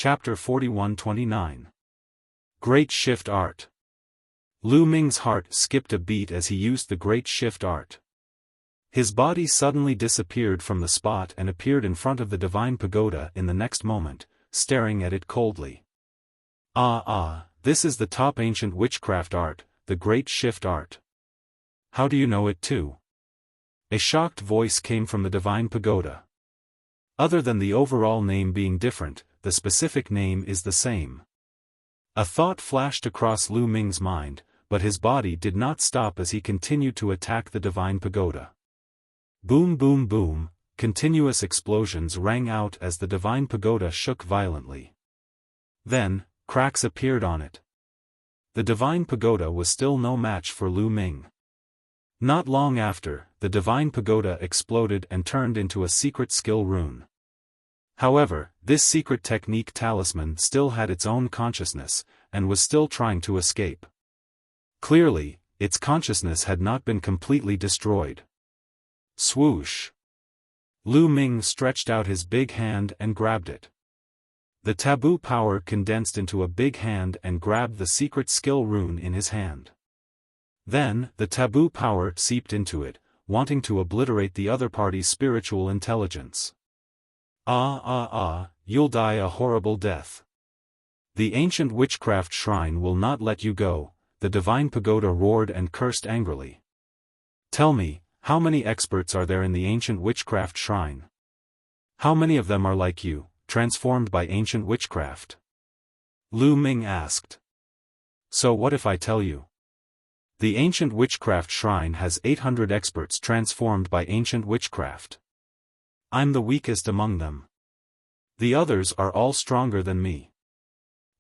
Chapter 41-29. Great Shift Art. Lu Ming's heart skipped a beat as he used the Great Shift Art. His body suddenly disappeared from the spot and appeared in front of the divine pagoda in the next moment, staring at it coldly. This is the top ancient witchcraft art, the Great Shift Art. How do you know it too? A shocked voice came from the divine pagoda. Other than the overall name being different, the specific name is the same. A thought flashed across Lu Ming's mind, but his body did not stop as he continued to attack the divine pagoda. Boom boom boom, continuous explosions rang out as the divine pagoda shook violently. Then, cracks appeared on it. The divine pagoda was still no match for Lu Ming. Not long after, the divine pagoda exploded and turned into a secret skill rune. However, this secret technique talisman still had its own consciousness, and was still trying to escape. Clearly, its consciousness had not been completely destroyed. Swoosh! Lu Ming stretched out his big hand and grabbed it. The taboo power condensed into a big hand and grabbed the secret skill rune in his hand. Then, the taboo power seeped into it, wanting to obliterate the other party's spiritual intelligence. You'll die a horrible death. The ancient witchcraft shrine will not let you go, the divine pagoda roared and cursed angrily. Tell me, how many experts are there in the ancient witchcraft shrine? How many of them are like you, transformed by ancient witchcraft? Lu Ming asked. So what if I tell you? The ancient witchcraft shrine has 800 experts transformed by ancient witchcraft. I'm the weakest among them. The others are all stronger than me.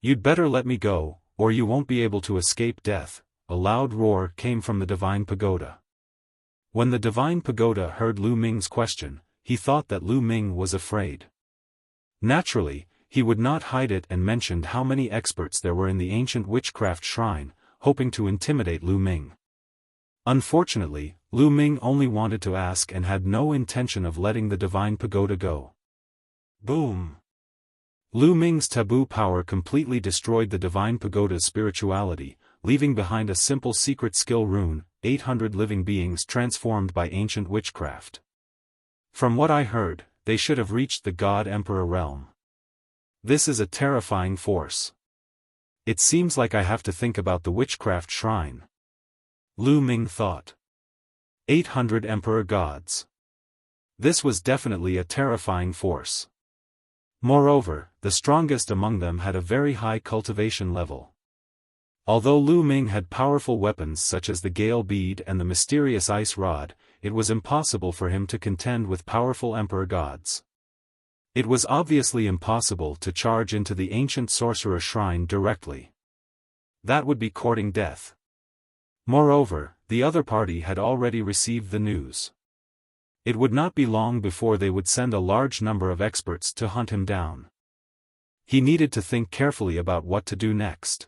You'd better let me go, or you won't be able to escape death. A loud roar came from the divine pagoda. When the divine pagoda heard Lu Ming's question, he thought that Lu Ming was afraid. Naturally, he would not hide it and mentioned how many experts there were in the ancient witchcraft shrine, hoping to intimidate Lu Ming. Unfortunately, Lu Ming only wanted to ask and had no intention of letting the divine pagoda go. Boom! Lu Ming's taboo power completely destroyed the divine pagoda's spirituality, leaving behind a simple secret skill rune, 800 living beings transformed by ancient witchcraft. From what I heard, they should have reached the God Emperor realm. This is a terrifying force. It seems like I have to think about the witchcraft shrine. Lu Ming thought. 800 Emperor gods. This was definitely a terrifying force. Moreover, the strongest among them had a very high cultivation level. Although Lu Ming had powerful weapons such as the Gale Bead and the mysterious Ice Rod, it was impossible for him to contend with powerful Emperor gods. It was obviously impossible to charge into the ancient sorcerer shrine directly. That would be courting death. Moreover, the other party had already received the news. It would not be long before they would send a large number of experts to hunt him down. He needed to think carefully about what to do next.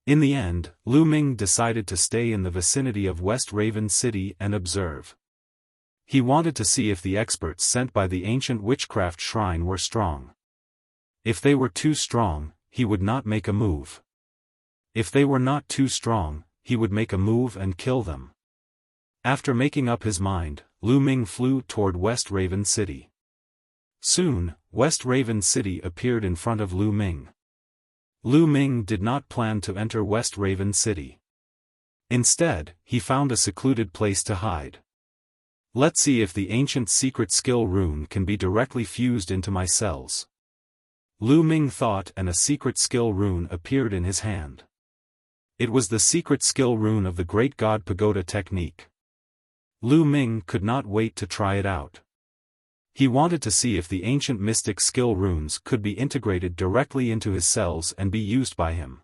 In the end, Lu Ming decided to stay in the vicinity of West Raven City and observe. He wanted to see if the experts sent by the ancient witchcraft shrine were strong. If they were too strong, he would not make a move. If they were not too strong, he would make a move and kill them. After making up his mind, Lu Ming flew toward West Raven City. Soon, West Raven City appeared in front of Lu Ming. Lu Ming did not plan to enter West Raven City. Instead, he found a secluded place to hide. Let's see if the ancient secret skill rune can be directly fused into my cells. Lu Ming thought, and a secret skill rune appeared in his hand. It was the secret skill rune of the Great God Pagoda technique. Lu Ming could not wait to try it out. He wanted to see if the ancient mystic skill runes could be integrated directly into his cells and be used by him.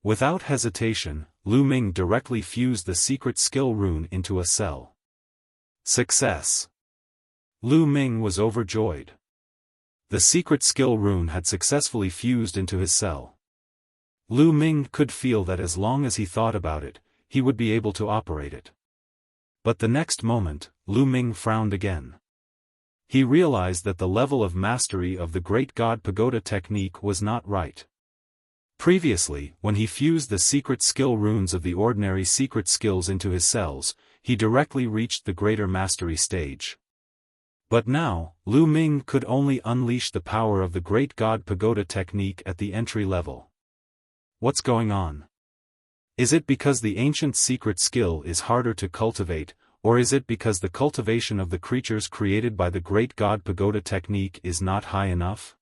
Without hesitation, Lu Ming directly fused the secret skill rune into a cell. Success! Lu Ming was overjoyed. The secret skill rune had successfully fused into his cell. Lu Ming could feel that as long as he thought about it, he would be able to operate it. But the next moment, Lu Ming frowned again. He realized that the level of mastery of the Great God Pagoda technique was not right. Previously, when he fused the secret skill runes of the ordinary secret skills into his cells, he directly reached the greater mastery stage. But now, Lu Ming could only unleash the power of the Great God Pagoda technique at the entry level. What's going on? Is it because the ancient secret skill is harder to cultivate, or is it because the cultivation of the creatures created by the Great God Pagoda technique is not high enough?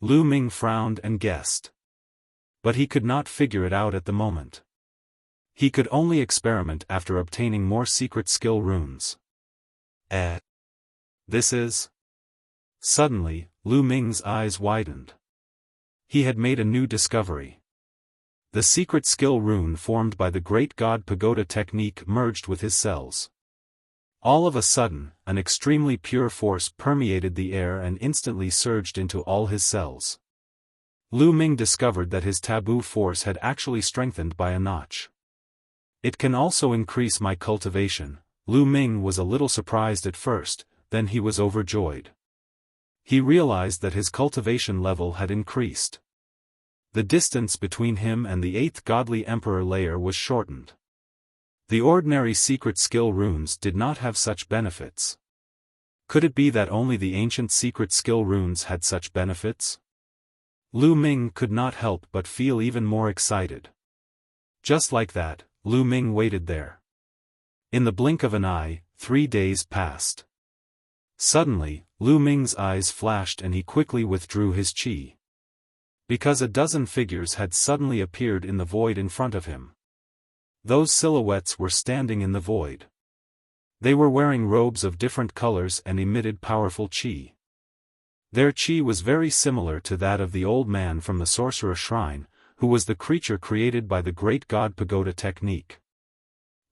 Lu Ming frowned and guessed. But he could not figure it out at the moment. He could only experiment after obtaining more secret skill runes. This is... Suddenly, Lu Ming's eyes widened. He had made a new discovery. The secret skill rune formed by the Great God Pagoda technique merged with his cells. All of a sudden, an extremely pure force permeated the air and instantly surged into all his cells. Lu Ming discovered that his taboo force had actually strengthened by a notch. It can also increase my cultivation. Lu Ming was a little surprised at first, then he was overjoyed. He realized that his cultivation level had increased. The distance between him and the 8th godly emperor layer was shortened. The ordinary secret skill runes did not have such benefits. Could it be that only the ancient secret skill runes had such benefits? Lu Ming could not help but feel even more excited. Just like that, Lu Ming waited there. In the blink of an eye, 3 days passed. Suddenly, Lu Ming's eyes flashed and he quickly withdrew his qi. Because a dozen figures had suddenly appeared in the void in front of him. Those silhouettes were standing in the void. They were wearing robes of different colors and emitted powerful qi. Their qi was very similar to that of the old man from the Sorcerer Shrine, who was the creature created by the Great God Pagoda technique.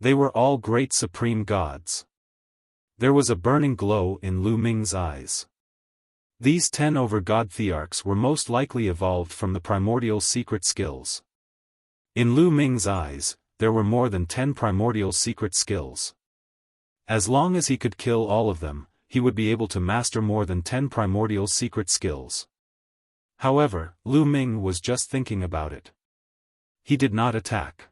They were all great supreme gods. There was a burning glow in Lu Ming's eyes. These 10 over-god thearchs were most likely evolved from the primordial secret skills. In Lu Ming's eyes, there were more than 10 primordial secret skills. As long as he could kill all of them, he would be able to master more than 10 primordial secret skills. However, Lu Ming was just thinking about it. He did not attack.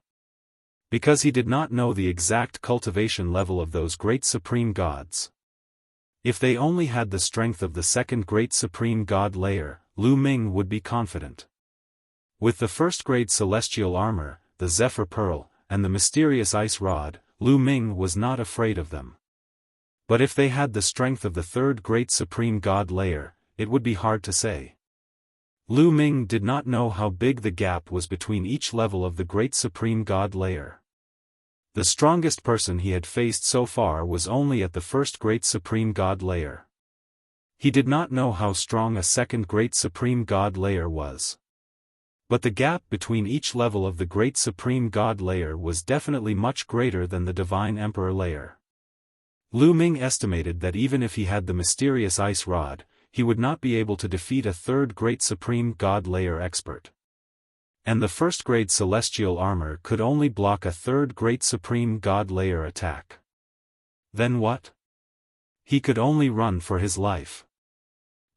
Because he did not know the exact cultivation level of those great supreme gods. If they only had the strength of the second great supreme god layer, Lu Ming would be confident. With the first grade celestial armor, the Zephyr Pearl, and the mysterious ice rod, Lu Ming was not afraid of them. But if they had the strength of the third great supreme god layer, it would be hard to say. Lu Ming did not know how big the gap was between each level of the great supreme god layer. The strongest person he had faced so far was only at the first great supreme god layer. He did not know how strong a second great supreme god layer was. But the gap between each level of the great supreme god layer was definitely much greater than the divine emperor layer. Lu Ming estimated that even if he had the mysterious ice rod, he would not be able to defeat a third great supreme god layer expert. And the first grade celestial armor could only block a third great supreme god layer attack. Then what? He could only run for his life.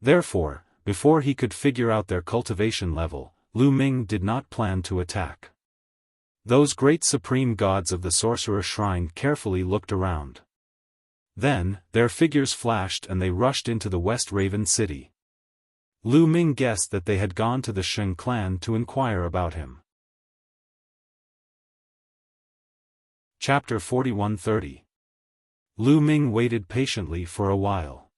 Therefore, before he could figure out their cultivation level, Lu Ming did not plan to attack. Those great supreme gods of the Sorcerer Shrine carefully looked around. Then, their figures flashed and they rushed into the West Raven City. Lu Ming guessed that they had gone to the Sheng clan to inquire about him. Chapter 4130. Lu Ming waited patiently for a while.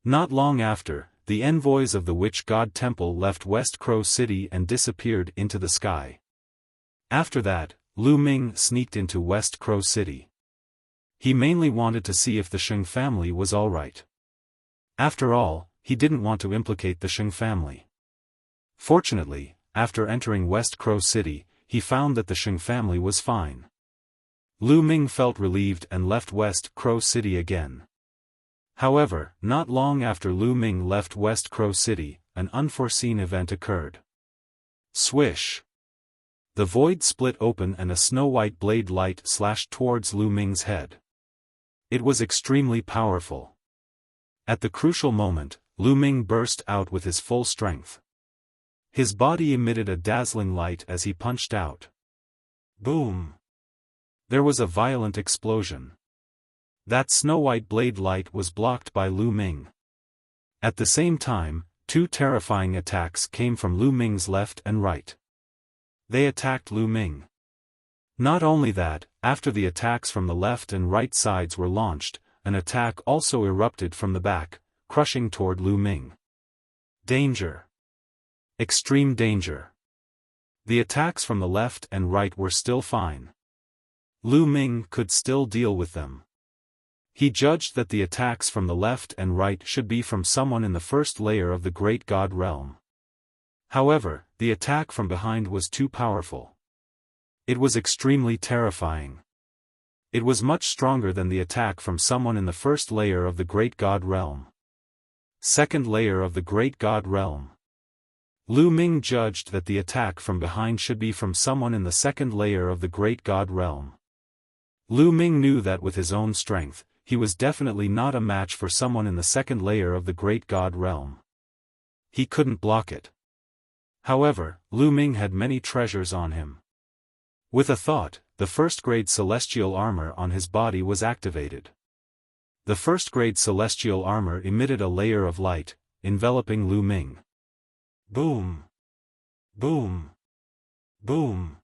Not long after, the envoys of the Witch God Temple left West Crow City and disappeared into the sky. After that, Lu Ming sneaked into West Crow City. He mainly wanted to see if the Sheng family was alright. After all, he didn't want to implicate the Sheng family. Fortunately, after entering West Crow City, he found that the Sheng family was fine. Lu Ming felt relieved and left West Crow City again. However, not long after Lu Ming left West Crow City, an unforeseen event occurred. Swish! The void split open and a snow-white blade light slashed towards Lu Ming's head. It was extremely powerful. At the crucial moment, Lu Ming burst out with his full strength. His body emitted a dazzling light as he punched out. Boom! There was a violent explosion. That snow-white blade light was blocked by Lu Ming. At the same time, two terrifying attacks came from Lu Ming's left and right. They attacked Lu Ming. Not only that, after the attacks from the left and right sides were launched, an attack also erupted from the back, crushing toward Lu Ming. Danger! Extreme danger! The attacks from the left and right were still fine. Lu Ming could still deal with them. He judged that the attacks from the left and right should be from someone in the first layer of the Great God realm. However, the attack from behind was too powerful. It was extremely terrifying. It was much stronger than the attack from someone in the first layer of the Great God realm. Second layer of the Great God realm. Lu Ming judged that the attack from behind should be from someone in the second layer of the Great God realm. Lu Ming knew that with his own strength, he was definitely not a match for someone in the second layer of the Great God realm. He couldn't block it. However, Lu Ming had many treasures on him. With a thought, the first-grade celestial armor on his body was activated. The first-grade celestial armor emitted a layer of light, enveloping Lu Ming. Boom! Boom! Boom!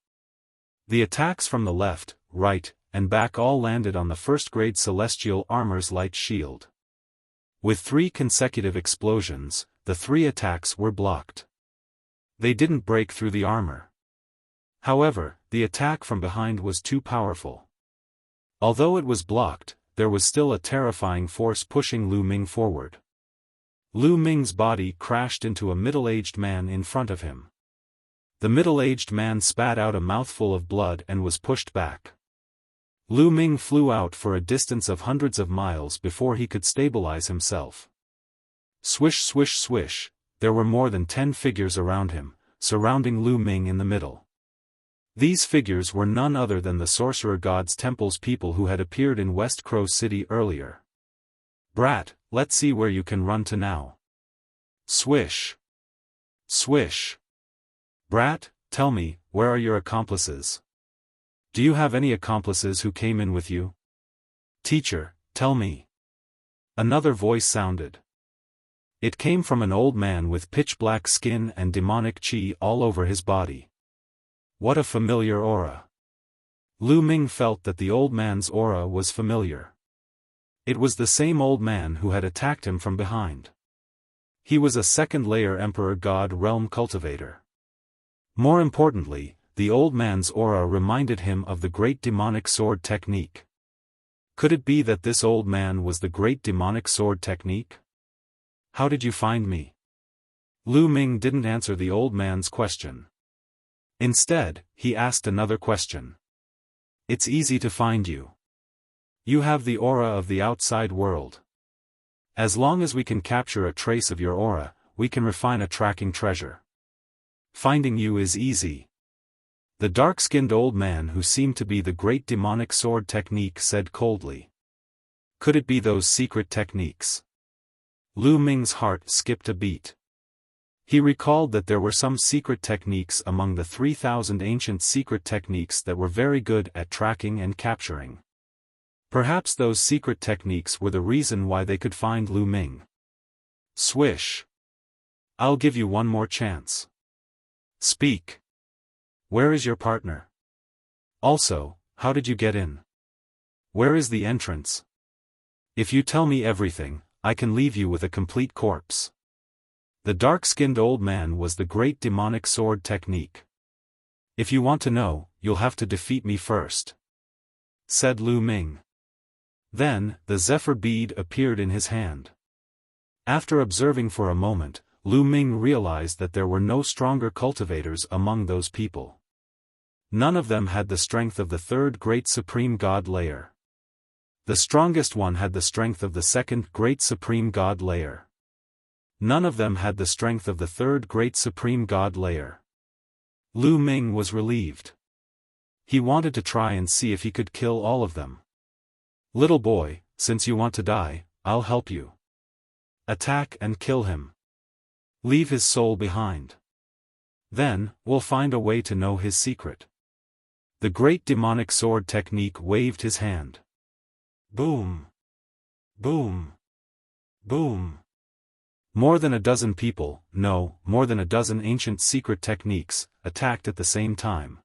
The attacks from the left, right, and back all landed on the first-grade celestial armor's light shield. With 3 consecutive explosions, the 3 attacks were blocked. They didn't break through the armor. However, the attack from behind was too powerful. Although it was blocked, there was still a terrifying force pushing Lu Ming forward. Lu Ming's body crashed into a middle-aged man in front of him. The middle-aged man spat out a mouthful of blood and was pushed back. Lu Ming flew out for a distance of hundreds of miles before he could stabilize himself. Swish swish swish, there were more than 10 figures around him, surrounding Lu Ming in the middle. These figures were none other than the Sorcerer God's Temple's people who had appeared in West Crow City earlier. Brat, let's see where you can run to now. Swish. Swish. Brat, tell me, where are your accomplices? Do you have any accomplices who came in with you? Teacher, tell me. Another voice sounded. It came from an old man with pitch-black skin and demonic chi all over his body. What a familiar aura. Lu Ming felt that the old man's aura was familiar. It was the same old man who had attacked him from behind. He was a second-layer Emperor God realm cultivator. More importantly, the old man's aura reminded him of the great demonic sword technique. Could it be that this old man was the great demonic sword technique? How did you find me? Lu Ming didn't answer the old man's question. Instead, he asked another question. It's easy to find you. You have the aura of the outside world. As long as we can capture a trace of your aura, we can refine a tracking treasure. Finding you is easy. The dark-skinned old man who seemed to be the great demonic sword technique said coldly. Could it be those secret techniques? Lu Ming's heart skipped a beat. He recalled that there were some secret techniques among the 3,000 ancient secret techniques that were very good at tracking and capturing. Perhaps those secret techniques were the reason why they could find Lu Ming. Swish. I'll give you one more chance. Speak. Where is your partner? Also, how did you get in? Where is the entrance? If you tell me everything, I can leave you with a complete corpse. The dark-skinned old man was the great demonic sword technique. If you want to know, you'll have to defeat me first, said Lu Ming. Then, the zephyr bead appeared in his hand. After observing for a moment, Lu Ming realized that there were no stronger cultivators among those people. None of them had the strength of the third great supreme god layer. The strongest one had the strength of the second great supreme god layer. None of them had the strength of the third great supreme god layer. Lu Ming was relieved. He wanted to try and see if he could kill all of them. Little boy, since you want to die, I'll help you. Attack and kill him. Leave his soul behind. Then, we'll find a way to know his secret. The great demonic sword technique waved his hand. Boom. Boom. Boom. More than a dozen people, no, more than a dozen ancient secret techniques, attacked at the same time.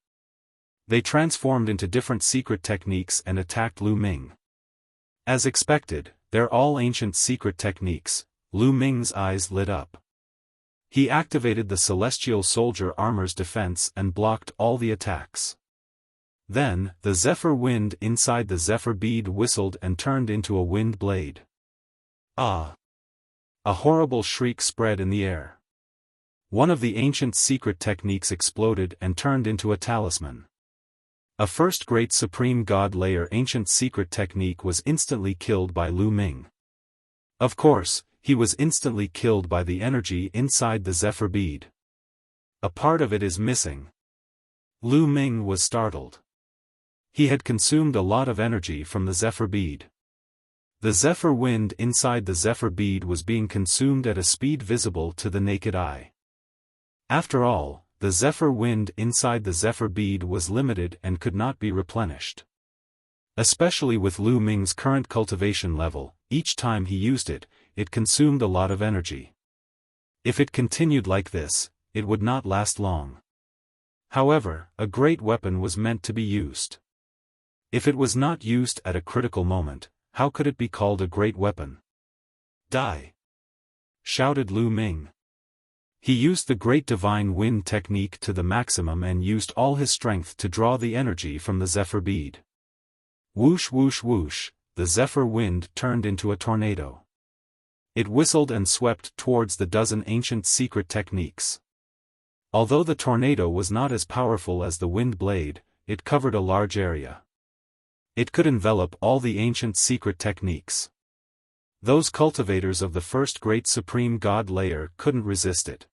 They transformed into different secret techniques and attacked Lu Ming. As expected, they're all ancient secret techniques. Lu Ming's eyes lit up. He activated the celestial soldier armor's defense and blocked all the attacks. Then, the zephyr wind inside the zephyr bead whistled and turned into a wind blade. Ah! A horrible shriek spread in the air. One of the ancient secret techniques exploded and turned into a talisman. A first great supreme god layer ancient secret technique was instantly killed by Lu Ming. Of course, he was instantly killed by the energy inside the zephyr bead. A part of it is missing. Lu Ming was startled. He had consumed a lot of energy from the zephyr bead. The zephyr wind inside the zephyr bead was being consumed at a speed visible to the naked eye. After all, the zephyr wind inside the zephyr bead was limited and could not be replenished. Especially with Lu Ming's current cultivation level, each time he used it, it consumed a lot of energy. If it continued like this, it would not last long. However, a great weapon was meant to be used. If it was not used at a critical moment, how could it be called a great weapon? Die! Shouted Lu Ming. He used the great divine wind technique to the maximum and used all his strength to draw the energy from the zephyr bead. Whoosh whoosh whoosh, the zephyr wind turned into a tornado. It whistled and swept towards the dozen ancient secret techniques. Although the tornado was not as powerful as the wind blade, it covered a large area. It could envelop all the ancient secret techniques. Those cultivators of the first great supreme god layer couldn't resist it.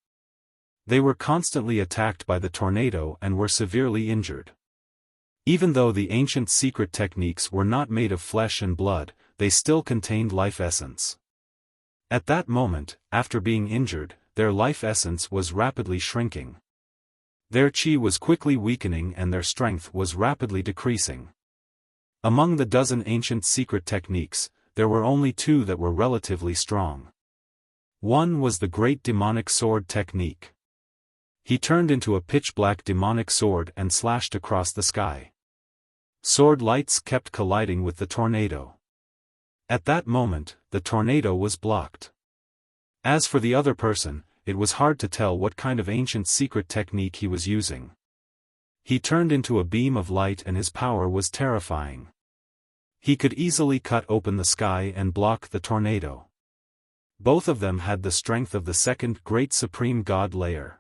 They were constantly attacked by the tornado and were severely injured. Even though the ancient secret techniques were not made of flesh and blood, they still contained life essence. At that moment, after being injured, their life essence was rapidly shrinking. Their chi was quickly weakening and their strength was rapidly decreasing. Among the dozen ancient secret techniques, there were only two that were relatively strong. One was the great demonic sword technique. He turned into a pitch-black demonic sword and slashed across the sky. Sword lights kept colliding with the tornado. At that moment, the tornado was blocked. As for the other person, it was hard to tell what kind of ancient secret technique he was using. He turned into a beam of light and his power was terrifying. He could easily cut open the sky and block the tornado. Both of them had the strength of the second great supreme god layer.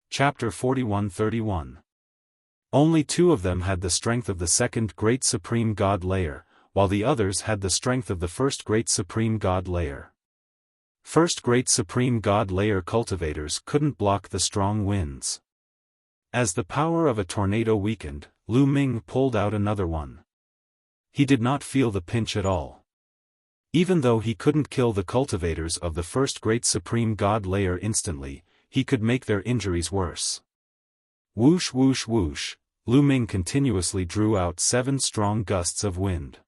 Chapter 41-31. Only two of them had the strength of the second great supreme god layer, while the others had the strength of the first great supreme god layer. First great supreme god layer cultivators couldn't block the strong winds. As the power of a tornado weakened, Lu Ming pulled out another one. He did not feel the pinch at all. Even though he couldn't kill the cultivators of the first great supreme god layer instantly, he could make their injuries worse. Whoosh whoosh whoosh, Lu Ming continuously drew out 7 strong gusts of wind.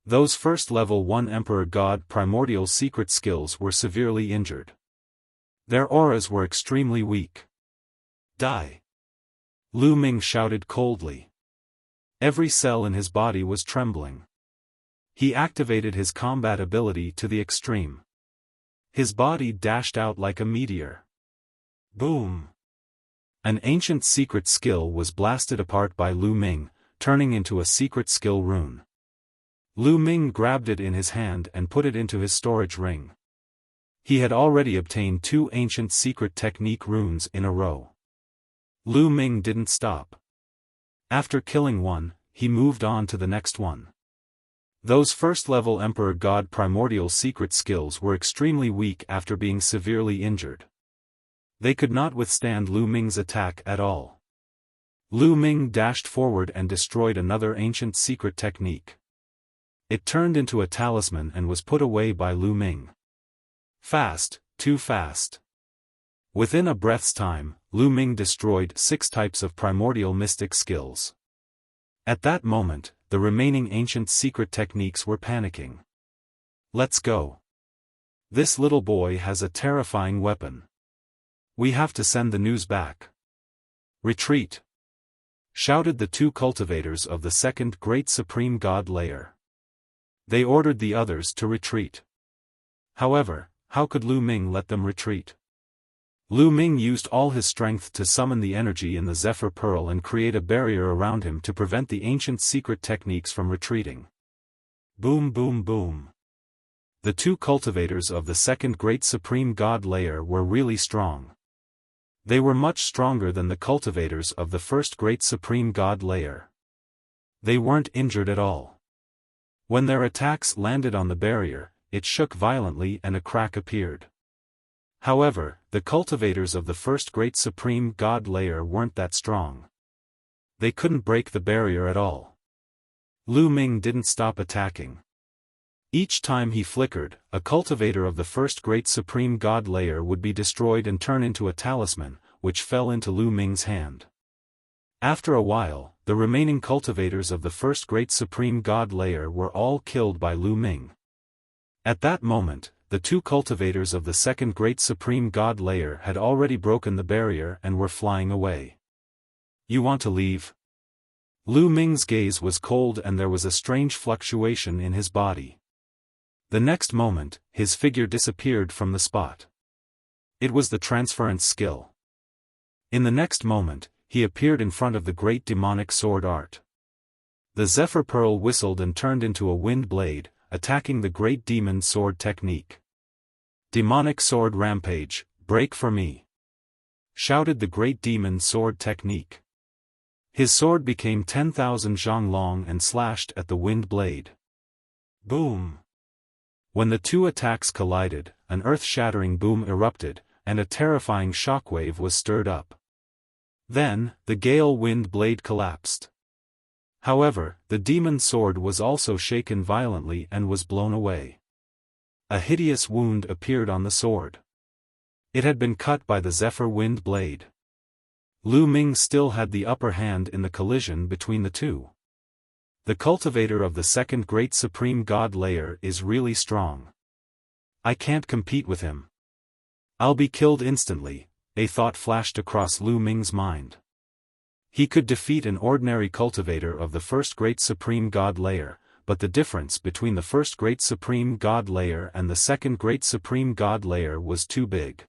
Those first level 1 Emperor God primordial secret skills were severely injured. Their auras were extremely weak. Die! Lu Ming shouted coldly. Every cell in his body was trembling. He activated his combat ability to the extreme. His body dashed out like a meteor. Boom! An ancient secret skill was blasted apart by Lu Ming, turning into a secret skill rune. Lu Ming grabbed it in his hand and put it into his storage ring. He had already obtained 2 ancient secret technique runes in a row. Lu Ming didn't stop. After killing one, he moved on to the next one. Those first-level Emperor God primordial secret skills were extremely weak after being severely injured. They could not withstand Lu Ming's attack at all. Lu Ming dashed forward and destroyed another ancient secret technique. It turned into a talisman and was put away by Lu Ming. Fast, too fast. Within a breath's time, Lu Ming destroyed 6 types of primordial mystic skills. At that moment, the remaining ancient secret techniques were panicking. Let's go. This little boy has a terrifying weapon. We have to send the news back. Retreat! Shouted the 2 cultivators of the second great supreme god layer. They ordered the others to retreat. However, how could Lu Ming let them retreat? Lu Ming used all his strength to summon the energy in the Zephyr Pearl and create a barrier around him to prevent the ancient secret techniques from retreating. Boom boom boom. The 2 cultivators of the second great supreme god layer were really strong. They were much stronger than the cultivators of the first great supreme god layer. They weren't injured at all. When their attacks landed on the barrier, it shook violently and a crack appeared. However, the cultivators of the first great supreme god layer weren't that strong. They couldn't break the barrier at all. Lu Ming didn't stop attacking. Each time he flickered, a cultivator of the first great supreme god layer would be destroyed and turn into a talisman, which fell into Lu Ming's hand. After a while, the remaining cultivators of the first great supreme god layer were all killed by Lu Ming. At that moment, the 2 cultivators of the second great supreme god layer had already broken the barrier and were flying away. You want to leave? Lu Ming's gaze was cold and there was a strange fluctuation in his body. The next moment, his figure disappeared from the spot. It was the transference skill. In the next moment, he appeared in front of the great demonic sword art. The Zephyr Pearl whistled and turned into a wind blade, attacking the great demon sword technique. Demonic sword rampage, break for me! Shouted the great demon sword technique. His sword became 10,000 zhang long and slashed at the wind blade. Boom! When the 2 attacks collided, an earth-shattering boom erupted, and a terrifying shockwave was stirred up. Then, the gale wind blade collapsed. However, the demon sword was also shaken violently and was blown away. A hideous wound appeared on the sword. It had been cut by the Zephyr wind blade. Lu Ming still had the upper hand in the collision between the 2. The cultivator of the second great supreme god layer is really strong. I can't compete with him. I'll be killed instantly, a thought flashed across Lu Ming's mind. He could defeat an ordinary cultivator of the first great supreme god layer, but the difference between the first great supreme god layer and the second great supreme god layer was too big.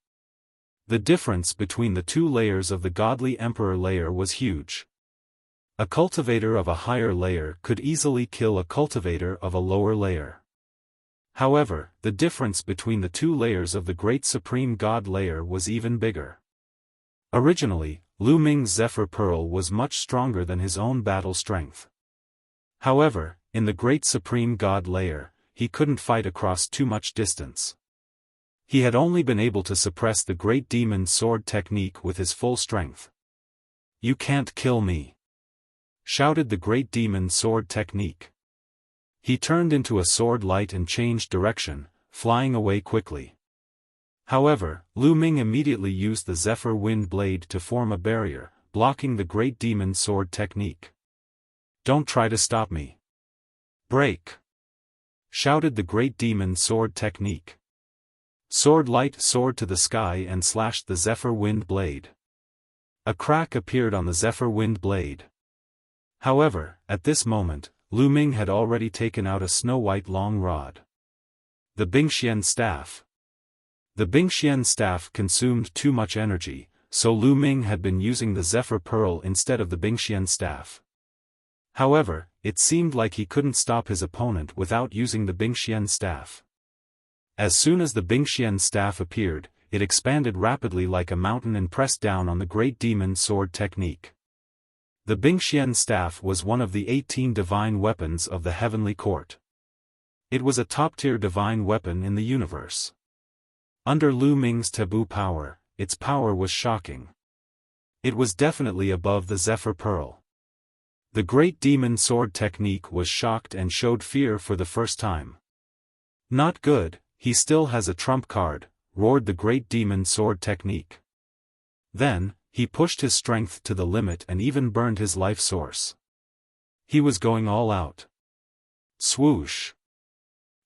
The difference between the 2 layers of the godly emperor layer was huge. A cultivator of a higher layer could easily kill a cultivator of a lower layer. However, the difference between the 2 layers of the great supreme god layer was even bigger. Originally, Lu Ming's Zephyr Pearl was much stronger than his own battle strength. However, in the great supreme god layer, he couldn't fight across too much distance. He had only been able to suppress the great demon sword technique with his full strength. You can't kill me! Shouted the great demon sword technique. He turned into a sword light and changed direction, flying away quickly. However, Lu Ming immediately used the Zephyr wind blade to form a barrier, blocking the great demon sword technique. Don't try to stop me. Break! Shouted the great demon sword technique. Sword light soared to the sky and slashed the Zephyr wind blade. A crack appeared on the Zephyr wind blade. However, at this moment, Lu Ming had already taken out a snow-white long rod. The Bingxian staff. The Bingxian staff consumed too much energy, so Lu Ming had been using the Zephyr Pearl instead of the Bingxian staff. However, it seemed like he couldn't stop his opponent without using the Bingxian staff. As soon as the Bingxian staff appeared, it expanded rapidly like a mountain and pressed down on the great demon sword technique. The Bingxian staff was one of the 18 divine weapons of the heavenly court. It was a top-tier divine weapon in the universe. Under Lu Ming's taboo power, its power was shocking. It was definitely above the Zephyr Pearl. The great demon sword technique was shocked and showed fear for the first time. Not good, he still has a trump card, roared the great demon sword technique. Then, he pushed his strength to the limit and even burned his life source. He was going all out. Swoosh!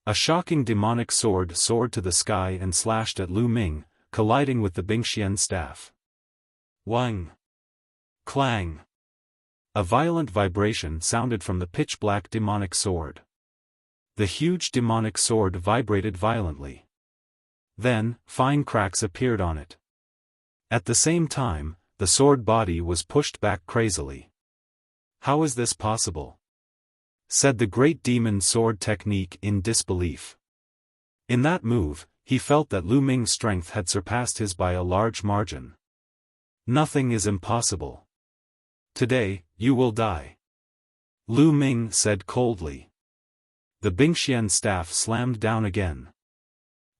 A shocking demonic sword soared to the sky and slashed at Lu Ming, colliding with the Bingxian staff. Wang! Clang! A violent vibration sounded from the pitch-black demonic sword. The huge demonic sword vibrated violently. Then, fine cracks appeared on it. At the same time, the sword body was pushed back crazily. How is this possible? Said the great demon sword technique in disbelief. In that move, he felt that Lu Ming's strength had surpassed his by a large margin. Nothing is impossible. Today, you will die. Lu Ming said coldly. The Bingxian staff slammed down again.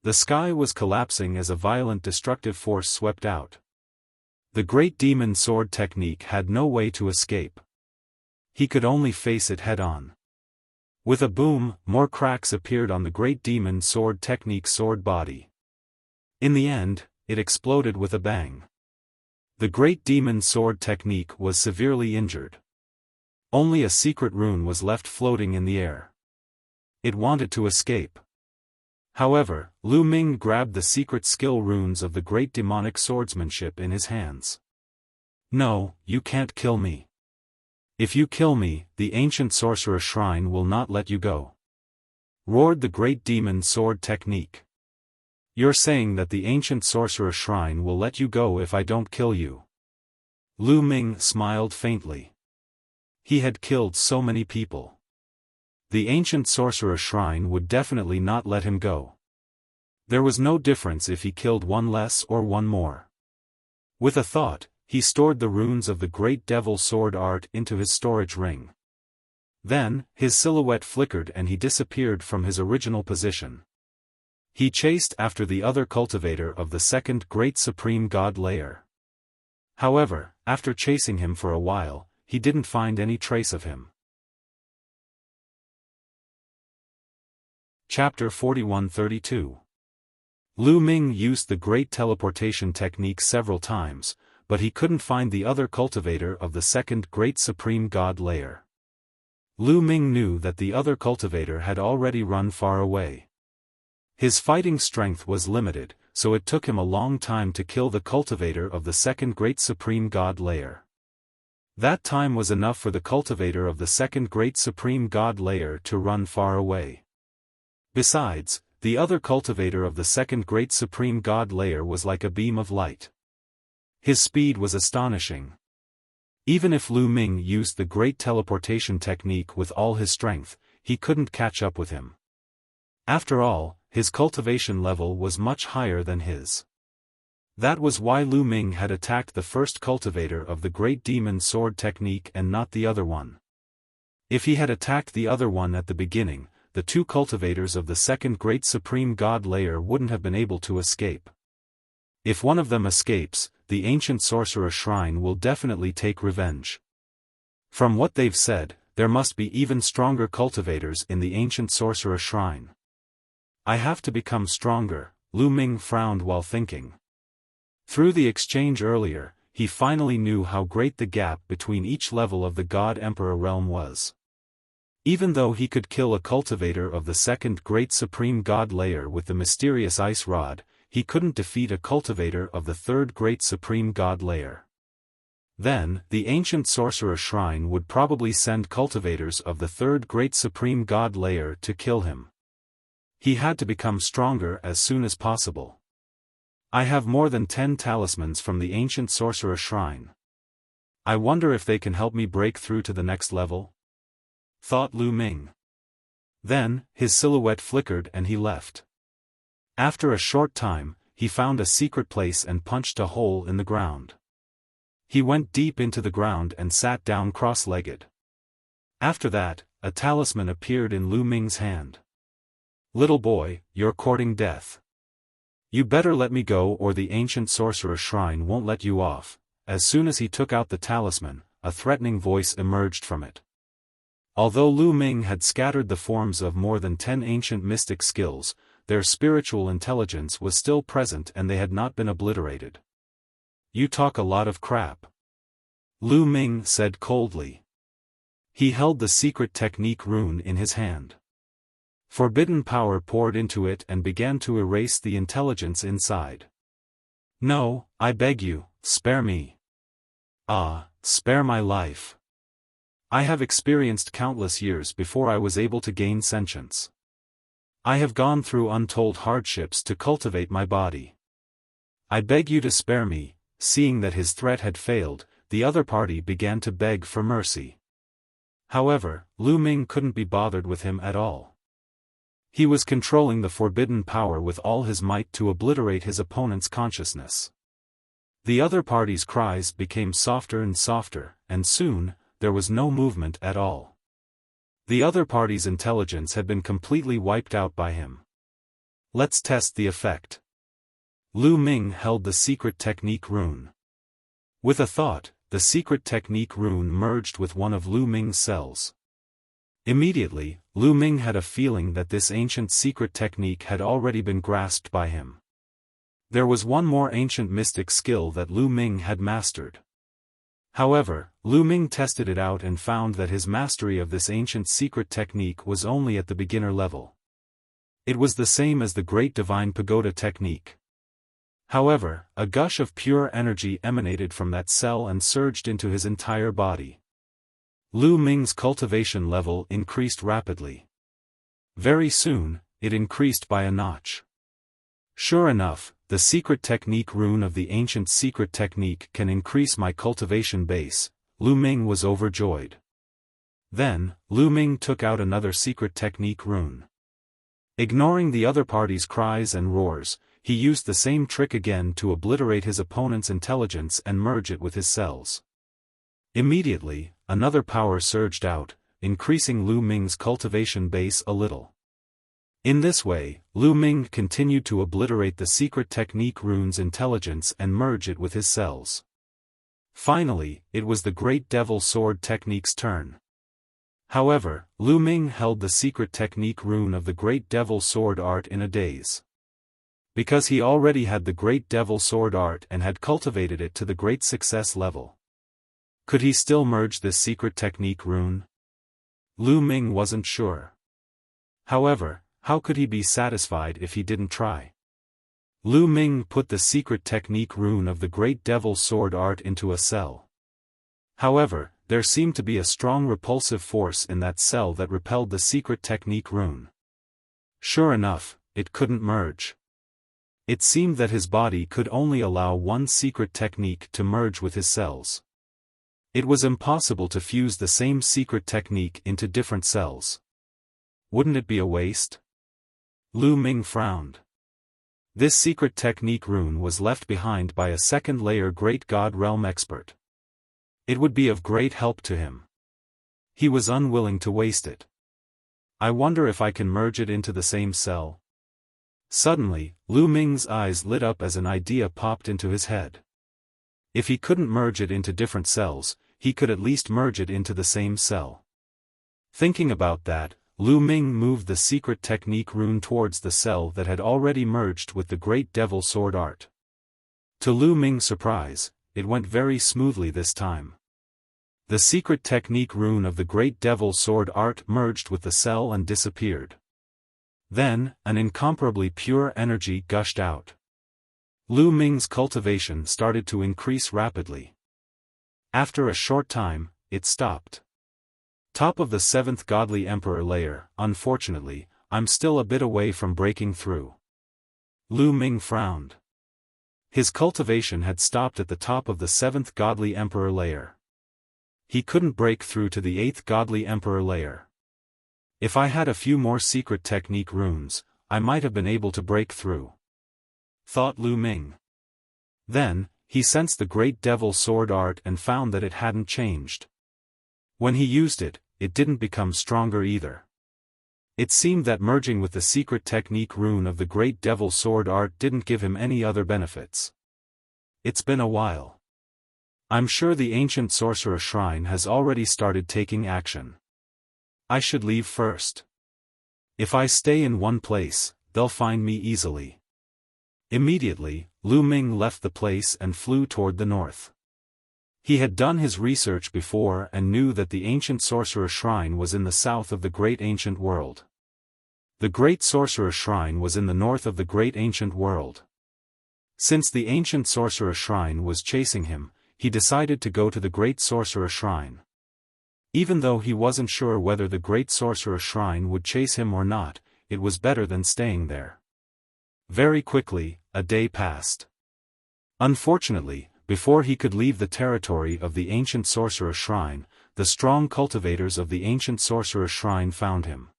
The sky was collapsing as a violent destructive force swept out. The great demon sword technique had no way to escape. He could only face it head-on. With a boom, more cracks appeared on the great demon sword technique's sword body. In the end, it exploded with a bang. The great demon sword technique was severely injured. Only a secret rune was left floating in the air. It wanted to escape. However, Lu Ming grabbed the secret skill runes of the great demonic swordsmanship in his hands. No, you can't kill me. If you kill me, the ancient sorcerer shrine will not let you go. Roared the great demon sword technique. You're saying that the ancient sorcerer shrine will let you go if I don't kill you. Lu Ming smiled faintly. He had killed so many people. The ancient sorcerer shrine would definitely not let him go. There was no difference if he killed one less or one more. With a thought, he stored the runes of the great devil sword art into his storage ring. Then, his silhouette flickered and he disappeared from his original position. He chased after the other cultivator of the second great supreme god layer. However, after chasing him for a while, he didn't find any trace of him. Chapter 41-32. Lu Ming used the great teleportation technique several times, but he couldn't find the other cultivator of the second great supreme god layer. Lu Ming knew that the other cultivator had already run far away. His fighting strength was limited, so it took him a long time to kill the cultivator of the second great supreme god layer. That time was enough for the cultivator of the second great supreme god layer to run far away. Besides, the other cultivator of the second great supreme god layer was like a beam of light. His speed was astonishing. Even if Lu Ming used the great teleportation technique with all his strength, he couldn't catch up with him. After all, his cultivation level was much higher than his. That was why Lu Ming had attacked the first cultivator of the great demon sword technique and not the other one. If he had attacked the other one at the beginning, the two cultivators of the second great supreme god layer wouldn't have been able to escape. If one of them escapes, the ancient sorcerer shrine will definitely take revenge. From what they've said, there must be even stronger cultivators in the ancient sorcerer shrine. I have to become stronger, Lu Ming frowned while thinking. Through the exchange earlier, he finally knew how great the gap between each level of the God Emperor realm was. Even though he could kill a cultivator of the second great supreme god layer with the mysterious ice rod, he couldn't defeat a cultivator of the third great supreme god layer. Then, the ancient sorcerer shrine would probably send cultivators of the third great supreme god layer to kill him. He had to become stronger as soon as possible. I have more than 10 talismans from the ancient sorcerer shrine. I wonder if they can help me break through to the next level? Thought Lu Ming. Then, his silhouette flickered and he left. After a short time, he found a secret place and punched a hole in the ground. He went deep into the ground and sat down cross-legged. After that, a talisman appeared in Lu Ming's hand. Little boy, you're courting death. You better let me go or the ancient sorcerer shrine won't let you off. As soon as he took out the talisman, a threatening voice emerged from it. Although Lu Ming had scattered the forms of more than 10 ancient mystic skills, their spiritual intelligence was still present and they had not been obliterated. "You talk a lot of crap," Lu Ming said coldly. He held the secret technique rune in his hand. Forbidden power poured into it and began to erase the intelligence inside. "No, I beg you, spare me. Ah, spare my life. I have experienced countless years before I was able to gain sentience. I have gone through untold hardships to cultivate my body. I beg you to spare me." Seeing that his threat had failed, the other party began to beg for mercy. However, Lu Ming couldn't be bothered with him at all. He was controlling the forbidden power with all his might to obliterate his opponent's consciousness. The other party's cries became softer and softer, and soon, there was no movement at all. The other party's intelligence had been completely wiped out by him. "Let's test the effect." Lu Ming held the secret technique rune. With a thought, the secret technique rune merged with one of Lu Ming's cells. Immediately, Lu Ming had a feeling that this ancient secret technique had already been grasped by him. There was one more ancient mystic skill that Lu Ming had mastered. However, Lu Ming tested it out and found that his mastery of this ancient secret technique was only at the beginner level. It was the same as the Great Divine Pagoda technique. However, a gush of pure energy emanated from that cell and surged into his entire body. Lu Ming's cultivation level increased rapidly. Very soon, it increased by a notch. Sure enough, the secret technique rune of the ancient secret technique can increase my cultivation base. Lu Ming was overjoyed. Then, Lu Ming took out another secret technique rune. Ignoring the other party's cries and roars, he used the same trick again to obliterate his opponent's intelligence and merge it with his cells. Immediately, another power surged out, increasing Lu Ming's cultivation base a little. In this way, Lu Ming continued to obliterate the secret technique rune's intelligence and merge it with his cells. Finally, it was the Great Devil Sword technique's turn. However, Lu Ming held the secret technique rune of the Great Devil Sword art in a daze. Because he already had the Great Devil Sword art and had cultivated it to the great success level. Could he still merge this secret technique rune? Lu Ming wasn't sure. However, how could he be satisfied if he didn't try? Lu Ming put the secret technique rune of the Great Devil Sword art into a cell. However, there seemed to be a strong repulsive force in that cell that repelled the secret technique rune. Sure enough, it couldn't merge. It seemed that his body could only allow one secret technique to merge with his cells. It was impossible to fuse the same secret technique into different cells. Wouldn't it be a waste? Lu Ming frowned. This secret technique rune was left behind by a second-layer Great God Realm expert. It would be of great help to him. He was unwilling to waste it. I wonder if I can merge it into the same cell. Suddenly, Lu Ming's eyes lit up as an idea popped into his head. If he couldn't merge it into different cells, he could at least merge it into the same cell. Thinking about that, Lu Ming moved the secret technique rune towards the cell that had already merged with the Great Devil Sword art. To Lu Ming's surprise, it went very smoothly this time. The secret technique rune of the Great Devil Sword art merged with the cell and disappeared. Then, an incomparably pure energy gushed out. Lu Ming's cultivation started to increase rapidly. After a short time, it stopped. Top of the 7th Godly Emperor layer, unfortunately, I'm still a bit away from breaking through. Lu Ming frowned. His cultivation had stopped at the top of the 7th Godly Emperor layer. He couldn't break through to the 8th Godly Emperor layer. If I had a few more secret technique runes, I might have been able to break through, thought Lu Ming. Then, he sensed the Great Devil Sword art and found that it hadn't changed. When he used it, it didn't become stronger either. It seemed that merging with the secret technique rune of the Great Devil Sword art didn't give him any other benefits. It's been a while. I'm sure the ancient sorcerer shrine has already started taking action. I should leave first. If I stay in one place, they'll find me easily. Immediately, Lu Ming left the place and flew toward the north. He had done his research before and knew that the ancient sorcerer shrine was in the south of the great ancient world. The great sorcerer shrine was in the north of the great ancient world. Since the ancient sorcerer shrine was chasing him, he decided to go to the great sorcerer shrine. Even though he wasn't sure whether the great sorcerer shrine would chase him or not, it was better than staying there. Very quickly, a day passed. Unfortunately, before he could leave the territory of the ancient sorcerer shrine, the strong cultivators of the ancient sorcerer shrine found him.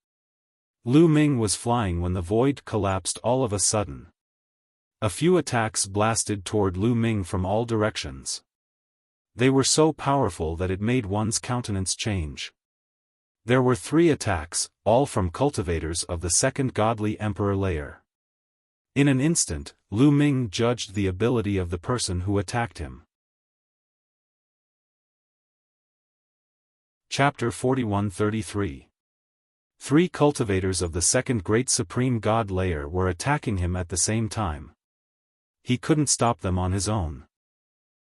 Lu Ming was flying when the void collapsed all of a sudden. A few attacks blasted toward Lu Ming from all directions. They were so powerful that it made one's countenance change. There were 3 attacks, all from cultivators of the second godly emperor layer. In an instant, Lu Ming judged the ability of the person who attacked him. Chapter 41-33. 3 cultivators of the second great supreme god layer were attacking him at the same time. He couldn't stop them on his own.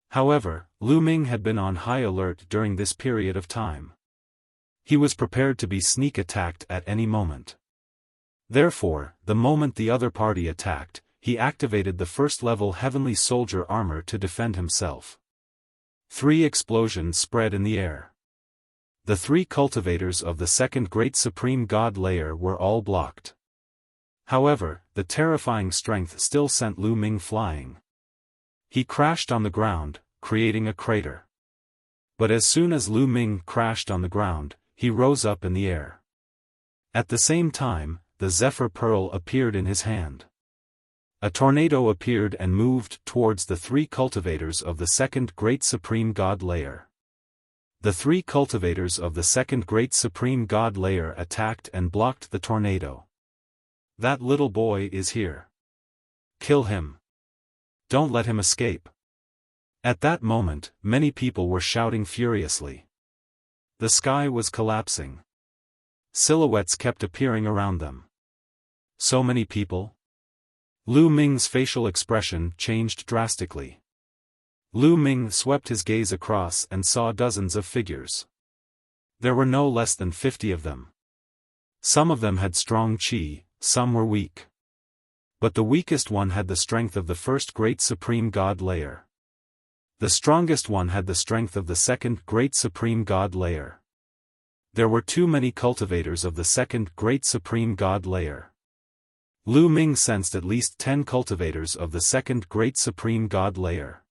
However, Lu Ming had been on high alert during this period of time. He was prepared to be sneak attacked at any moment. Therefore, the moment the other party attacked, he activated the first-level heavenly soldier armor to defend himself. 3 explosions spread in the air. The 3 cultivators of the second great supreme god layer were all blocked. However, the terrifying strength still sent Lu Ming flying. He crashed on the ground, creating a crater. But as soon as Lu Ming crashed on the ground, he rose up in the air. At the same time, the Zephyr Pearl appeared in his hand. A tornado appeared and moved towards the 3 cultivators of the second great supreme god layer. The 3 cultivators of the second great supreme god layer attacked and blocked the tornado. That little boy is here. Kill him. Don't let him escape. At that moment, many people were shouting furiously. The sky was collapsing. Silhouettes kept appearing around them. So many people? Lu Ming's facial expression changed drastically. Lu Ming swept his gaze across and saw dozens of figures. There were no less than 50 of them. Some of them had strong qi, some were weak. But the weakest one had the strength of the first great supreme god layer. The strongest one had the strength of the second great supreme god layer. There were too many cultivators of the second great supreme god layer. Lu Ming sensed at least 10 cultivators of the second great supreme god layer.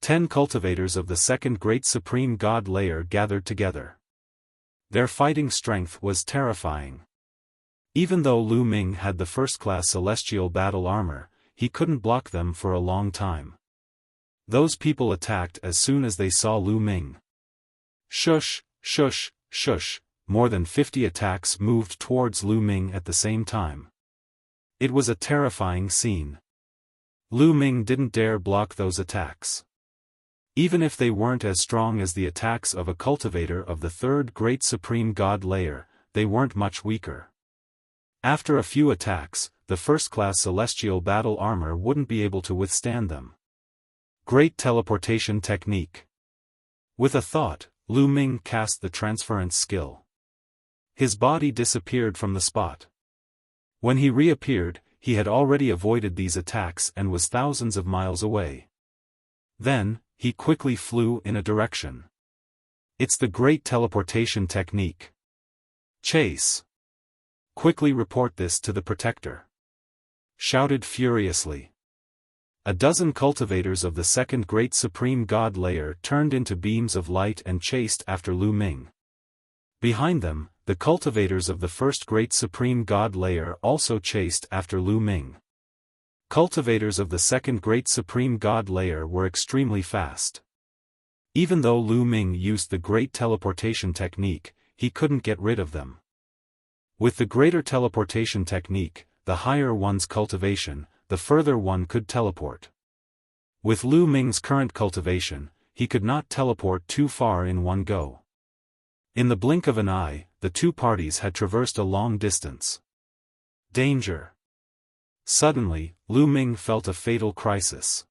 10 cultivators of the second great supreme god layer gathered together. Their fighting strength was terrifying. Even though Lu Ming had the first-class celestial battle armor, he couldn't block them for a long time. Those people attacked as soon as they saw Lu Ming. Shush, shush, shush, more than 50 attacks moved towards Lu Ming at the same time. It was a terrifying scene. Lu Ming didn't dare block those attacks. Even if they weren't as strong as the attacks of a cultivator of the third great supreme god layer, they weren't much weaker. After a few attacks, the first-class celestial battle armor wouldn't be able to withstand them. Great teleportation technique. With a thought, Lu Ming cast the transference skill. His body disappeared from the spot. When he reappeared, he had already avoided these attacks and was thousands of miles away. Then, he quickly flew in a direction. It's the great teleportation technique. Chase. Quickly report this to the protector. Shouted furiously. A dozen cultivators of the second great supreme god layer turned into beams of light and chased after Lu Ming. Behind them, the cultivators of the first great supreme god layer also chased after Lu Ming. Cultivators of the second great supreme god layer were extremely fast. Even though Lu Ming used the great teleportation technique, he couldn't get rid of them. With the greater teleportation technique, the higher one's cultivation, the further one could teleport. With Lu Ming's current cultivation, he could not teleport too far in one go. In the blink of an eye, the two parties had traversed a long distance. Danger! Suddenly, Lu Ming felt a fatal crisis.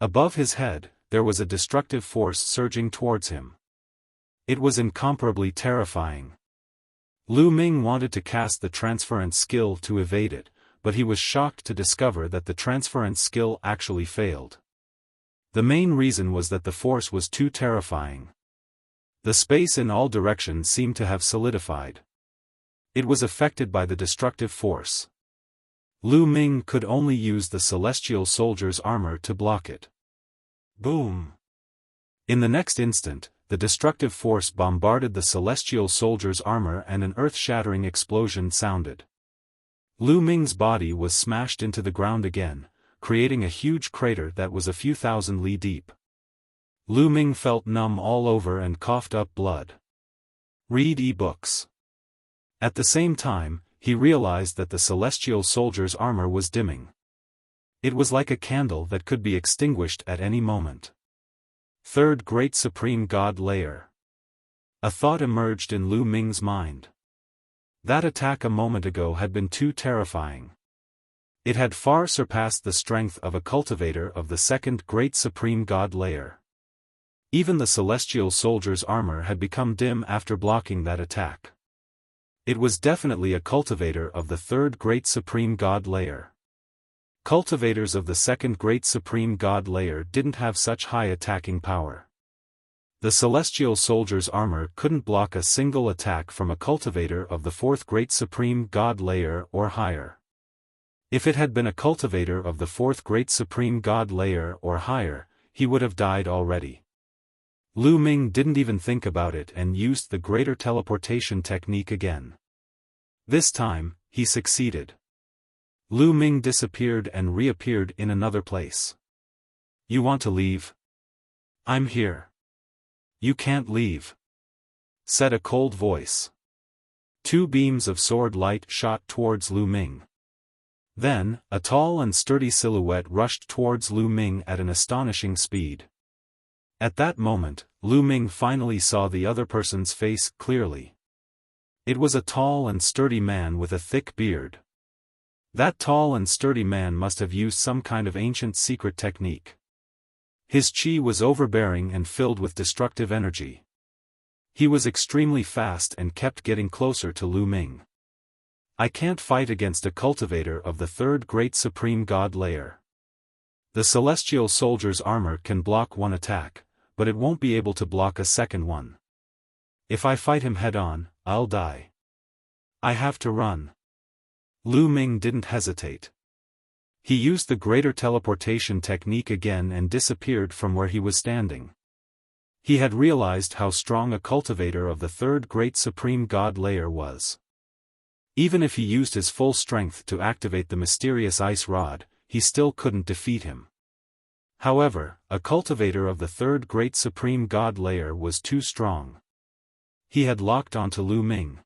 Above his head, there was a destructive force surging towards him. It was incomparably terrifying. Lu Ming wanted to cast the transference skill to evade it, but he was shocked to discover that the transference skill actually failed. The main reason was that the force was too terrifying. The space in all directions seemed to have solidified. It was affected by the destructive force. Lu Ming could only use the celestial soldier's armor to block it. Boom! In the next instant, the destructive force bombarded the celestial soldier's armor and an earth-shattering explosion sounded. Lu Ming's body was smashed into the ground again, creating a huge crater that was a few thousand li deep. Lu Ming felt numb all over and coughed up blood. Read e-books. At the same time, he realized that the celestial soldier's armor was dimming. It was like a candle that could be extinguished at any moment. Third Great Supreme God Layer. A thought emerged in Lu Ming's mind. That attack a moment ago had been too terrifying. It had far surpassed the strength of a cultivator of the Second Great Supreme God Layer. Even the celestial soldier's armor had become dim after blocking that attack. It was definitely a cultivator of the Third Great Supreme God Layer. Cultivators of the Second Great Supreme God Layer didn't have such high attacking power. The celestial soldier's armor couldn't block a single attack from a cultivator of the Fourth Great Supreme God Layer or higher. If it had been a cultivator of the Fourth Great Supreme God Layer or higher, he would have died already. Lu Ming didn't even think about it and used the greater teleportation technique again. This time, he succeeded. Lu Ming disappeared and reappeared in another place. "You want to leave? I'm here." "You can't leave," said a cold voice. Two beams of sword light shot towards Lu Ming. Then, a tall and sturdy silhouette rushed towards Lu Ming at an astonishing speed. At that moment, Lu Ming finally saw the other person's face clearly. It was a tall and sturdy man with a thick beard. That tall and sturdy man must have used some kind of ancient secret technique. His chi was overbearing and filled with destructive energy. He was extremely fast and kept getting closer to Lu Ming. "I can't fight against a cultivator of the Third Great Supreme God Layer. The celestial soldier's armor can block one attack, but it won't be able to block a second one. If I fight him head-on, I'll die. I have to run." Lu Ming didn't hesitate. He used the greater teleportation technique again and disappeared from where he was standing. He had realized how strong a cultivator of the Third Great Supreme God Layer was. Even if he used his full strength to activate the mysterious ice rod, he still couldn't defeat him. However, a cultivator of the Third Great Supreme God Layer was too strong. He had locked onto Lu Ming.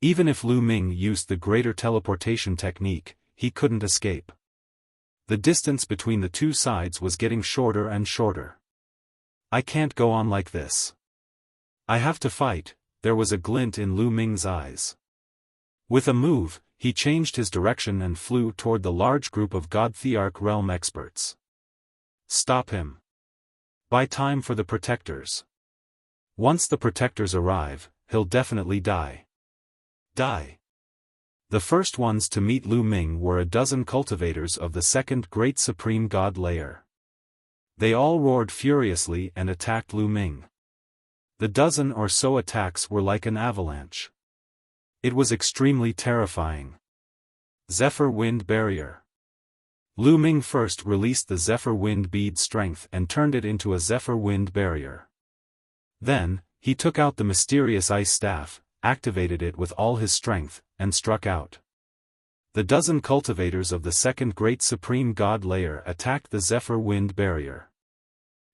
Even if Lu Ming used the greater teleportation technique, he couldn't escape. The distance between the two sides was getting shorter and shorter. "I can't go on like this. I have to fight." There was a glint in Lu Ming's eyes. With a move, he changed his direction and flew toward the large group of God Thearch realm experts. "Stop him. Buy time for the protectors. Once the protectors arrive, he'll definitely die." Die. The first ones to meet Lu Ming were a dozen cultivators of the Second Great Supreme God Layer. They all roared furiously and attacked Lu Ming. The dozen or so attacks were like an avalanche. It was extremely terrifying. Zephyr Wind Barrier. Lu Ming first released the Zephyr Wind Bead strength and turned it into a Zephyr Wind Barrier. Then, he took out the mysterious ice staff, activated it with all his strength, and struck out. The dozen cultivators of the Second Great Supreme God Layer attacked the Zephyr Wind Barrier.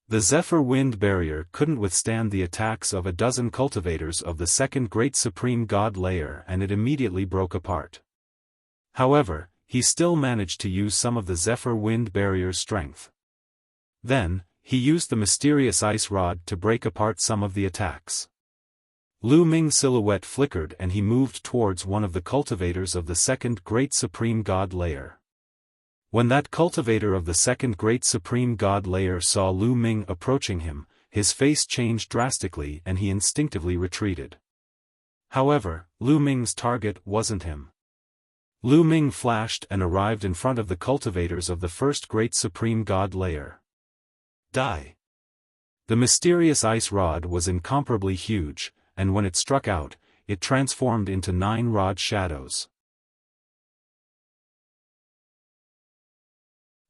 The Zephyr Wind Barrier couldn't withstand the attacks of a dozen cultivators of the Second Great Supreme God Layer and it immediately broke apart. However, he still managed to use some of the Zephyr Wind Barrier's strength. Then, he used the mysterious ice rod to break apart some of the attacks. Lu Ming's silhouette flickered and he moved towards one of the cultivators of the second great supreme god layer. When that cultivator of the second great supreme god layer saw Lu Ming approaching him, his face changed drastically and he instinctively retreated. However, Lu Ming's target wasn't him. Lu Ming flashed and arrived in front of the cultivators of the first great supreme god layer. Die! The mysterious ice rod was incomparably huge, and when it struck out, it transformed into 9 rod shadows.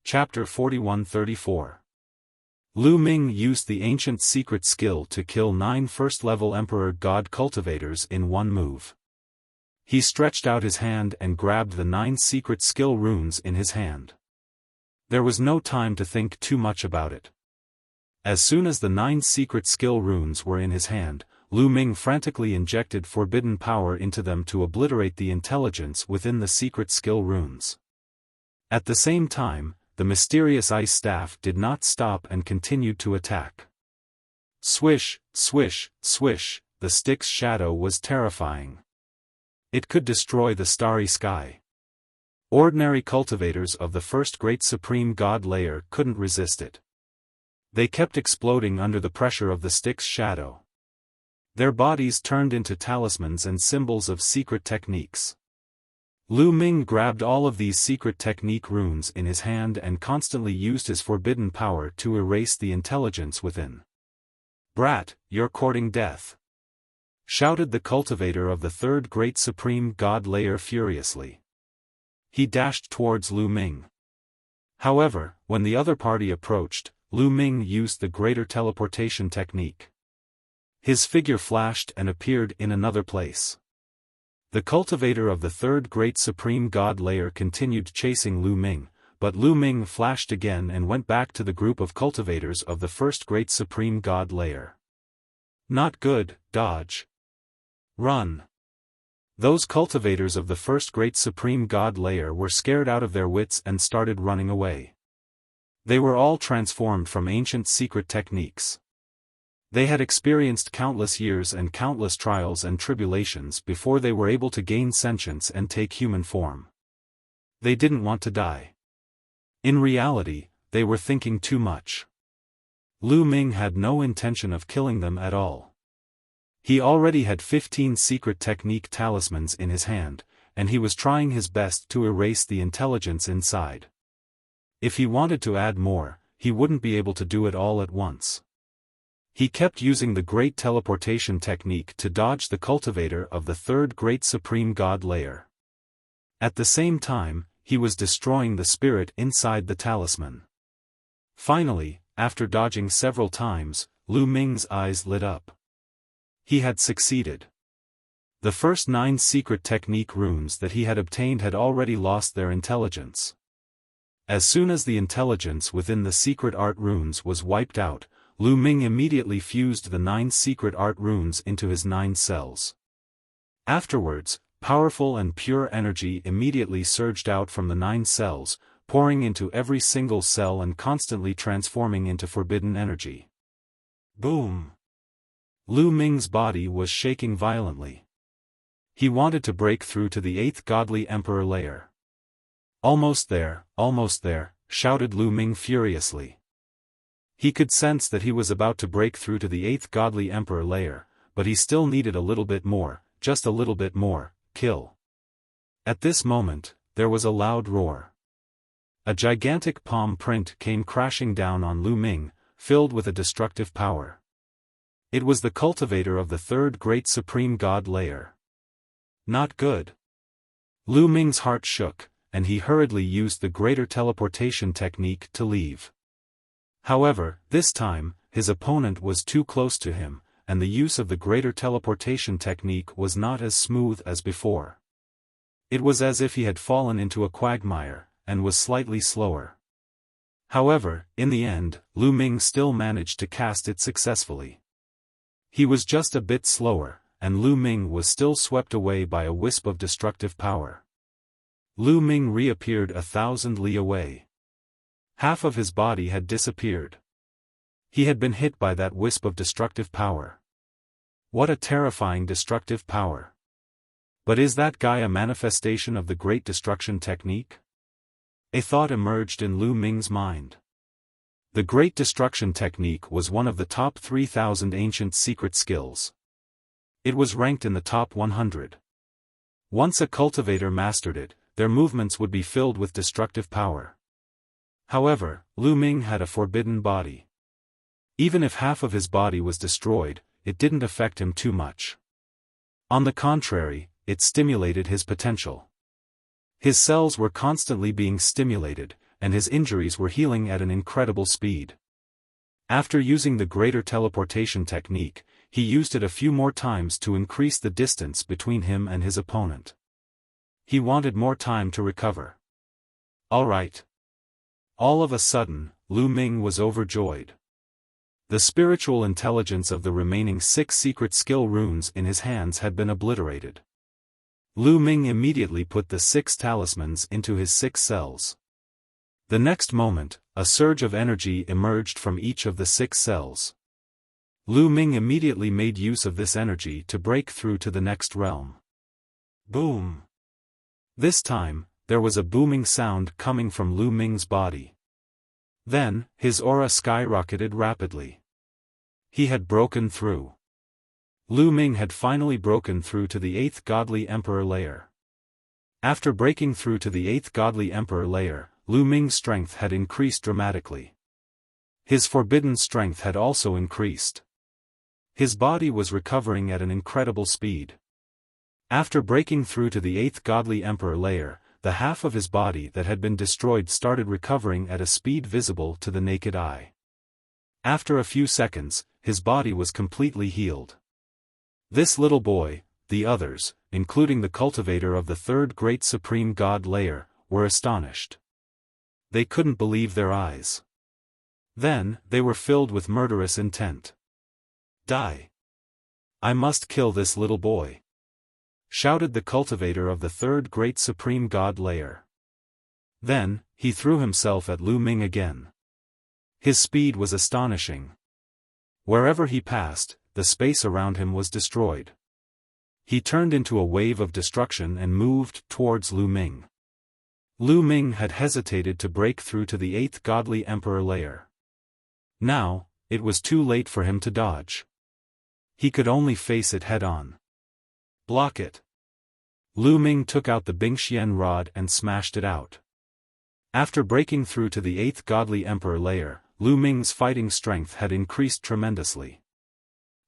Chapter 41-34. Lu Ming used the ancient secret skill to kill 9 first-level Emperor God cultivators in one move. He stretched out his hand and grabbed the 9 secret skill runes in his hand. There was no time to think too much about it. As soon as the 9 secret skill runes were in his hand, Lu Ming frantically injected forbidden power into them to obliterate the intelligence within the secret skill runes. At the same time, the mysterious ice staff did not stop and continued to attack. Swish, swish, swish, the stick's shadow was terrifying. It could destroy the starry sky. Ordinary cultivators of the first great supreme god layer couldn't resist it. They kept exploding under the pressure of the stick's shadow. Their bodies turned into talismans and symbols of secret techniques. Lu Ming grabbed all of these secret technique runes in his hand and constantly used his forbidden power to erase the intelligence within. "Brat, you're courting death!" shouted the cultivator of the third great supreme god layer furiously. He dashed towards Lu Ming. However, when the other party approached, Lu Ming used the greater teleportation technique. His figure flashed and appeared in another place. The cultivator of the third great supreme god layer continued chasing Lu Ming, but Lu Ming flashed again and went back to the group of cultivators of the first great supreme god layer. "Not good, dodge. Run." Those cultivators of the first great supreme god layer were scared out of their wits and started running away. They were all transformed from ancient secret techniques. They had experienced countless years and countless trials and tribulations before they were able to gain sentience and take human form. They didn't want to die. In reality, they were thinking too much. Lu Ming had no intention of killing them at all. He already had 15 secret technique talismans in his hand, and he was trying his best to erase the intelligence inside. If he wanted to add more, he wouldn't be able to do it all at once. He kept using the great teleportation technique to dodge the cultivator of the third great supreme god layer. At the same time, he was destroying the spirit inside the talisman. Finally, after dodging several times, Lu Ming's eyes lit up. He had succeeded. The first 9 secret technique runes that he had obtained had already lost their intelligence. As soon as the intelligence within the secret art runes was wiped out, Lu Ming immediately fused the 9 secret art runes into his 9 cells. Afterwards, powerful and pure energy immediately surged out from the 9 cells, pouring into every single cell and constantly transforming into forbidden energy. Boom! Lu Ming's body was shaking violently. He wanted to break through to the 8th godly emperor layer. Almost there, shouted Lu Ming furiously. He could sense that he was about to break through to the 8th godly emperor layer, but he still needed a little bit more, just a little bit more, kill. At this moment, there was a loud roar. A gigantic palm print came crashing down on Lu Ming, filled with a destructive power. It was the cultivator of the third great supreme god layer. Not good. Lu Ming's heart shook, and he hurriedly used the greater teleportation technique to leave. However, this time, his opponent was too close to him, and the use of the greater teleportation technique was not as smooth as before. It was as if he had fallen into a quagmire, and was slightly slower. However, in the end, Lu Ming still managed to cast it successfully. He was just a bit slower, and Lu Ming was still swept away by a wisp of destructive power. Lu Ming reappeared 1,000 li away. Half of his body had disappeared. He had been hit by that wisp of destructive power. What a terrifying destructive power. But is that guy a manifestation of the Great Destruction technique? A thought emerged in Lu Ming's mind. The Great Destruction technique was one of the top 3,000 ancient secret skills. It was ranked in the top 100. Once a cultivator mastered it, their movements would be filled with destructive power. However, Lu Ming had a forbidden body. Even if half of his body was destroyed, it didn't affect him too much. On the contrary, it stimulated his potential. His cells were constantly being stimulated, and his injuries were healing at an incredible speed. After using the greater teleportation technique, he used it a few more times to increase the distance between him and his opponent. He wanted more time to recover. All right. All of a sudden, Lu Ming was overjoyed. The spiritual intelligence of the remaining 6 secret skill runes in his hands had been obliterated. Lu Ming immediately put the 6 talismans into his 6 cells. The next moment, a surge of energy emerged from each of the 6 cells. Lu Ming immediately made use of this energy to break through to the next realm. Boom! This time, there was a booming sound coming from Lu Ming's body. Then, his aura skyrocketed rapidly. He had broken through. Lu Ming had finally broken through to the 8th Godly Emperor layer. After breaking through to the 8th Godly Emperor layer, Lu Ming's strength had increased dramatically. His forbidden strength had also increased. His body was recovering at an incredible speed. After breaking through to the 8th Godly Emperor layer, the half of his body that had been destroyed started recovering at a speed visible to the naked eye. After a few seconds, his body was completely healed. This little boy, the others, including the cultivator of the 3rd Great Supreme God layer, were astonished. They couldn't believe their eyes. Then, they were filled with murderous intent. Die! I must kill this little boy! Shouted the cultivator of the 3rd Great Supreme God layer. Then, he threw himself at Lu Ming again. His speed was astonishing. Wherever he passed, the space around him was destroyed. He turned into a wave of destruction and moved towards Lu Ming. Lu Ming had hesitated to break through to the 8th Godly Emperor layer. Now, it was too late for him to dodge. He could only face it head-on. Block it. Lu Ming took out the Bingxian rod and smashed it out. After breaking through to the 8th Godly Emperor layer, Lu Ming's fighting strength had increased tremendously.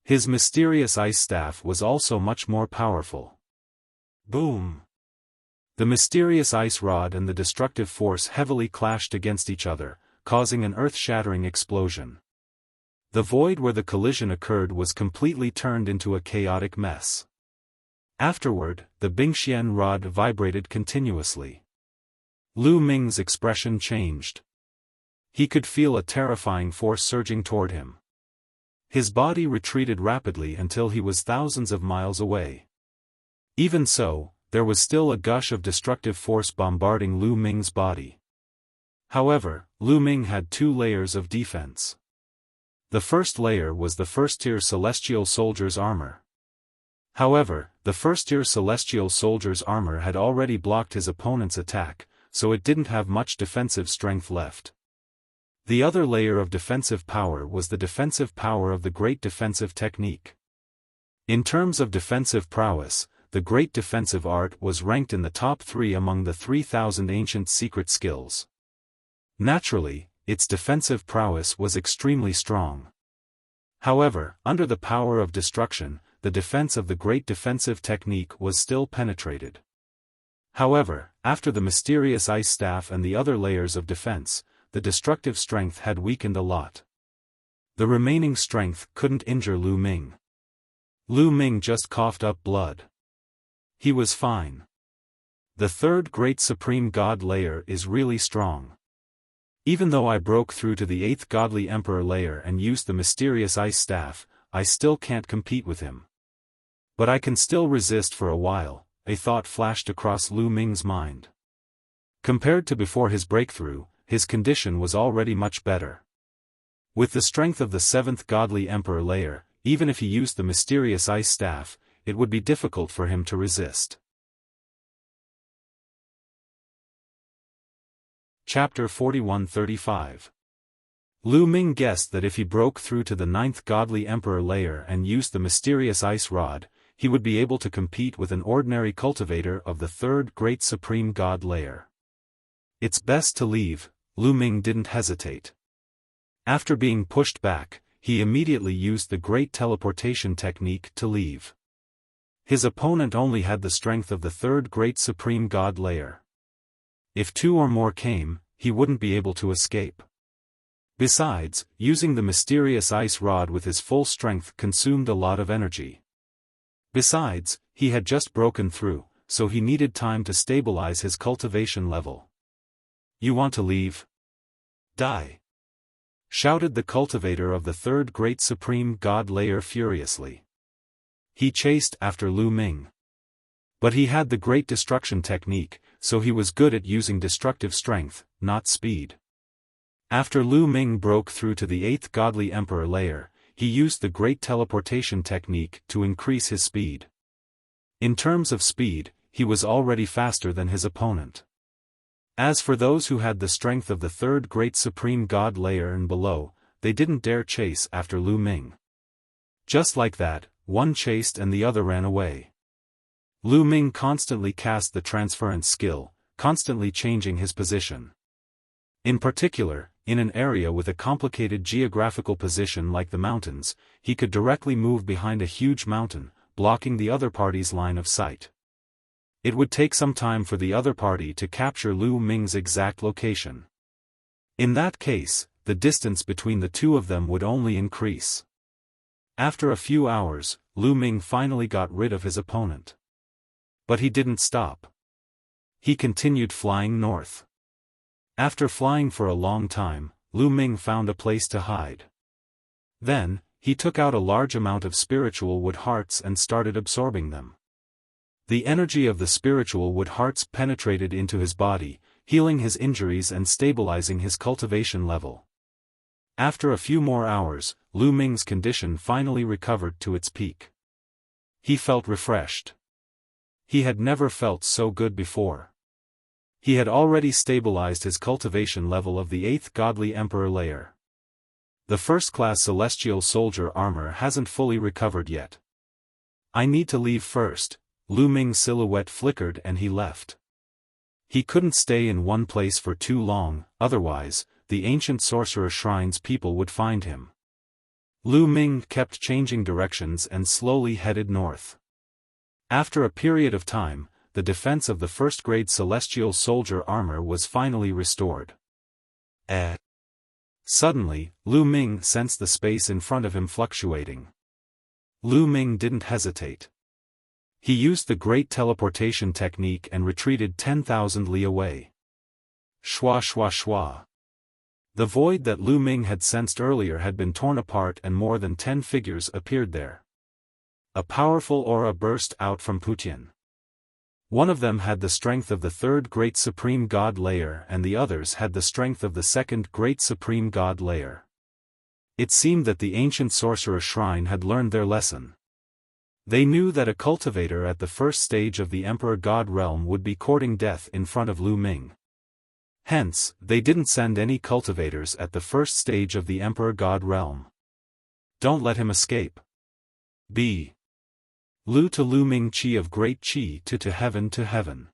His mysterious ice staff was also much more powerful. Boom! The mysterious ice rod and the destructive force heavily clashed against each other, causing an earth-shattering explosion. The void where the collision occurred was completely turned into a chaotic mess. Afterward, the Bingxian rod vibrated continuously. Lu Ming's expression changed. He could feel a terrifying force surging toward him. His body retreated rapidly until he was thousands of miles away. Even so, there was still a gush of destructive force bombarding Lu Ming's body. However, Lu Ming had 2 layers of defense. The first layer was the first-tier Celestial Soldier's armor. However, the first-tier Celestial Soldier's armor had already blocked his opponent's attack, so it didn't have much defensive strength left. The other layer of defensive power was the defensive power of the Great Defensive Technique. In terms of defensive prowess, the Great Defensive Art was ranked in the top 3 among the 3,000 ancient secret skills. Naturally, its defensive prowess was extremely strong. However, under the power of destruction, the defense of the Great Defensive Technique was still penetrated. However, after the mysterious ice staff and the other layers of defense, the destructive strength had weakened a lot. The remaining strength couldn't injure Lu Ming. Lu Ming just coughed up blood. He was fine. The 3rd Great Supreme God layer is really strong. Even though I broke through to the 8th Godly Emperor layer and used the mysterious ice staff, I still can't compete with him. But I can still resist for a while, a thought flashed across Lu Ming's mind. Compared to before his breakthrough, his condition was already much better. With the strength of the 7th godly emperor layer, even if he used the mysterious ice staff, it would be difficult for him to resist. Chapter 41-35. Lu Ming guessed that if he broke through to the 9th godly emperor layer and used the mysterious ice rod, he would be able to compete with an ordinary cultivator of the 3rd great supreme god layer. It's best to leave. Lu Ming didn't hesitate. After being pushed back, he immediately used the great teleportation technique to leave. His opponent only had the strength of the 3rd great supreme god layer. If 2 or more came, he wouldn't be able to escape. Besides, using the mysterious ice rod with his full strength consumed a lot of energy. Besides, he had just broken through, so he needed time to stabilize his cultivation level. "You want to leave? Die!" shouted the cultivator of the 3rd great supreme god layer furiously. He chased after Lu Ming. But he had the great destruction technique, so he was good at using destructive strength, not speed. After Lu Ming broke through to the 8th godly emperor layer, he used the great teleportation technique to increase his speed. In terms of speed, he was already faster than his opponent. As for those who had the strength of the 3rd great supreme god layer and below, they didn't dare chase after Lu Ming. Just like that, one chased and the other ran away. Lu Ming constantly cast the transference skill, constantly changing his position. In particular, in an area with a complicated geographical position like the mountains, he could directly move behind a huge mountain, blocking the other party's line of sight. It would take some time for the other party to capture Lu Ming's exact location. In that case, the distance between the two of them would only increase. After a few hours, Lu Ming finally got rid of his opponent. But he didn't stop. He continued flying north. After flying for a long time, Lu Ming found a place to hide. Then, he took out a large amount of spiritual wood hearts and started absorbing them. The energy of the spiritual wood hearts penetrated into his body, healing his injuries and stabilizing his cultivation level. After a few more hours, Lu Ming's condition finally recovered to its peak. He felt refreshed. He had never felt so good before. He had already stabilized his cultivation level of the 8th godly emperor layer. The first-class celestial soldier armor hasn't fully recovered yet. "I need to leave first." Lu Ming's silhouette flickered and he left. He couldn't stay in one place for too long, otherwise, the ancient sorcerer shrine's people would find him. Lu Ming kept changing directions and slowly headed north. After a period of time, the defense of the first-grade celestial soldier armor was finally restored. Suddenly, Lu Ming sensed the space in front of him fluctuating. Lu Ming didn't hesitate. He used the great teleportation technique and retreated 10,000 li away. Shwa shwa shwa. The void that Lu Ming had sensed earlier had been torn apart and more than 10 figures appeared there. A powerful aura burst out from Putian. One of them had the strength of the 3rd great supreme god layer and the others had the strength of the 2nd great supreme god layer. It seemed that the ancient sorcerer shrine had learned their lesson. They knew that a cultivator at the first stage of the Emperor God realm would be courting death in front of Lu Ming. Hence, they didn't send any cultivators at the first stage of the Emperor God realm. Don't let him escape. B. Lu to Lu Ming Chi of great Chi to heaven to heaven.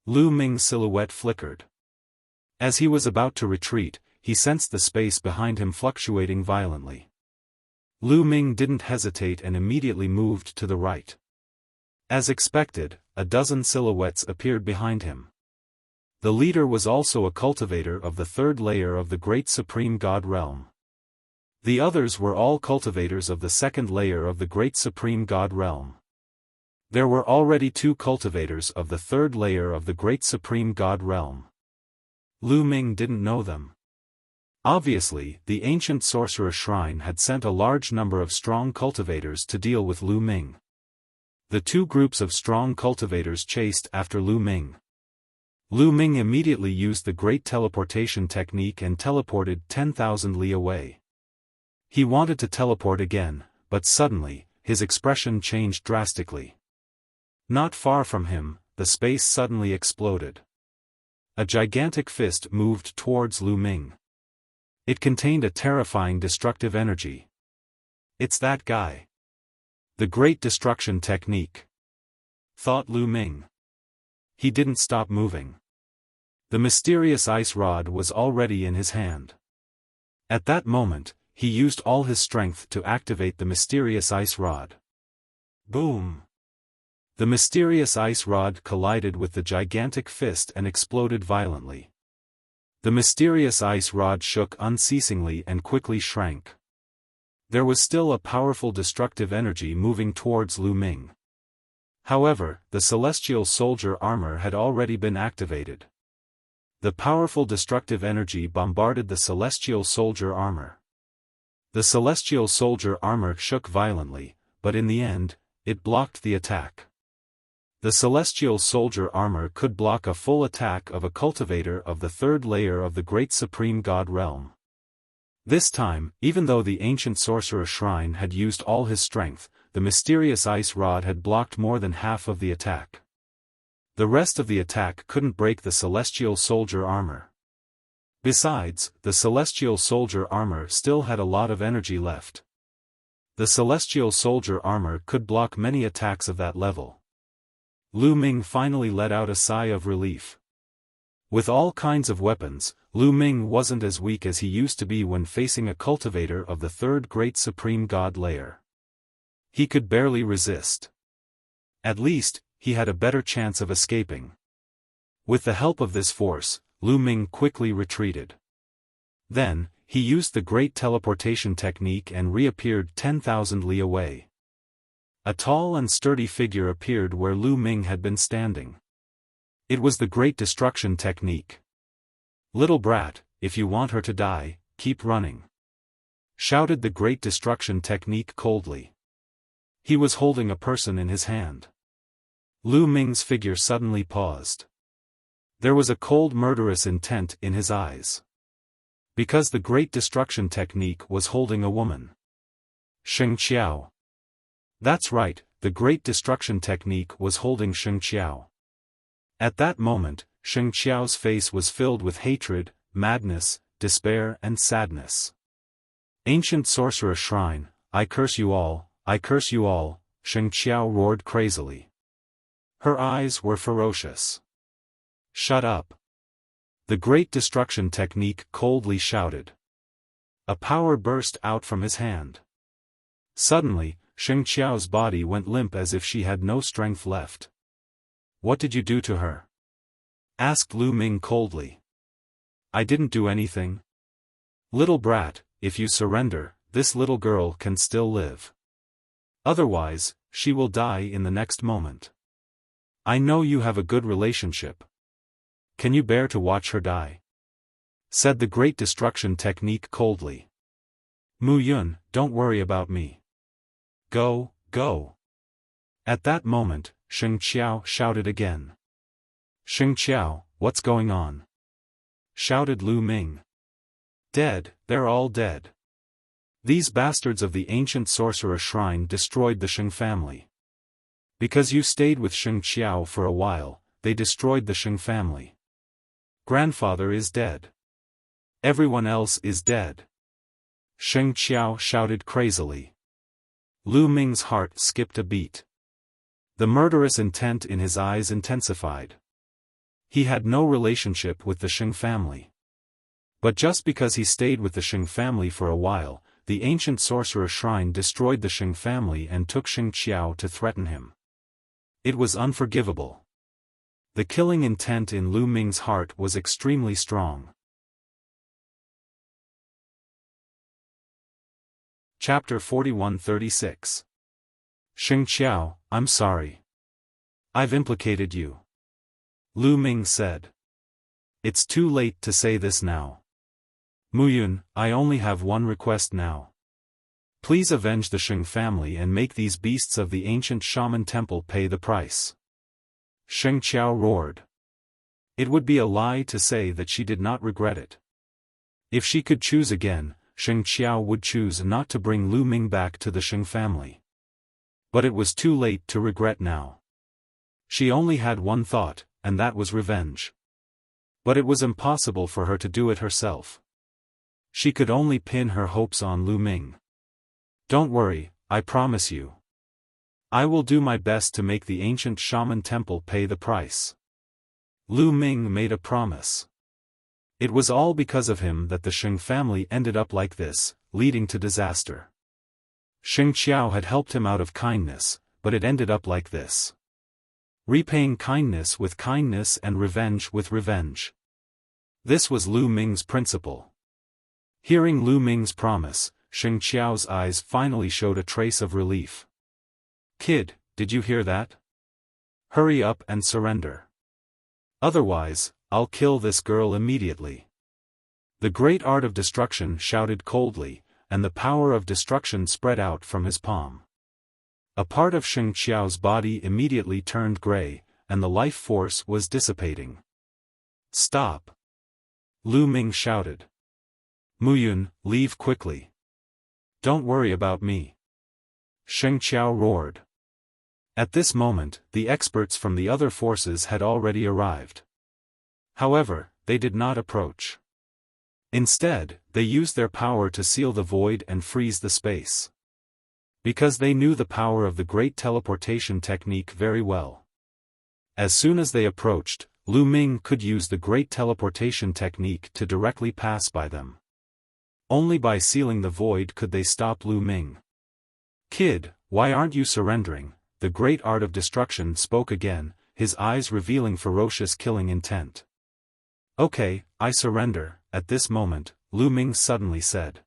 Lu Ming's silhouette flickered. As he was about to retreat, he sensed the space behind him fluctuating violently. Lu Ming didn't hesitate and immediately moved to the right. As expected, a dozen silhouettes appeared behind him. The leader was also a cultivator of the 3rd layer of the Great Supreme God realm. The others were all cultivators of the 2nd layer of the Great Supreme God realm. There were already 2 cultivators of the 3rd layer of the Great Supreme God realm. Lu Ming didn't know them. Obviously, the ancient sorcerer shrine had sent a large number of strong cultivators to deal with Lu Ming. The 2 groups of strong cultivators chased after Lu Ming. Lu Ming immediately used the great teleportation technique and teleported 10,000 li away. He wanted to teleport again, but suddenly, his expression changed drastically. Not far from him, the space suddenly exploded. A gigantic fist moved towards Lu Ming. It contained a terrifying destructive energy. It's that guy. The Great Destruction Technique, thought Lu Ming. He didn't stop moving. The mysterious ice rod was already in his hand. At that moment, he used all his strength to activate the mysterious ice rod. Boom! The mysterious ice rod collided with the gigantic fist and exploded violently. The mysterious ice rod shook unceasingly and quickly shrank. There was still a powerful destructive energy moving towards Lu Ming. However, the celestial soldier armor had already been activated. The powerful destructive energy bombarded the celestial soldier armor. The celestial soldier armor shook violently, but in the end, it blocked the attack. The celestial soldier armor could block a full attack of a cultivator of the third layer of the great supreme god realm. This time, even though the ancient sorcerer shrine had used all his strength, the mysterious ice rod had blocked more than half of the attack. The rest of the attack couldn't break the celestial soldier armor. Besides, the celestial soldier armor still had a lot of energy left. The celestial soldier armor could block many attacks of that level. Lu Ming finally let out a sigh of relief. With all kinds of weapons, Lu Ming wasn't as weak as he used to be when facing a cultivator of the third great supreme god layer. He could barely resist. At least, he had a better chance of escaping. With the help of this force, Lu Ming quickly retreated. Then, he used the great teleportation technique and reappeared 10,000 li away. A tall and sturdy figure appeared where Lu Ming had been standing. It was the Great Destruction Technique. "Little brat, if you want her to die, keep running," shouted the Great Destruction Technique coldly. He was holding a person in his hand. Lu Ming's figure suddenly paused. There was a cold murderous intent in his eyes. Because the Great Destruction Technique was holding a woman. Sheng Qiao. That's right, the Great Destruction Technique was holding Sheng Qiao. At that moment, Sheng Qiao's face was filled with hatred, madness, despair and sadness. "Ancient Sorcerer Shrine, I curse you all, I curse you all," Sheng Qiao roared crazily. Her eyes were ferocious. "Shut up!" The Great Destruction Technique coldly shouted. A power burst out from his hand. Suddenly, Sheng Qiao's body went limp as if she had no strength left. "What did you do to her?" asked Lu Ming coldly. "I didn't do anything. Little brat, if you surrender, this little girl can still live. Otherwise, she will die in the next moment. I know you have a good relationship. Can you bear to watch her die?" said the Great Destruction Technique coldly. "Mu Yun, don't worry about me. Go, go." At that moment, Sheng Qiao shouted again. "Sheng Qiao, what's going on?" shouted Lu Ming. "Dead, they're all dead. These bastards of the ancient sorcerer shrine destroyed the Sheng family. Because you stayed with Sheng Qiao for a while, they destroyed the Sheng family. Grandfather is dead. Everyone else is dead." Sheng Qiao shouted crazily. Lu Ming's heart skipped a beat. The murderous intent in his eyes intensified. He had no relationship with the Sheng family. But just because he stayed with the Sheng family for a while, the ancient sorcerer shrine destroyed the Sheng family and took Sheng Qiao to threaten him. It was unforgivable. The killing intent in Lu Ming's heart was extremely strong. Chapter 41-36. Sheng Qiao, I'm sorry. I've implicated you. Lu Ming said. It's too late to say this now. Mu Yun, I only have one request now. Please avenge the Sheng family and make these beasts of the ancient shaman temple pay the price. Sheng Qiao roared. It would be a lie to say that she did not regret it. If she could choose again, Sheng Qiao would choose not to bring Lu Ming back to the Sheng family. But it was too late to regret now. She only had one thought, and that was revenge. But it was impossible for her to do it herself. She could only pin her hopes on Lu Ming. Don't worry, I promise you. I will do my best to make the ancient shaman temple pay the price. Lu Ming made a promise. It was all because of him that the Sheng family ended up like this, leading to disaster. Sheng Qiao had helped him out of kindness, but it ended up like this. Repaying kindness with kindness and revenge with revenge. This was Lu Ming's principle. Hearing Lu Ming's promise, Sheng Qiao's eyes finally showed a trace of relief. Kid, did you hear that? Hurry up and surrender. Otherwise, I'll kill this girl immediately. The great art of destruction shouted coldly, and the power of destruction spread out from his palm. A part of Sheng Qiao's body immediately turned gray, and the life force was dissipating. Stop! Lu Ming shouted. Muyun, leave quickly. Don't worry about me. Sheng Qiao roared. At this moment, the experts from the other forces had already arrived. However, they did not approach. Instead, they used their power to seal the void and freeze the space. Because they knew the power of the great teleportation technique very well. As soon as they approached, Lu Ming could use the great teleportation technique to directly pass by them. Only by sealing the void could they stop Lu Ming. Kid, why aren't you surrendering? The great art of destruction spoke again, his eyes revealing ferocious killing intent. Okay, I surrender. At this moment, Lu Ming suddenly said.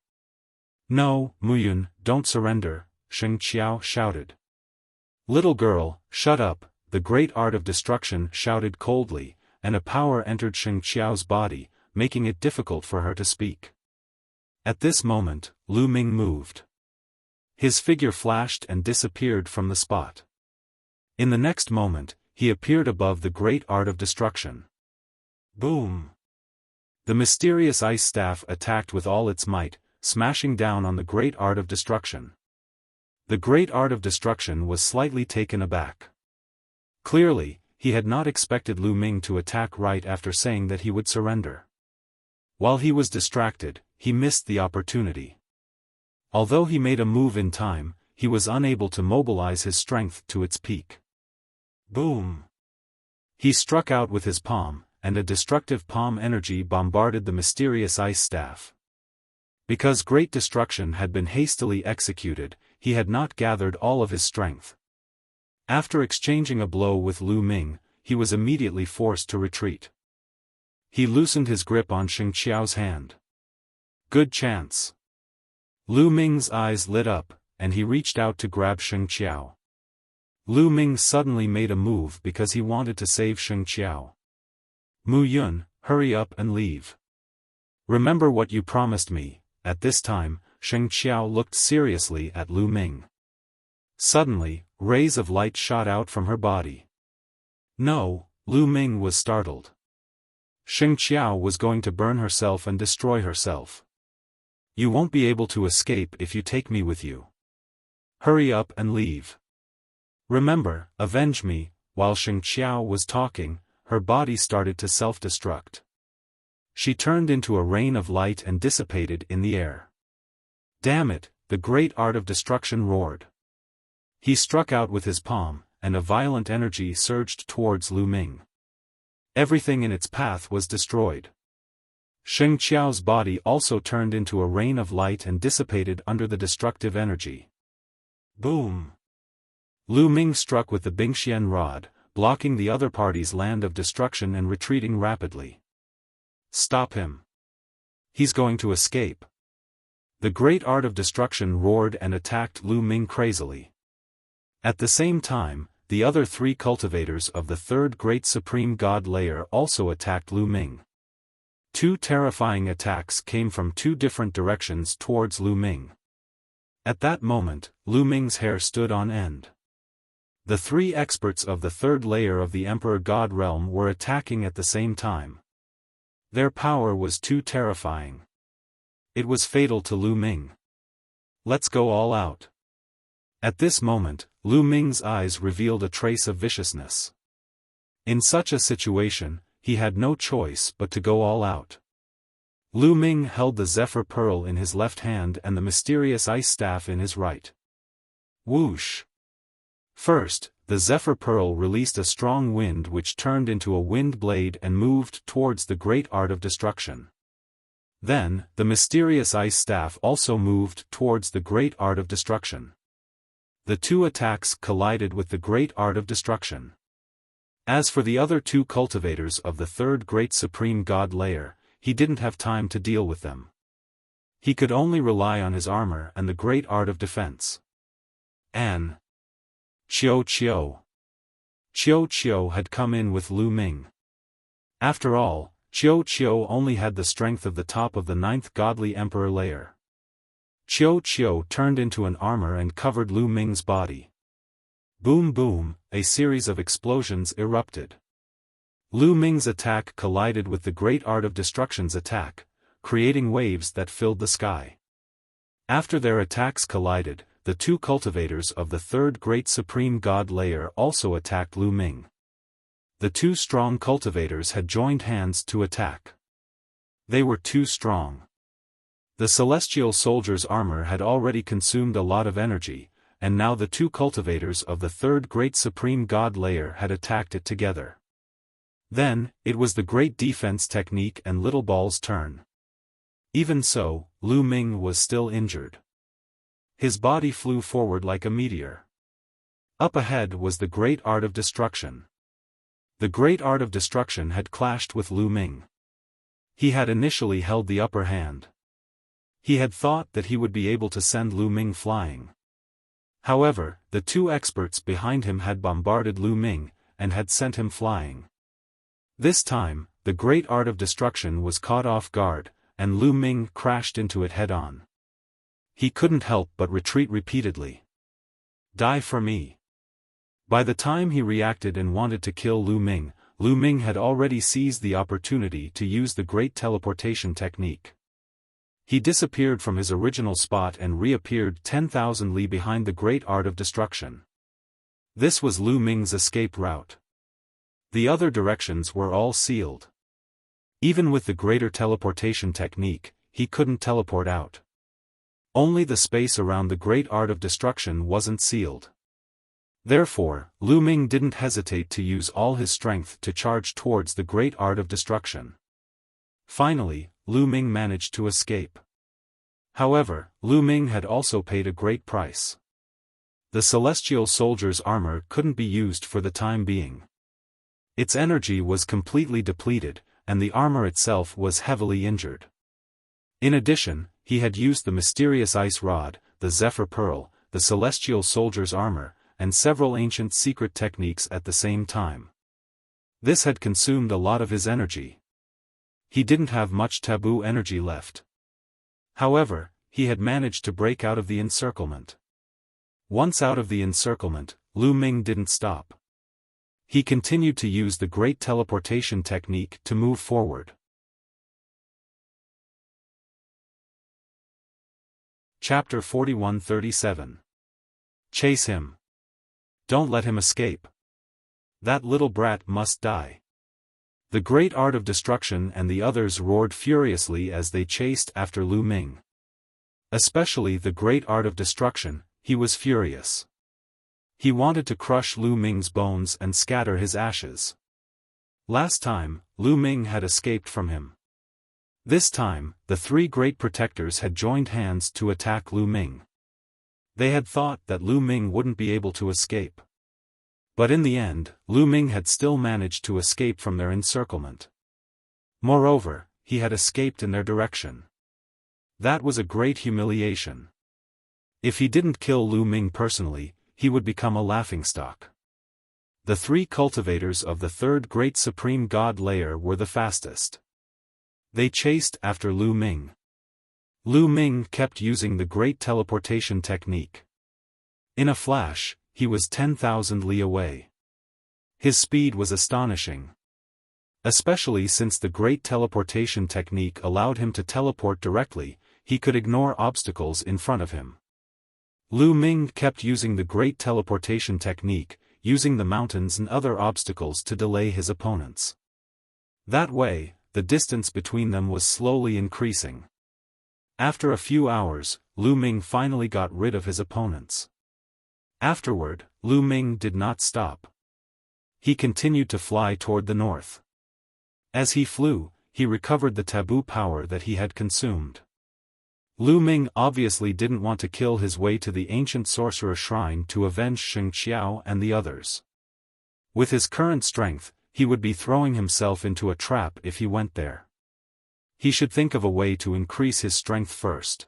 No, Muyun, don't surrender, Sheng Qiao shouted. Little girl, shut up, the great art of destruction shouted coldly, and a power entered Sheng Qiao's body, making it difficult for her to speak. At this moment, Lu Ming moved. His figure flashed and disappeared from the spot. In the next moment, he appeared above the great art of destruction. Boom! The mysterious ice staff attacked with all its might, smashing down on the great art of destruction. The great art of destruction was slightly taken aback. Clearly, he had not expected Lu Ming to attack right after saying that he would surrender. While he was distracted, he missed the opportunity. Although he made a move in time, he was unable to mobilize his strength to its peak. Boom! He struck out with his palm, and a destructive palm energy bombarded the mysterious ice staff. Because great destruction had been hastily executed, he had not gathered all of his strength. After exchanging a blow with Lu Ming, he was immediately forced to retreat. He loosened his grip on Sheng Qiao's hand. Good chance. Lu Ming's eyes lit up, and he reached out to grab Sheng Qiao. Lu Ming suddenly made a move because he wanted to save Sheng Qiao. Mu Yun, hurry up and leave. Remember what you promised me. At this time, Sheng Qiao looked seriously at Lu Ming. Suddenly, rays of light shot out from her body. No, Lu Ming was startled. Sheng Qiao was going to burn herself and destroy herself. You won't be able to escape if you take me with you. Hurry up and leave. Remember, avenge me. While Sheng Qiao was talking, her body started to self-destruct. She turned into a rain of light and dissipated in the air. Damn it, the great art of destruction roared. He struck out with his palm, and a violent energy surged towards Lu Ming. Everything in its path was destroyed. Sheng Qiao's body also turned into a rain of light and dissipated under the destructive energy. Boom! Lu Ming struck with the Bingxian rod, blocking the other party's land of destruction and retreating rapidly. Stop him. He's going to escape. The great art of destruction roared and attacked Lu Ming crazily. At the same time, the other three cultivators of the third great supreme god layer also attacked Lu Ming. Two terrifying attacks came from two different directions towards Lu Ming. At that moment, Lu Ming's hair stood on end. The three experts of the third layer of the Emperor God realm were attacking at the same time. Their power was too terrifying. It was fatal to Lu Ming. Let's go all out. At this moment, Lu Ming's eyes revealed a trace of viciousness. In such a situation, he had no choice but to go all out. Lu Ming held the Zephyr Pearl in his left hand and the mysterious ice staff in his right. Whoosh! First, the Zephyr Pearl released a strong wind which turned into a wind blade and moved towards the great art of destruction. Then, the mysterious ice staff also moved towards the great art of destruction. The two attacks collided with the great art of destruction. As for the other two cultivators of the third great supreme god layer, he didn't have time to deal with them. He could only rely on his armor and the great art of defense. An Xiao had come in with Lu Ming. After all, Xiao only had the strength of the top of the 9th godly emperor layer. Xiao turned into an armor and covered Lu Ming's body. Boom boom, a series of explosions erupted. Lu Ming's attack collided with the great art of destruction's attack, creating waves that filled the sky. After their attacks collided, the two cultivators of the third great supreme god layer also attacked Lu Ming. The two strong cultivators had joined hands to attack. They were too strong. The celestial soldier's armor had already consumed a lot of energy, and now the two cultivators of the third great supreme god layer had attacked it together. Then, it was the great defense technique and Little Ball's turn. Even so, Lu Ming was still injured. His body flew forward like a meteor. Up ahead was the great art of destruction. The great art of destruction had clashed with Lu Ming. He had initially held the upper hand. He had thought that he would be able to send Lu Ming flying. However, the two experts behind him had bombarded Lu Ming, and had sent him flying. This time, the great art of destruction was caught off guard, and Lu Ming crashed into it head-on. He couldn't help but retreat repeatedly. Die for me. By the time he reacted and wanted to kill Lu Ming had already seized the opportunity to use the great teleportation technique. He disappeared from his original spot and reappeared 10,000 li behind the great art of destruction. This was Lu Ming's escape route. The other directions were all sealed. Even with the greater teleportation technique, he couldn't teleport out. Only the space around the great art of destruction wasn't sealed. Therefore, Lu Ming didn't hesitate to use all his strength to charge towards the great art of destruction. Finally, Lu Ming managed to escape. However, Lu Ming had also paid a great price. The celestial soldier's armor couldn't be used for the time being. Its energy was completely depleted, and the armor itself was heavily injured. In addition, he had used the mysterious ice rod, the Zephyr Pearl, the celestial soldier's armor, and several ancient secret techniques at the same time. This had consumed a lot of his energy. He didn't have much taboo energy left. However, he had managed to break out of the encirclement. Once out of the encirclement, Lu Ming didn't stop. He continued to use the great teleportation technique to move forward. Chapter 41-37. Chase him. Don't let him escape. That little brat must die. The great art of destruction and the others roared furiously as they chased after Lu Ming. Especially the great art of destruction, he was furious. He wanted to crush Lu Ming's bones and scatter his ashes. Last time, Lu Ming had escaped from him. This time, the three great protectors had joined hands to attack Lu Ming. They had thought that Lu Ming wouldn't be able to escape. But in the end, Lu Ming had still managed to escape from their encirclement. Moreover, he had escaped in their direction. That was a great humiliation. If he didn't kill Lu Ming personally, he would become a laughingstock. The three cultivators of the third great supreme god layer were the fastest. They chased after Lu Ming. Lu Ming kept using the great teleportation technique. In a flash, he was 10,000 li away. His speed was astonishing. Especially since the great teleportation technique allowed him to teleport directly, he could ignore obstacles in front of him. Lu Ming kept using the great teleportation technique, using the mountains and other obstacles to delay his opponents. That way, the distance between them was slowly increasing. After a few hours, Lu Ming finally got rid of his opponents. Afterward, Lu Ming did not stop. He continued to fly toward the north. As he flew, he recovered the taboo power that he had consumed. Lu Ming obviously didn't want to kill his way to the ancient sorcerer shrine to avenge Sheng Qiao and the others. With his current strength, he would be throwing himself into a trap if he went there. He should think of a way to increase his strength first.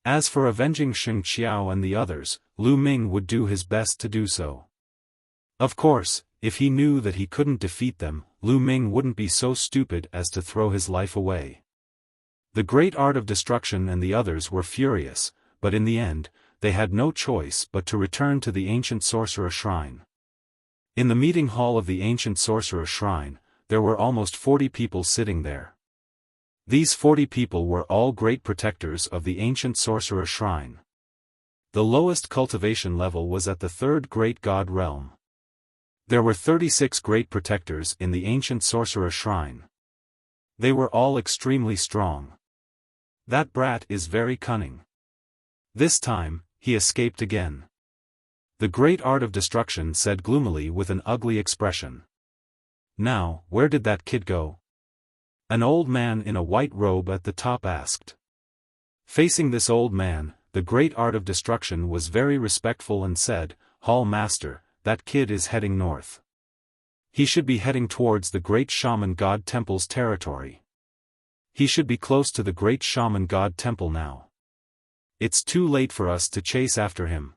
As for avenging Sheng Qiao and the others, Lu Ming would do his best to do so. Of course, if he knew that he couldn't defeat them, Lu Ming wouldn't be so stupid as to throw his life away. The Great Art of Destruction and the others were furious, but in the end, they had no choice but to return to the ancient sorcerer shrine. In the meeting hall of the ancient sorcerer shrine, there were almost 40 people sitting there. These 40 people were all great protectors of the ancient sorcerer shrine. The lowest cultivation level was at the third great god realm. There were 36 great protectors in the ancient sorcerer shrine. They were all extremely strong. That brat is very cunning. This time, he escaped again. The Great Art of Destruction said gloomily with an ugly expression. Now, where did that kid go? An old man in a white robe at the top asked. Facing this old man, the Great Art of Destruction was very respectful and said, Hall Master, that kid is heading north. He should be heading towards the Great Shaman God Temple's territory. He should be close to the Great Shaman God Temple now. It's too late for us to chase after him.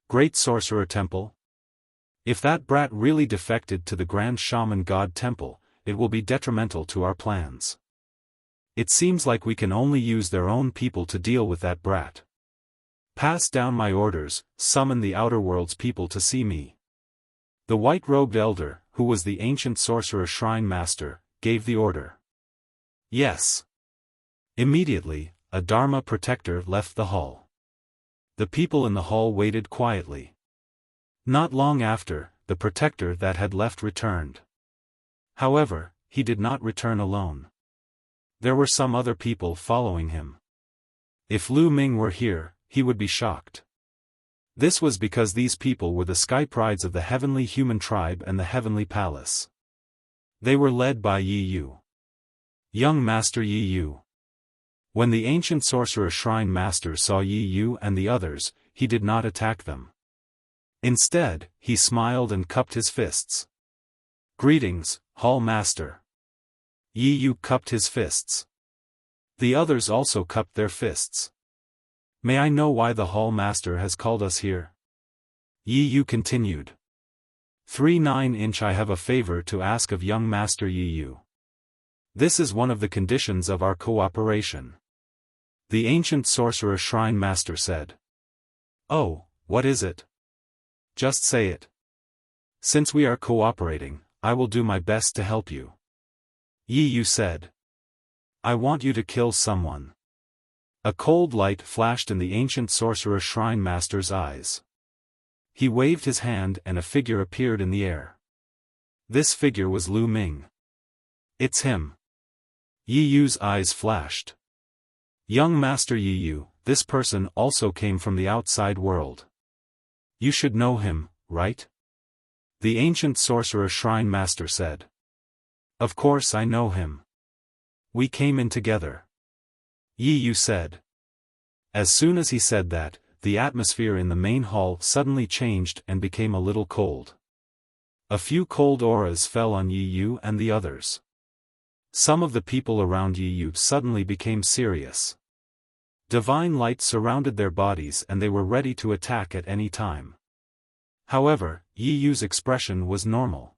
Great Sorcerer Temple? If that brat really defected to the Grand Shaman God Temple, it will be detrimental to our plans. It seems like we can only use their own people to deal with that brat. Pass down my orders, summon the Outer World's people to see me. The white-robed elder, who was the ancient sorcerer shrine master, gave the order. Yes. Immediately, a Dharma protector left the hall. The people in the hall waited quietly. Not long after, the protector that had left returned. However, he did not return alone. There were some other people following him. If Lu Ming were here, he would be shocked. This was because these people were the sky prides of the heavenly human tribe and the heavenly palace. They were led by Yi Yu. Young Master Yi Yu. When the ancient sorcerer shrine master saw Yi Yu and the others, he did not attack them. Instead, he smiled and cupped his fists. Greetings, Hall Master. Yi Yu cupped his fists. The others also cupped their fists. May I know why the Hall Master has called us here? Yi Yu continued. 3/9" I have a favor to ask of young Master Yi Yu. This is one of the conditions of our cooperation. The ancient sorcerer shrine master said. Oh, what is it? Just say it. Since we are cooperating, I will do my best to help you. Yi Yu said. I want you to kill someone. A cold light flashed in the ancient sorcerer shrine master's eyes. He waved his hand and a figure appeared in the air. This figure was Lu Ming. It's him. Yi Yu's eyes flashed. Young Master Yi Yu, this person also came from the outside world. You should know him, right? The ancient sorcerer shrine master said. Of course I know him. We came in together. Yi Yu said. As soon as he said that, the atmosphere in the main hall suddenly changed and became a little cold. A few cold auras fell on Yi Yu and the others. Some of the people around Yi Yu suddenly became serious. Divine light surrounded their bodies and they were ready to attack at any time. However, Yi Yu's expression was normal.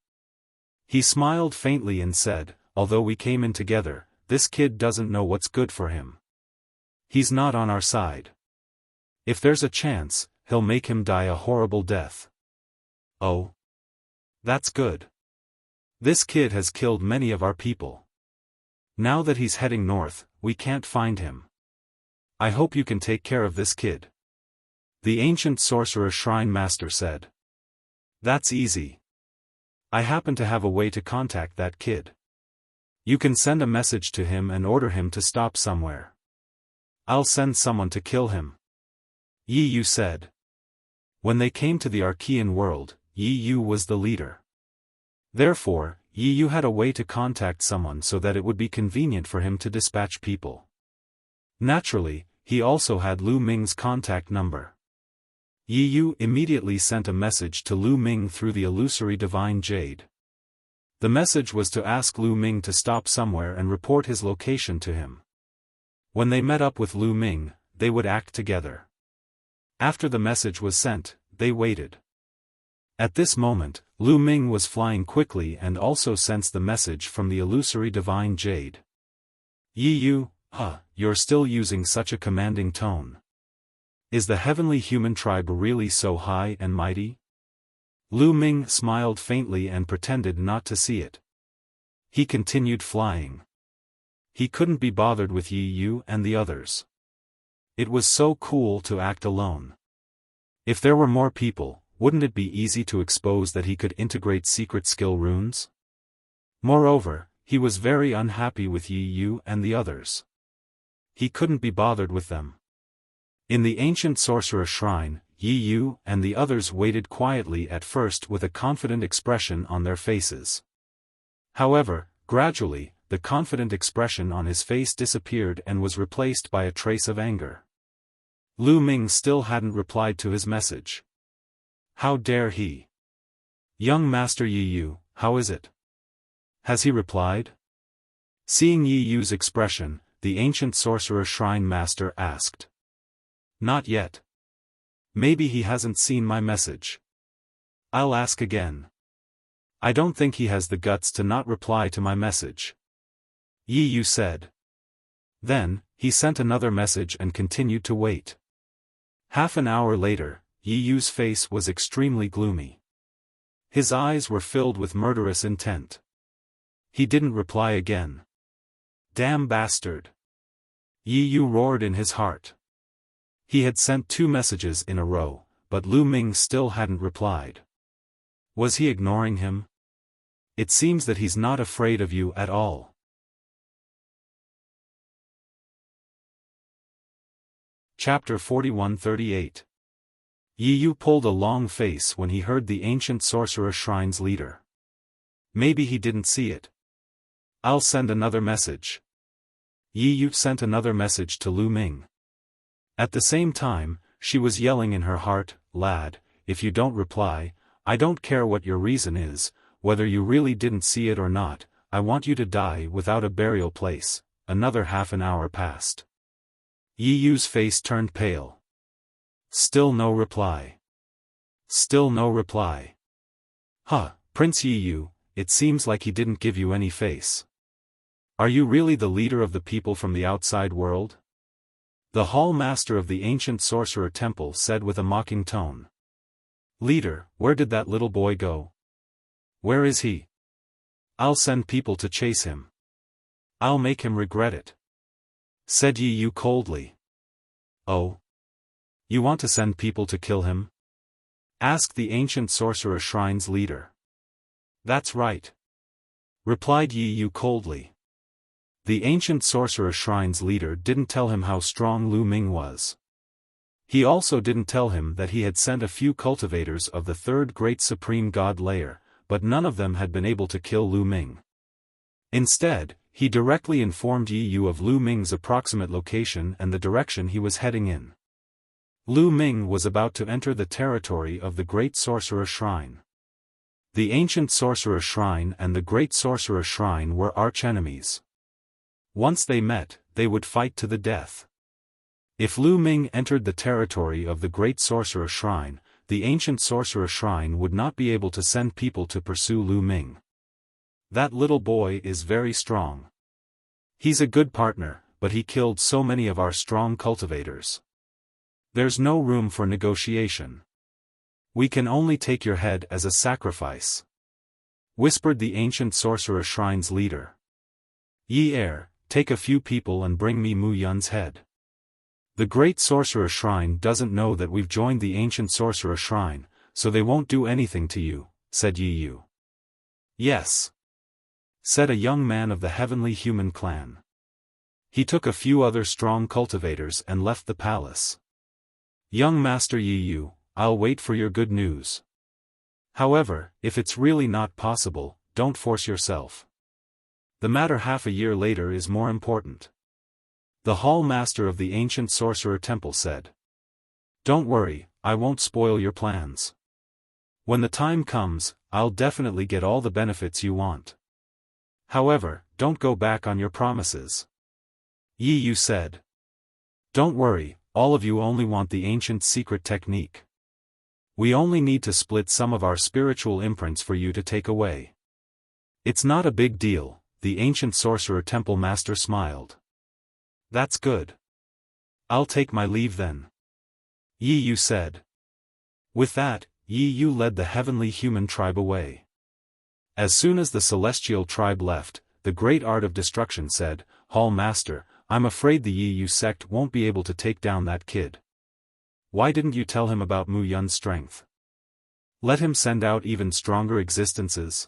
He smiled faintly and said, although we came in together, this kid doesn't know what's good for him. He's not on our side. If there's a chance, he'll make him die a horrible death. Oh. That's good. This kid has killed many of our people. Now that he's heading north, we can't find him. I hope you can take care of this kid. The ancient sorcerer shrine master said. That's easy. I happen to have a way to contact that kid. You can send a message to him and order him to stop somewhere. I'll send someone to kill him. Yi Yu said. When they came to the Archean world, Yi Yu was the leader. Therefore, Yi Yu had a way to contact someone so that it would be convenient for him to dispatch people. Naturally, he also had Lu Ming's contact number. Yi Yu immediately sent a message to Lu Ming through the illusory divine jade. The message was to ask Lu Ming to stop somewhere and report his location to him. When they met up with Lu Ming, they would act together. After the message was sent, they waited. At this moment, Lu Ming was flying quickly and also sensed the message from the illusory divine jade. Yi Yu, you're still using such a commanding tone. Is the heavenly human tribe really so high and mighty? Lu Ming smiled faintly and pretended not to see it. He continued flying. He couldn't be bothered with Yi Yu and the others. It was so cool to act alone. If there were more people, wouldn't it be easy to expose that he could integrate secret skill runes? Moreover, he was very unhappy with Yi Yu and the others. He couldn't be bothered with them. In the ancient sorcerer shrine, Yi Yu and the others waited quietly at first with a confident expression on their faces. However, gradually, the confident expression on his face disappeared and was replaced by a trace of anger. Lu Ming still hadn't replied to his message. How dare he? Young Master Yi Yu, how is it? Has he replied? Seeing Yi Yu's expression, the ancient sorcerer shrine master asked. Not yet. Maybe he hasn't seen my message. I'll ask again. I don't think he has the guts to not reply to my message. Yi Yu said. Then, he sent another message and continued to wait. Half an hour later, Yi Yu's face was extremely gloomy. His eyes were filled with murderous intent. He didn't reply again. Damn bastard! Yi Yu roared in his heart. He had sent 2 messages in a row, but Lu Ming still hadn't replied. Was he ignoring him? It seems that he's not afraid of you at all. Chapter 41-38. Yi Yu pulled a long face when he heard the ancient sorcerer shrine's leader. Maybe he didn't see it. I'll send another message. Yi Yu sent another message to Lu Ming. At the same time, she was yelling in her heart, Lad, if you don't reply, I don't care what your reason is, whether you really didn't see it or not, I want you to die without a burial place. Another half an hour passed. Yi Yu's face turned pale. Still no reply. Still no reply. Prince Yi Yu, it seems like he didn't give you any face. Are you really the leader of the people from the outside world? The hall master of the ancient sorcerer temple said with a mocking tone. Leader, where did that little boy go? Where is he? I'll send people to chase him. I'll make him regret it. Said Yi Yu coldly. Oh? You want to send people to kill him? Asked the ancient sorcerer shrine's leader. That's right. Replied Yi Yu coldly. The ancient sorcerer shrine's leader didn't tell him how strong Lu Ming was. He also didn't tell him that he had sent a few cultivators of the 3rd great supreme god layer, but none of them had been able to kill Lu Ming. Instead, he directly informed Yi Yu of Lu Ming's approximate location and the direction he was heading in. Lu Ming was about to enter the territory of the Great Sorcerer Shrine. The Ancient Sorcerer Shrine and the Great Sorcerer Shrine were arch-enemies. Once they met, they would fight to the death. If Lu Ming entered the territory of the Great Sorcerer Shrine, the Ancient Sorcerer Shrine would not be able to send people to pursue Lu Ming. That little boy is very strong. He's a good partner, but he killed so many of our strong cultivators. There's no room for negotiation. We can only take your head as a sacrifice. Whispered the Ancient Sorcerer Shrine's leader. Yi Er, take a few people and bring me Mu Yun's head. The Great Sorcerer Shrine doesn't know that we've joined the Ancient Sorcerer Shrine, so they won't do anything to you, said Yi Yu. Yes, said a young man of the Heavenly Human clan. He took a few other strong cultivators and left the palace. Young Master Yi Yu, I'll wait for your good news. However, if it's really not possible, don't force yourself. The matter half a year later is more important. The Hall Master of the Ancient Sorcerer Temple said. Don't worry, I won't spoil your plans. When the time comes, I'll definitely get all the benefits you want. However, don't go back on your promises. Yi Yu said. Don't worry, all of you only want the ancient secret technique. We only need to split some of our spiritual imprints for you to take away. It's not a big deal, the Ancient Sorcerer Temple Master smiled. That's good. I'll take my leave then. Yi Yu said. With that, Yi Yu led the Heavenly Human tribe away. As soon as the Celestial tribe left, the Great Art of Destruction said, Hall Master, I'm afraid the Yi Yu sect won't be able to take down that kid. Why didn't you tell him about Mu Yun's strength? Let him send out even stronger existences.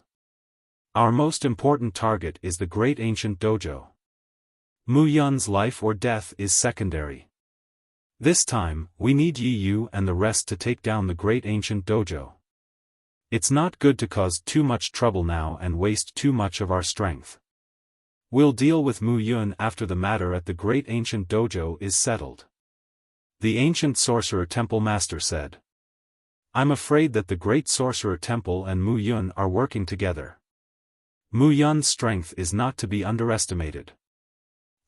Our most important target is the Great Ancient Dojo. Mu Yun's life or death is secondary. This time, we need Yi Yu and the rest to take down the Great Ancient Dojo. It's not good to cause too much trouble now and waste too much of our strength. We'll deal with Mu Yun after the matter at the Great Ancient Dojo is settled. The Ancient Sorcerer Temple Master said. I'm afraid that the Great Sorcerer Temple and Mu Yun are working together. Mu Yun's strength is not to be underestimated.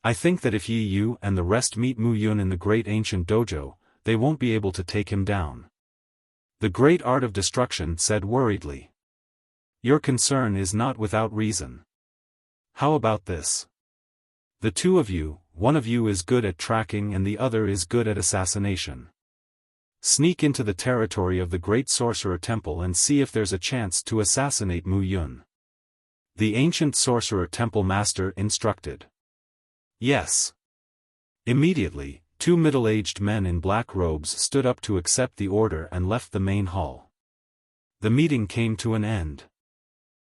I think that if Yi Yu and the rest meet Mu Yun in the Great Ancient Dojo, they won't be able to take him down. The Great Art of Destruction said worriedly. Your concern is not without reason. How about this? The two of you, one of you is good at tracking and the other is good at assassination. Sneak into the territory of the Great Sorcerer Temple and see if there's a chance to assassinate Mu Yun. The Ancient Sorcerer Temple Master instructed. Yes. Immediately, two middle-aged men in black robes stood up to accept the order and left the main hall. The meeting came to an end.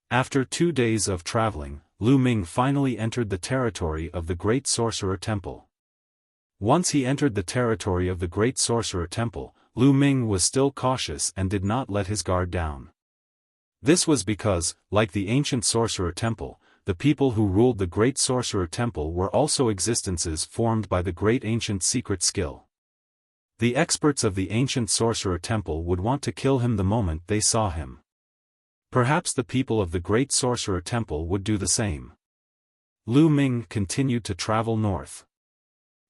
After 2 days of traveling, Lu Ming finally entered the territory of the Great Sorcerer Temple. Once he entered the territory of the Great Sorcerer Temple, Lu Ming was still cautious and did not let his guard down. This was because, like the Ancient Sorcerer Temple, the people who ruled the Great Sorcerer Temple were also existences formed by the Great Ancient Secret Skill. The experts of the Ancient Sorcerer Temple would want to kill him the moment they saw him. Perhaps the people of the Great Sorcerer Temple would do the same. Lu Ming continued to travel north.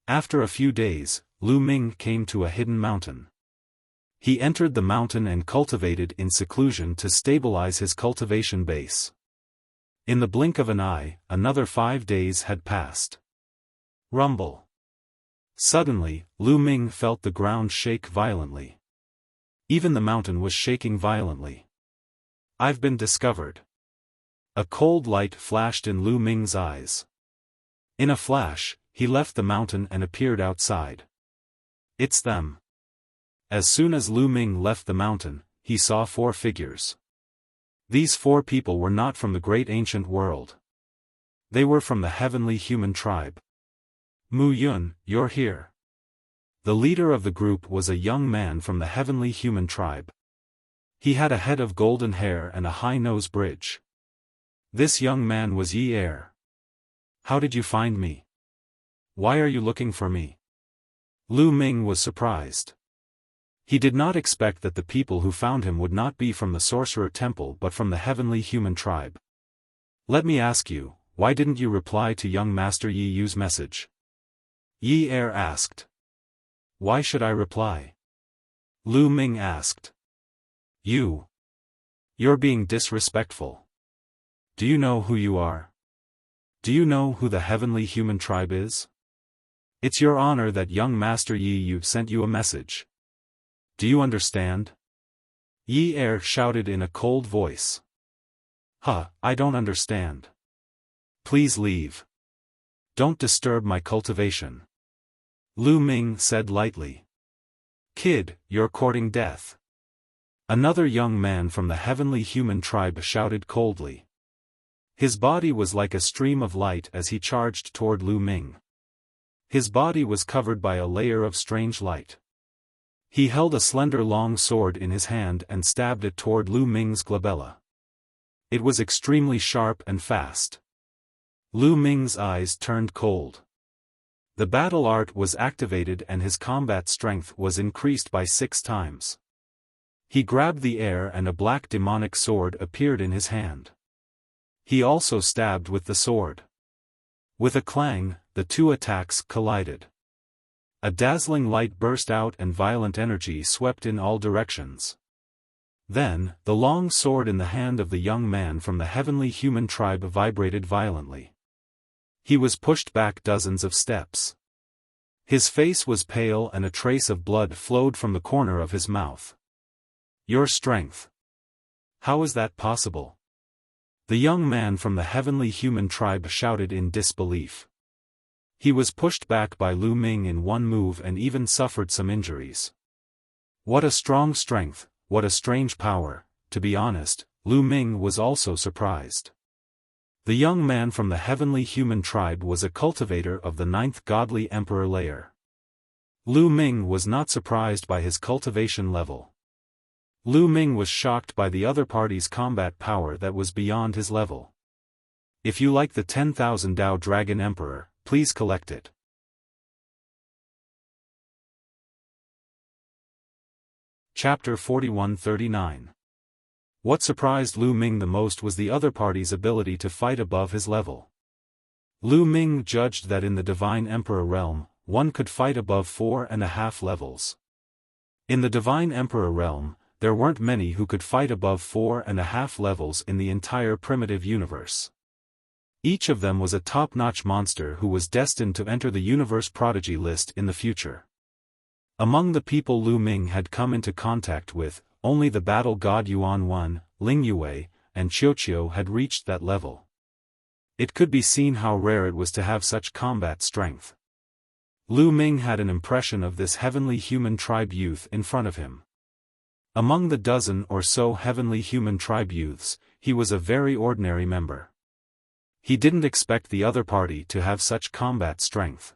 After a few days, Lu Ming came to a hidden mountain. He entered the mountain and cultivated in seclusion to stabilize his cultivation base. In the blink of an eye, another 5 days had passed. Rumble. Suddenly, Lu Ming felt the ground shake violently. Even the mountain was shaking violently. I've been discovered. A cold light flashed in Lu Ming's eyes. In a flash, he left the mountain and appeared outside. It's them. As soon as Lu Ming left the mountain, he saw 4 figures. These 4 people were not from the great ancient world. They were from the Heavenly Human tribe. Mu Yun, you're here. The leader of the group was a young man from the Heavenly Human tribe. He had a head of golden hair and a high nose bridge. This young man was Yi Er. How did you find me? Why are you looking for me? Lu Ming was surprised. He did not expect that the people who found him would not be from the Sorcerer Temple but from the Heavenly Human tribe. Let me ask you, why didn't you reply to young Master Yi Yu's message? Yi Er asked. Why should I reply? Lu Ming asked. You're being disrespectful. Do you know who you are? Do you know who the Heavenly Human tribe is? It's your honor that young Master Yi Yu sent you a message. Do you understand? Yi Er shouted in a cold voice. I don't understand. Please leave. Don't disturb my cultivation. Lu Ming said lightly. Kid, you're courting death. Another young man from the heavenly human tribe shouted coldly. His body was like a stream of light as he charged toward Lu Ming. His body was covered by a layer of strange light. He held a slender long sword in his hand and stabbed it toward Lu Ming's glabella. It was extremely sharp and fast. Lu Ming's eyes turned cold. The battle art was activated and his combat strength was increased by 6 times. He grabbed the air and a black demonic sword appeared in his hand. He also stabbed with the sword. With a clang, the two attacks collided. A dazzling light burst out and violent energy swept in all directions. Then, the long sword in the hand of the young man from the heavenly human tribe vibrated violently. He was pushed back dozens of steps. His face was pale and a trace of blood flowed from the corner of his mouth. Your strength. How is that possible? The young man from the heavenly human tribe shouted in disbelief. He was pushed back by Lu Ming in one move and even suffered some injuries. What a strong strength, what a strange power. To be honest, Lu Ming was also surprised. The young man from the heavenly human tribe was a cultivator of the 9th godly emperor layer. Lu Ming was not surprised by his cultivation level. Lu Ming was shocked by the other party's combat power that was beyond his level. If you like the 10,000 Dao Dragon Emperor, please collect it. Chapter 4139. What surprised Lu Ming the most was the other party's ability to fight above his level. Lu Ming judged that in the Divine Emperor realm, one could fight above 4.5 levels. In the Divine Emperor realm, there weren't many who could fight above 4.5 levels in the entire primitive universe. Each of them was a top-notch monster who was destined to enter the universe prodigy list in the future. Among the people Lu Ming had come into contact with, only the battle god Yuan Wan, Ling Yue, and Qiuqiu had reached that level. It could be seen how rare it was to have such combat strength. Lu Ming had an impression of this heavenly human tribe youth in front of him. Among the dozen or so heavenly human tribe youths, he was a very ordinary member. He didn't expect the other party to have such combat strength.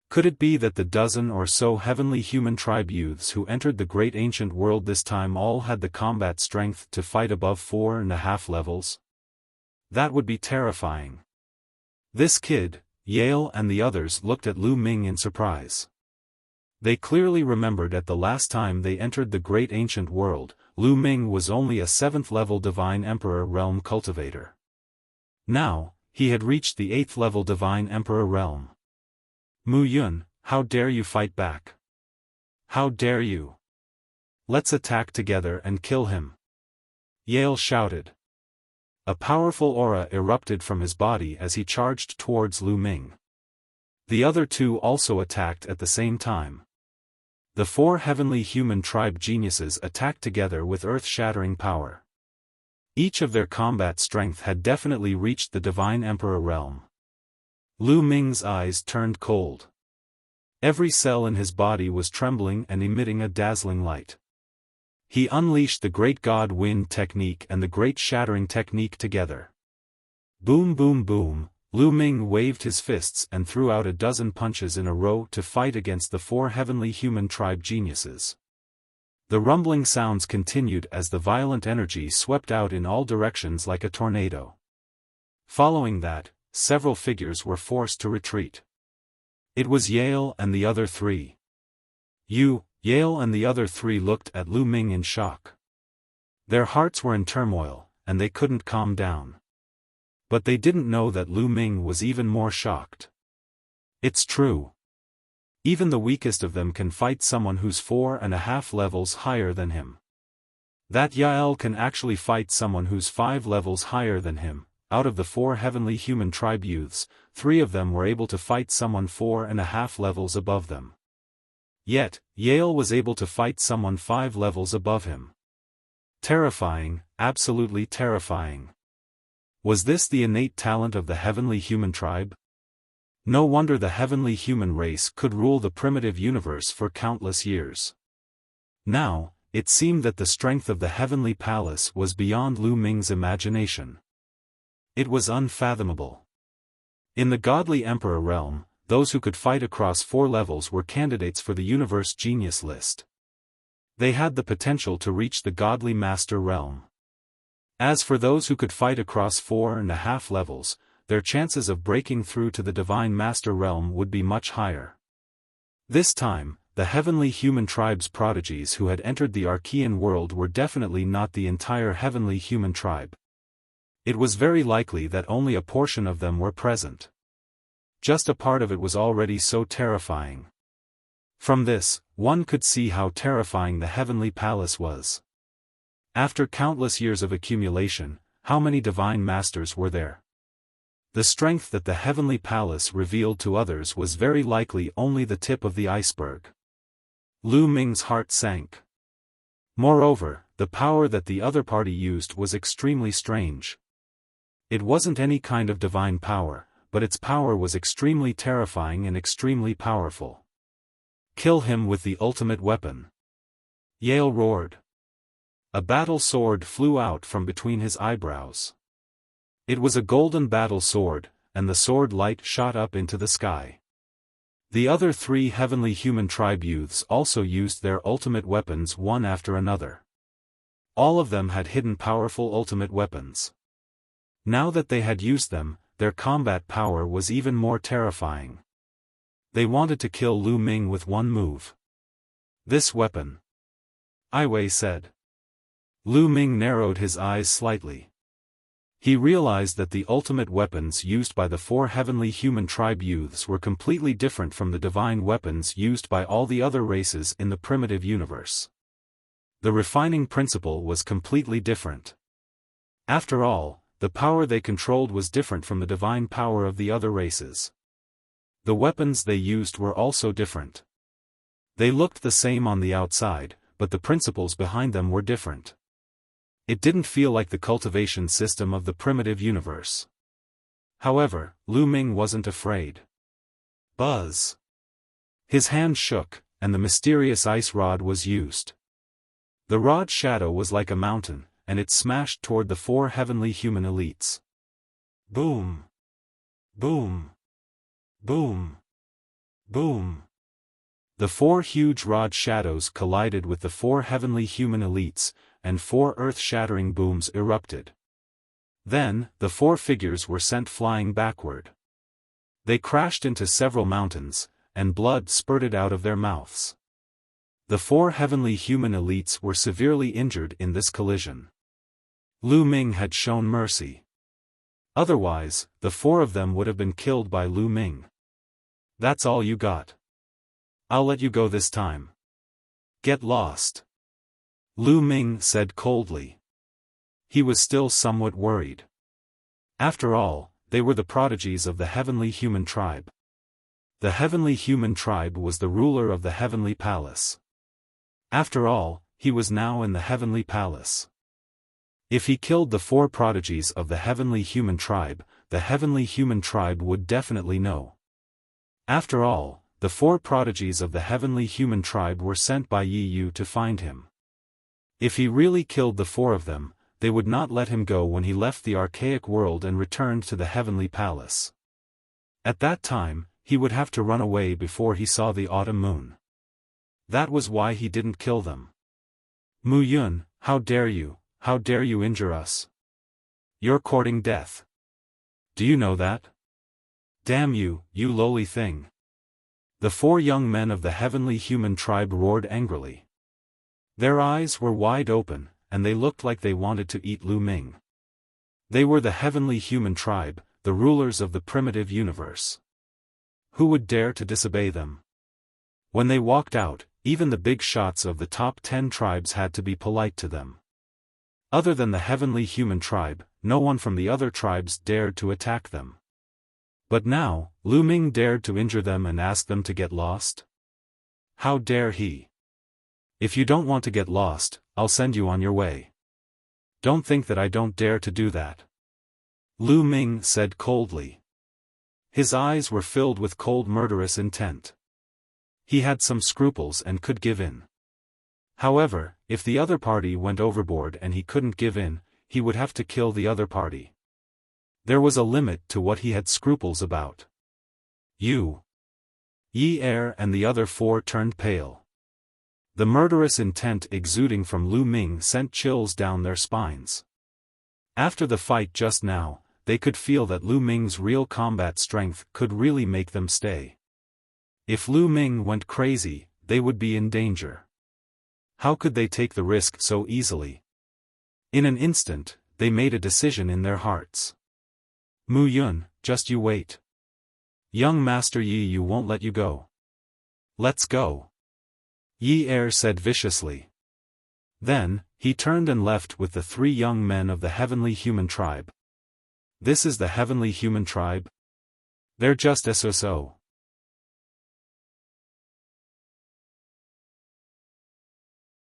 Could it be that the dozen or so heavenly human tribe youths who entered the great ancient world this time all had the combat strength to fight above 4.5 levels? That would be terrifying. This kid, Yale and the others looked at Lu Ming in surprise. They clearly remembered at the last time they entered the great ancient world, Lu Ming was only a 7th-level Divine Emperor realm cultivator. Now, he had reached the 8th-level Divine Emperor realm. Mu Yun, how dare you fight back? How dare you? Let's attack together and kill him. Yale shouted. A powerful aura erupted from his body as he charged towards Lu Ming. The other two also attacked at the same time. The 4 heavenly human tribe geniuses attacked together with earth-shattering power. Each of their combat strength had definitely reached the Divine Emperor realm. Lu Ming's eyes turned cold. Every cell in his body was trembling and emitting a dazzling light. He unleashed the Great God Wind technique and the Great Shattering technique together. Boom boom boom, Lu Ming waved his fists and threw out a dozen punches in a row to fight against the 4 heavenly human tribe geniuses. The rumbling sounds continued as the violent energy swept out in all directions like a tornado. Following that, several figures were forced to retreat. It was Yale and the other 3. Yale and the other 3 looked at Lu Ming in shock. Their hearts were in turmoil, and they couldn't calm down. But they didn't know that Lu Ming was even more shocked. It's true. Even the weakest of them can fight someone who's 4.5 levels higher than him. That Yael can actually fight someone who's 5 levels higher than him. Out of the 4 heavenly human tribe youths, 3 of them were able to fight someone 4.5 levels above them. Yet, Yale was able to fight someone 5 levels above him. Terrifying, absolutely terrifying. Was this the innate talent of the heavenly human tribe? No wonder the heavenly human race could rule the primitive universe for countless years. Now, it seemed that the strength of the heavenly palace was beyond Lu Ming's imagination. It was unfathomable. In the godly emperor realm, those who could fight across 4 levels were candidates for the universe genius list. They had the potential to reach the godly master realm. As for those who could fight across 4.5 levels, their chances of breaking through to the divine master realm would be much higher. This time, the heavenly human tribe's prodigies who had entered the Archean world were definitely not the entire heavenly human tribe. It was very likely that only a portion of them were present. Just a part of it was already so terrifying. From this, one could see how terrifying the heavenly palace was. After countless years of accumulation, how many divine masters were there? The strength that the heavenly palace revealed to others was very likely only the tip of the iceberg. Lu Ming's heart sank. Moreover, the power that the other party used was extremely strange. It wasn't any kind of divine power, but its power was extremely terrifying and extremely powerful. Kill him with the ultimate weapon. Yale roared. A battle sword flew out from between his eyebrows. It was a golden battle sword, and the sword light shot up into the sky. The other 3 heavenly human tribe youths also used their ultimate weapons one after another. All of them had hidden powerful ultimate weapons. Now that they had used them, their combat power was even more terrifying. They wanted to kill Lu Ming with one move. This weapon. Ai Wei said. Lu Ming narrowed his eyes slightly. He realized that the ultimate weapons used by the 4 heavenly human tribe youths were completely different from the divine weapons used by all the other races in the primitive universe. The refining principle was completely different. After all, the power they controlled was different from the divine power of the other races. The weapons they used were also different. They looked the same on the outside, but the principles behind them were different. It didn't feel like the cultivation system of the primitive universe. However, Lu Ming wasn't afraid. Buzz! His hand shook, and the mysterious ice rod was used. The rod's shadow was like a mountain, and it smashed toward the 4 heavenly human elites. Boom! Boom! Boom! Boom! The 4 huge rod shadows collided with the 4 heavenly human elites, and 4 earth-shattering booms erupted. Then, the 4 figures were sent flying backward. They crashed into several mountains, and blood spurted out of their mouths. The 4 heavenly human elites were severely injured in this collision. Lu Ming had shown mercy. Otherwise, the 4 of them would have been killed by Lu Ming. That's all you got. I'll let you go this time. Get lost. Lu Ming said coldly. He was still somewhat worried. After all, they were the prodigies of the heavenly human tribe. The heavenly human tribe was the ruler of the heavenly palace. After all, he was now in the heavenly palace. If he killed the 4 prodigies of the heavenly human tribe, the heavenly human tribe would definitely know. After all, the 4 prodigies of the heavenly human tribe were sent by Yi Yu to find him. If he really killed the 4 of them, they would not let him go when he left the archaic world and returned to the heavenly palace. At that time, he would have to run away before he saw the autumn moon. That was why he didn't kill them. Mu Yun, how dare you injure us? You're courting death. Do you know that? Damn you, you lowly thing. The 4 young men of the heavenly human tribe roared angrily. Their eyes were wide open, and they looked like they wanted to eat Lu Ming. They were the heavenly human tribe, the rulers of the primitive universe. Who would dare to disobey them? When they walked out, even the big shots of the top 10 tribes had to be polite to them. Other than the heavenly human tribe, no one from the other tribes dared to attack them. But now, Lu Ming dared to injure them and ask them to get lost? How dare he? If you don't want to get lost, I'll send you on your way. Don't think that I don't dare to do that. Lu Ming said coldly. His eyes were filled with cold murderous intent. He had some scruples and could give in. However, if the other party went overboard and he couldn't give in, he would have to kill the other party. There was a limit to what he had scruples about. Yi Er and the other four turned pale. The murderous intent exuding from Lu Ming sent chills down their spines. After the fight just now, they could feel that Lu Ming's real combat strength could really make them stay. If Lu Ming went crazy, they would be in danger. How could they take the risk so easily? In an instant, they made a decision in their hearts. Mu Yun, just you wait. Young Master Yi you won't let you go. Let's go. Yi Er said viciously. Then, he turned and left with the three young men of the heavenly human tribe. This is the heavenly human tribe? They're just so.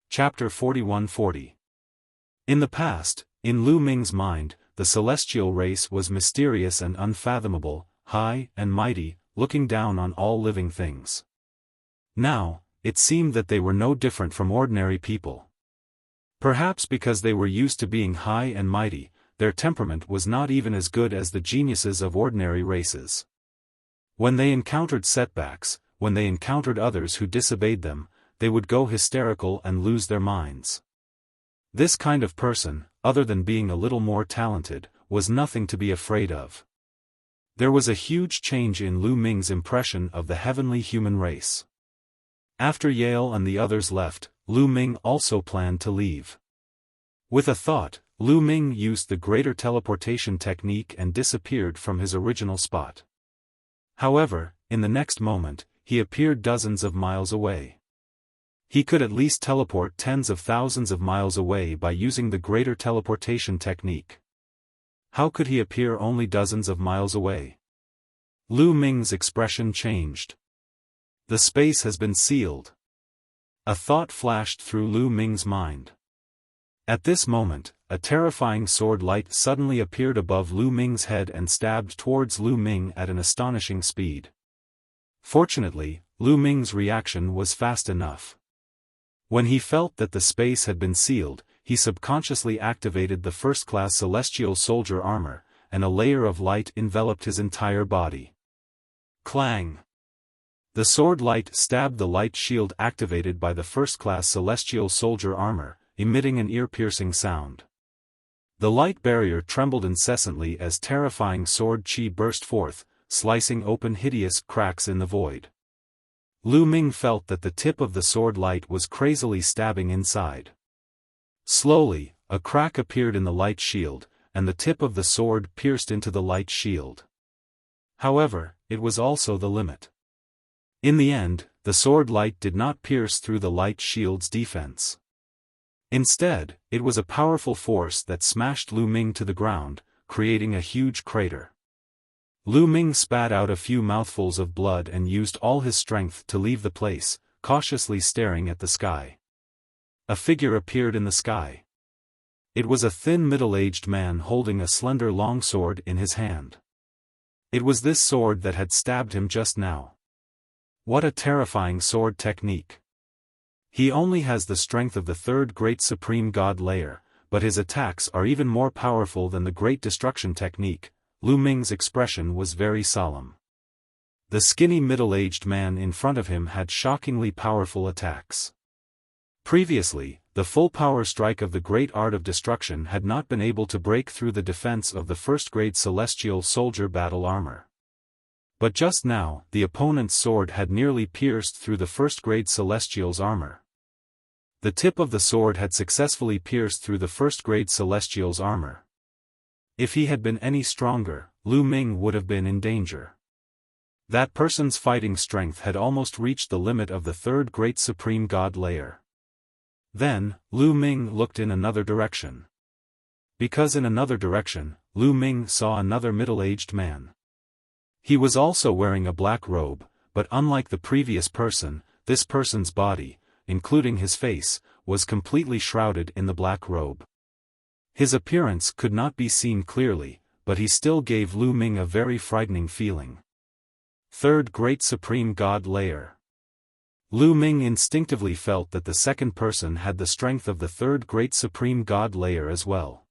Chapter 41-40. In the past, in Lu Ming's mind, the celestial race was mysterious and unfathomable, high and mighty, looking down on all living things. Now, it seemed that they were no different from ordinary people. Perhaps because they were used to being high and mighty, their temperament was not even as good as the geniuses of ordinary races. When they encountered setbacks, when they encountered others who disobeyed them, they would go hysterical and lose their minds. This kind of person, other than being a little more talented, was nothing to be afraid of. There was a huge change in Lu Ming's impression of the heavenly human race. After Yale and the others left, Lu Ming also planned to leave. With a thought, Lu Ming used the greater teleportation technique and disappeared from his original spot. However, in the next moment, he appeared dozens of miles away. He could at least teleport tens of thousands of miles away by using the greater teleportation technique. How could he appear only dozens of miles away? Lu Ming's expression changed. The space has been sealed. A thought flashed through Lu Ming's mind. At this moment, a terrifying sword light suddenly appeared above Lu Ming's head and stabbed towards Lu Ming at an astonishing speed. Fortunately, Lu Ming's reaction was fast enough. When he felt that the space had been sealed, he subconsciously activated the first-class celestial soldier armor, and a layer of light enveloped his entire body. Clang! The sword light stabbed the light shield activated by the first-class celestial soldier armor, emitting an ear-piercing sound. The light barrier trembled incessantly as terrifying sword chi burst forth, slicing open hideous cracks in the void. Lu Ming felt that the tip of the sword light was crazily stabbing inside. Slowly, a crack appeared in the light shield, and the tip of the sword pierced into the light shield. However, it was also the limit. In the end, the sword light did not pierce through the light shield's defense. Instead, it was a powerful force that smashed Lu Ming to the ground, creating a huge crater. Lu Ming spat out a few mouthfuls of blood and used all his strength to leave the place, cautiously staring at the sky. A figure appeared in the sky. It was a thin middle-aged man holding a slender longsword in his hand. It was this sword that had stabbed him just now. What a terrifying sword technique. He only has the strength of the third great supreme god layer, but his attacks are even more powerful than the great destruction technique. Lu Ming's expression was very solemn. The skinny middle-aged man in front of him had shockingly powerful attacks. Previously, the full power strike of the great art of destruction had not been able to break through the defense of the first-grade celestial soldier battle armor. But just now, the opponent's sword had nearly pierced through the first-grade celestial's armor. The tip of the sword had successfully pierced through the first-grade celestial's armor. If he had been any stronger, Lu Ming would have been in danger. That person's fighting strength had almost reached the limit of the third great supreme god layer. Then, Lu Ming looked in another direction. Because in another direction, Lu Ming saw another middle-aged man. He was also wearing a black robe, but unlike the previous person, this person's body, including his face, was completely shrouded in the black robe. His appearance could not be seen clearly, but he still gave Lu Ming a very frightening feeling. Third Great Supreme God Layer. Lu Ming instinctively felt that the second person had the strength of the Third Great Supreme God Layer as well.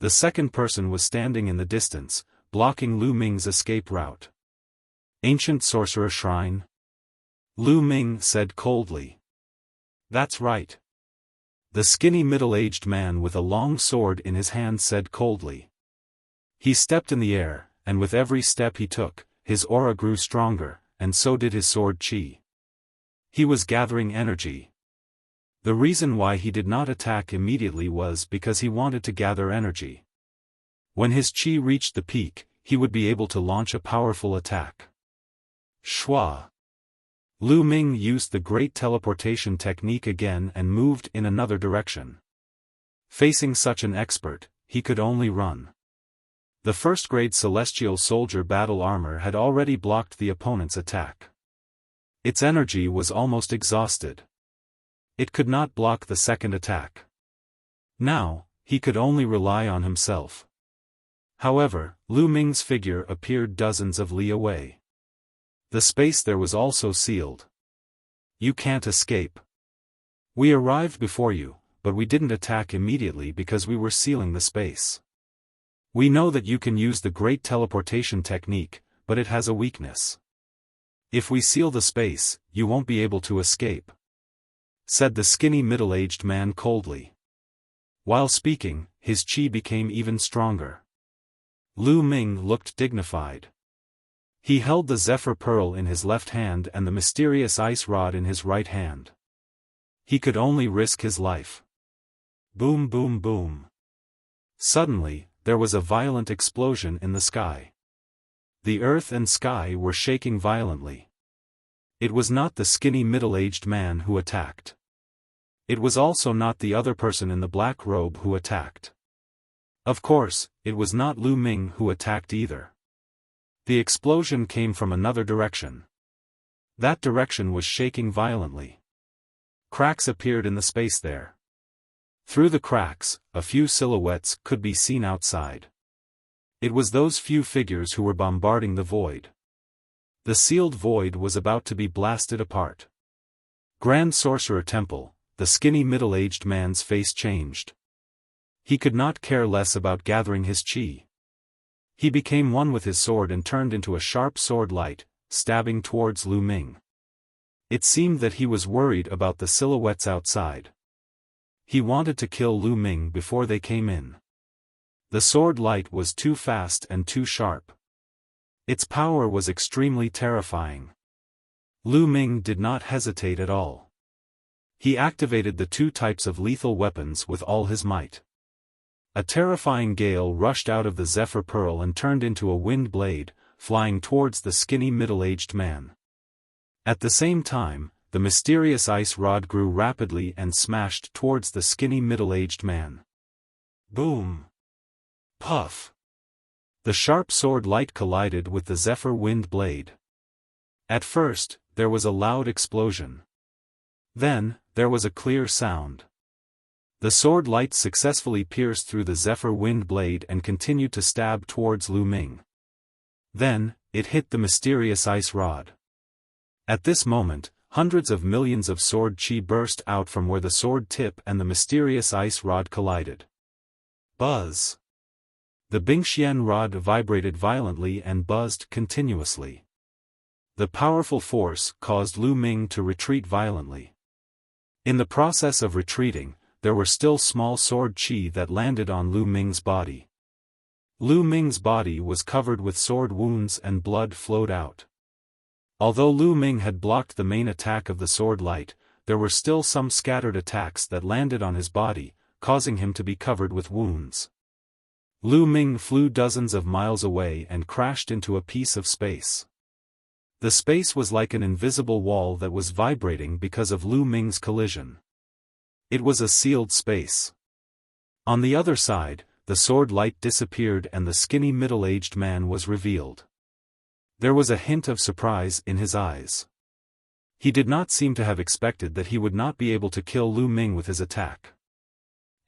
The second person was standing in the distance, blocking Lu Ming's escape route. Ancient Sorcerer Shrine? Lu Ming said coldly. That's right. The skinny middle-aged man with a long sword in his hand said coldly. He stepped in the air, and with every step he took, his aura grew stronger, and so did his sword chi. He was gathering energy. The reason why he did not attack immediately was because he wanted to gather energy. When his chi reached the peak, he would be able to launch a powerful attack. Shua. Lu Ming used the great teleportation technique again and moved in another direction. Facing such an expert, he could only run. The first-grade celestial soldier battle armor had already blocked the opponent's attack. Its energy was almost exhausted. It could not block the second attack. Now, he could only rely on himself. However, Lu Ming's figure appeared dozens of li away. The space there was also sealed. You can't escape. We arrived before you, but we didn't attack immediately because we were sealing the space. We know that you can use the great teleportation technique, but it has a weakness. If we seal the space, you won't be able to escape," said the skinny middle-aged man coldly. While speaking, his chi became even stronger. Lu Ming looked dignified. He held the Zephyr Pearl in his left hand and the mysterious ice rod in his right hand. He could only risk his life. Boom, boom, boom. Suddenly, there was a violent explosion in the sky. The earth and sky were shaking violently. It was not the skinny middle-aged man who attacked. It was also not the other person in the black robe who attacked. Of course, it was not Lu Ming who attacked either. The explosion came from another direction. That direction was shaking violently. Cracks appeared in the space there. Through the cracks, a few silhouettes could be seen outside. It was those few figures who were bombarding the void. The sealed void was about to be blasted apart. Grand Sorcerer Temple, the skinny middle-aged man's face changed. He could not care less about gathering his chi. He became one with his sword and turned into a sharp sword light, stabbing towards Lu Ming. It seemed that he was worried about the silhouettes outside. He wanted to kill Lu Ming before they came in. The sword light was too fast and too sharp. Its power was extremely terrifying. Lu Ming did not hesitate at all. He activated the two types of lethal weapons with all his might. A terrifying gale rushed out of the Zephyr Pearl and turned into a wind blade, flying towards the skinny middle-aged man. At the same time, the mysterious ice rod grew rapidly and smashed towards the skinny middle-aged man. Boom! Puff! The sharp sword light collided with the Zephyr wind blade. At first, there was a loud explosion. Then, there was a clear sound. The sword light successfully pierced through the Zephyr wind blade and continued to stab towards Lu Ming. Then, it hit the mysterious ice rod. At this moment, hundreds of millions of sword chi burst out from where the sword tip and the mysterious ice rod collided. Buzz! The Bingxian rod vibrated violently and buzzed continuously. The powerful force caused Lu Ming to retreat violently. In the process of retreating, there were still small sword chi that landed on Lu Ming's body. Lu Ming's body was covered with sword wounds and blood flowed out. Although Lu Ming had blocked the main attack of the sword light, there were still some scattered attacks that landed on his body, causing him to be covered with wounds. Lu Ming flew dozens of miles away and crashed into a piece of space. The space was like an invisible wall that was vibrating because of Lu Ming's collision. It was a sealed space. On the other side, the sword light disappeared and the skinny middle-aged man was revealed. There was a hint of surprise in his eyes. He did not seem to have expected that he would not be able to kill Lu Ming with his attack.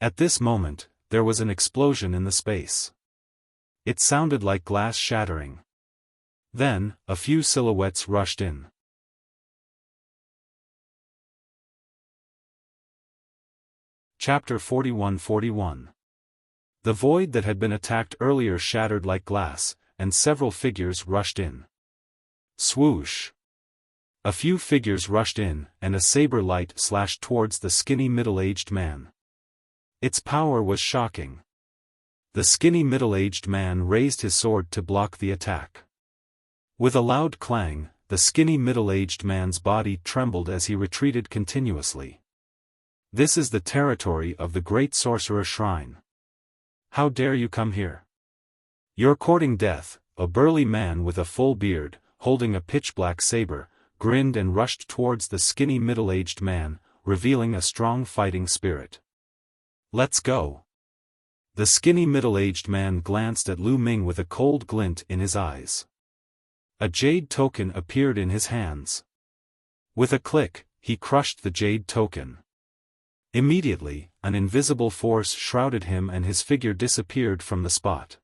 At this moment, there was an explosion in the space. It sounded like glass shattering. Then, a few silhouettes rushed in. Chapter 41-41. The void that had been attacked earlier shattered like glass, and several figures rushed in. Swoosh! A few figures rushed in, and a saber light slashed towards the skinny middle-aged man. Its power was shocking. The skinny middle-aged man raised his sword to block the attack. With a loud clang, the skinny middle-aged man's body trembled as he retreated continuously. This is the territory of the Great Sorcerer Shrine. How dare you come here? You're courting death. A burly man with a full beard, holding a pitch-black saber, grinned and rushed towards the skinny middle-aged man, revealing a strong fighting spirit. Let's go. The skinny middle-aged man glanced at Lu Ming with a cold glint in his eyes. A jade token appeared in his hands. With a click, he crushed the jade token. Immediately, an invisible force shrouded him and his figure disappeared from the spot.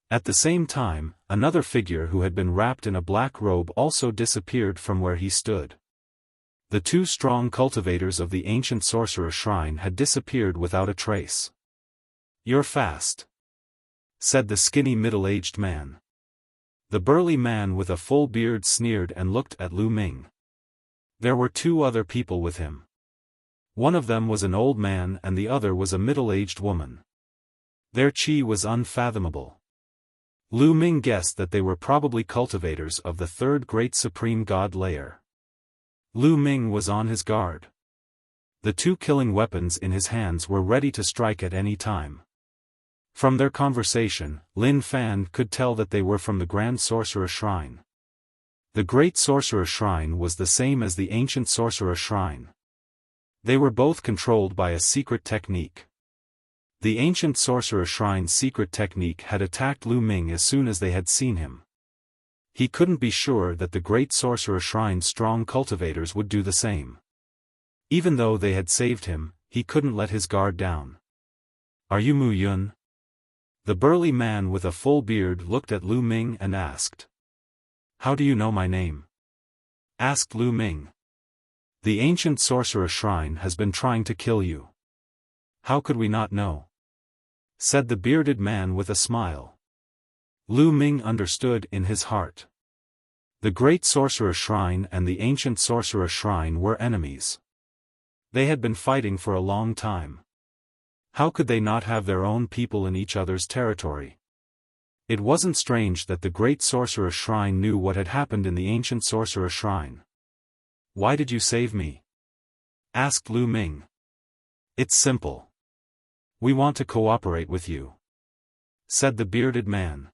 At the same time, another figure who had been wrapped in a black robe also disappeared from where he stood. The two strong cultivators of the ancient sorcerer shrine had disappeared without a trace. "You're fast," said the skinny middle-aged man. The burly man with a full beard sneered and looked at Lu Ming. There were two other people with him. One of them was an old man and the other was a middle-aged woman. Their chi was unfathomable. Lu Ming guessed that they were probably cultivators of the third great supreme god layer. Lu Ming was on his guard. The two killing weapons in his hands were ready to strike at any time. From their conversation, Lin Fan could tell that they were from the Grand Sorcerer Shrine. The Great Sorcerer Shrine was the same as the Ancient Sorcerer Shrine. They were both controlled by a secret technique. The Ancient Sorcerer Shrine's secret technique had attacked Lu Ming as soon as they had seen him. He couldn't be sure that the Great Sorcerer Shrine's strong cultivators would do the same. Even though they had saved him, he couldn't let his guard down. "Are you Mu Yun?" The burly man with a full beard looked at Lu Ming and asked. "How do you know my name?" asked Lu Ming. "The Ancient Sorcerer Shrine has been trying to kill you." "How could we not know?" said the bearded man with a smile. Lu Ming understood in his heart. The Great Sorcerer Shrine and the Ancient Sorcerer Shrine were enemies. They had been fighting for a long time. How could they not have their own people in each other's territory? It wasn't strange that the Great Sorcerer Shrine knew what had happened in the Ancient Sorcerer Shrine. "Why did you save me?" asked Lu Ming. "It's simple. We want to cooperate with you," said the bearded man.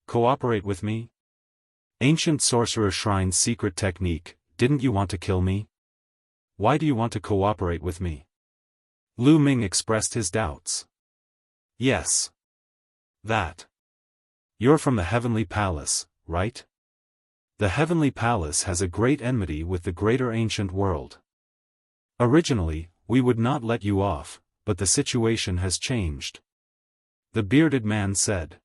"Cooperate with me? Ancient Sorcerer Shrine's secret technique, didn't you want to kill me? Why do you want to cooperate with me?" Lu Ming expressed his doubts. "Yes. That. You're from the Heavenly Palace, right? The Heavenly Palace has a great enmity with the greater ancient world. Originally, we would not let you off, but the situation has changed," the bearded man said.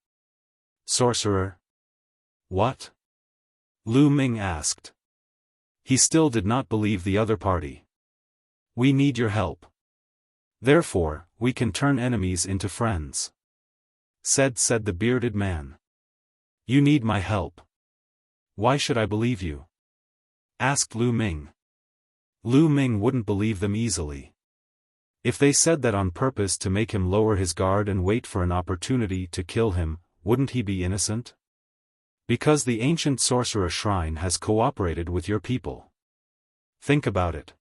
"Sorcerer? What?" Lu Ming asked. He still did not believe the other party. "We need your help. Therefore, we can turn enemies into friends," said the bearded man. "You need my help. Why should I believe you?" asked Lu Ming. Lu Ming wouldn't believe them easily. If they said that on purpose to make him lower his guard and wait for an opportunity to kill him, wouldn't he be innocent? Because the Ancient Sorcerer Shrine has cooperated with your people. Think about it.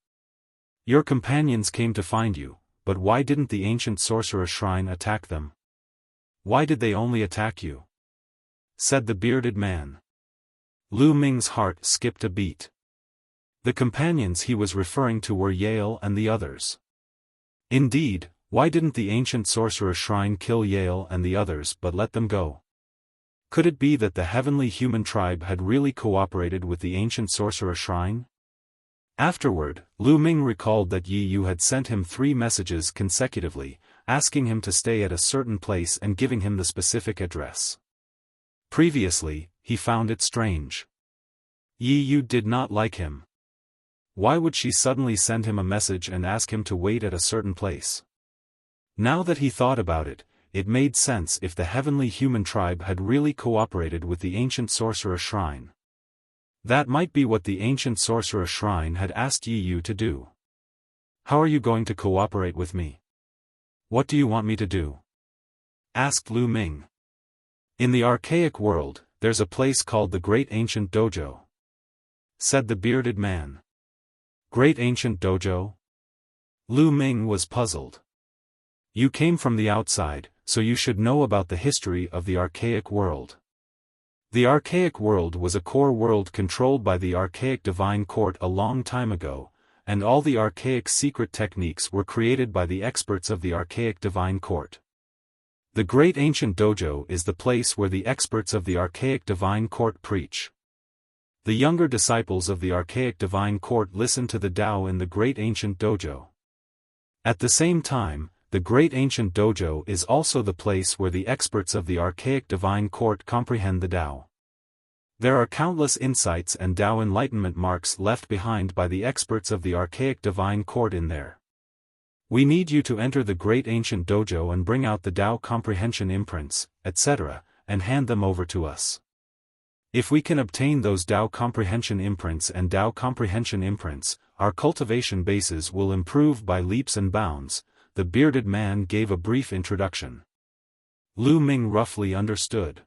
Your companions came to find you, but why didn't the Ancient Sorcerer Shrine attack them? Why did they only attack you?" said the bearded man. Lu Ming's heart skipped a beat. The companions he was referring to were Yale and the others. Indeed, why didn't the Ancient Sorcerer Shrine kill Yale and the others but let them go? Could it be that the heavenly human tribe had really cooperated with the Ancient Sorcerer Shrine? Afterward, Lu Ming recalled that Yi Yu had sent him 3 messages consecutively, asking him to stay at a certain place and giving him the specific address. Previously, he found it strange. Yi Yu did not like him. Why would she suddenly send him a message and ask him to wait at a certain place? Now that he thought about it, it made sense if the heavenly human tribe had really cooperated with the ancient sorcerer shrine. That might be what the ancient sorcerer shrine had asked Yi Yu to do. How are you going to cooperate with me? What do you want me to do? Asked Lu Ming. In the archaic world, there's a place called the Great Ancient Dojo, said the bearded man. Great Ancient Dojo? Lu Ming was puzzled. You came from the outside, so you should know about the history of the archaic world. The archaic world was a core world controlled by the archaic divine court a long time ago, and all the archaic secret techniques were created by the experts of the archaic divine court. The Great Ancient Dojo is the place where the experts of the archaic divine court preach. The younger disciples of the archaic divine court listen to the Tao in the Great Ancient Dojo. At the same time, the Great Ancient Dojo is also the place where the experts of the archaic divine court comprehend the Tao. There are countless insights and Tao enlightenment marks left behind by the experts of the archaic divine court in there. We need you to enter the Great Ancient Dojo and bring out the Tao comprehension imprints, etc., and hand them over to us. If we can obtain those Tao comprehension imprints and Tao comprehension imprints, our cultivation bases will improve by leaps and bounds. The bearded man gave a brief introduction. Lu Ming roughly understood.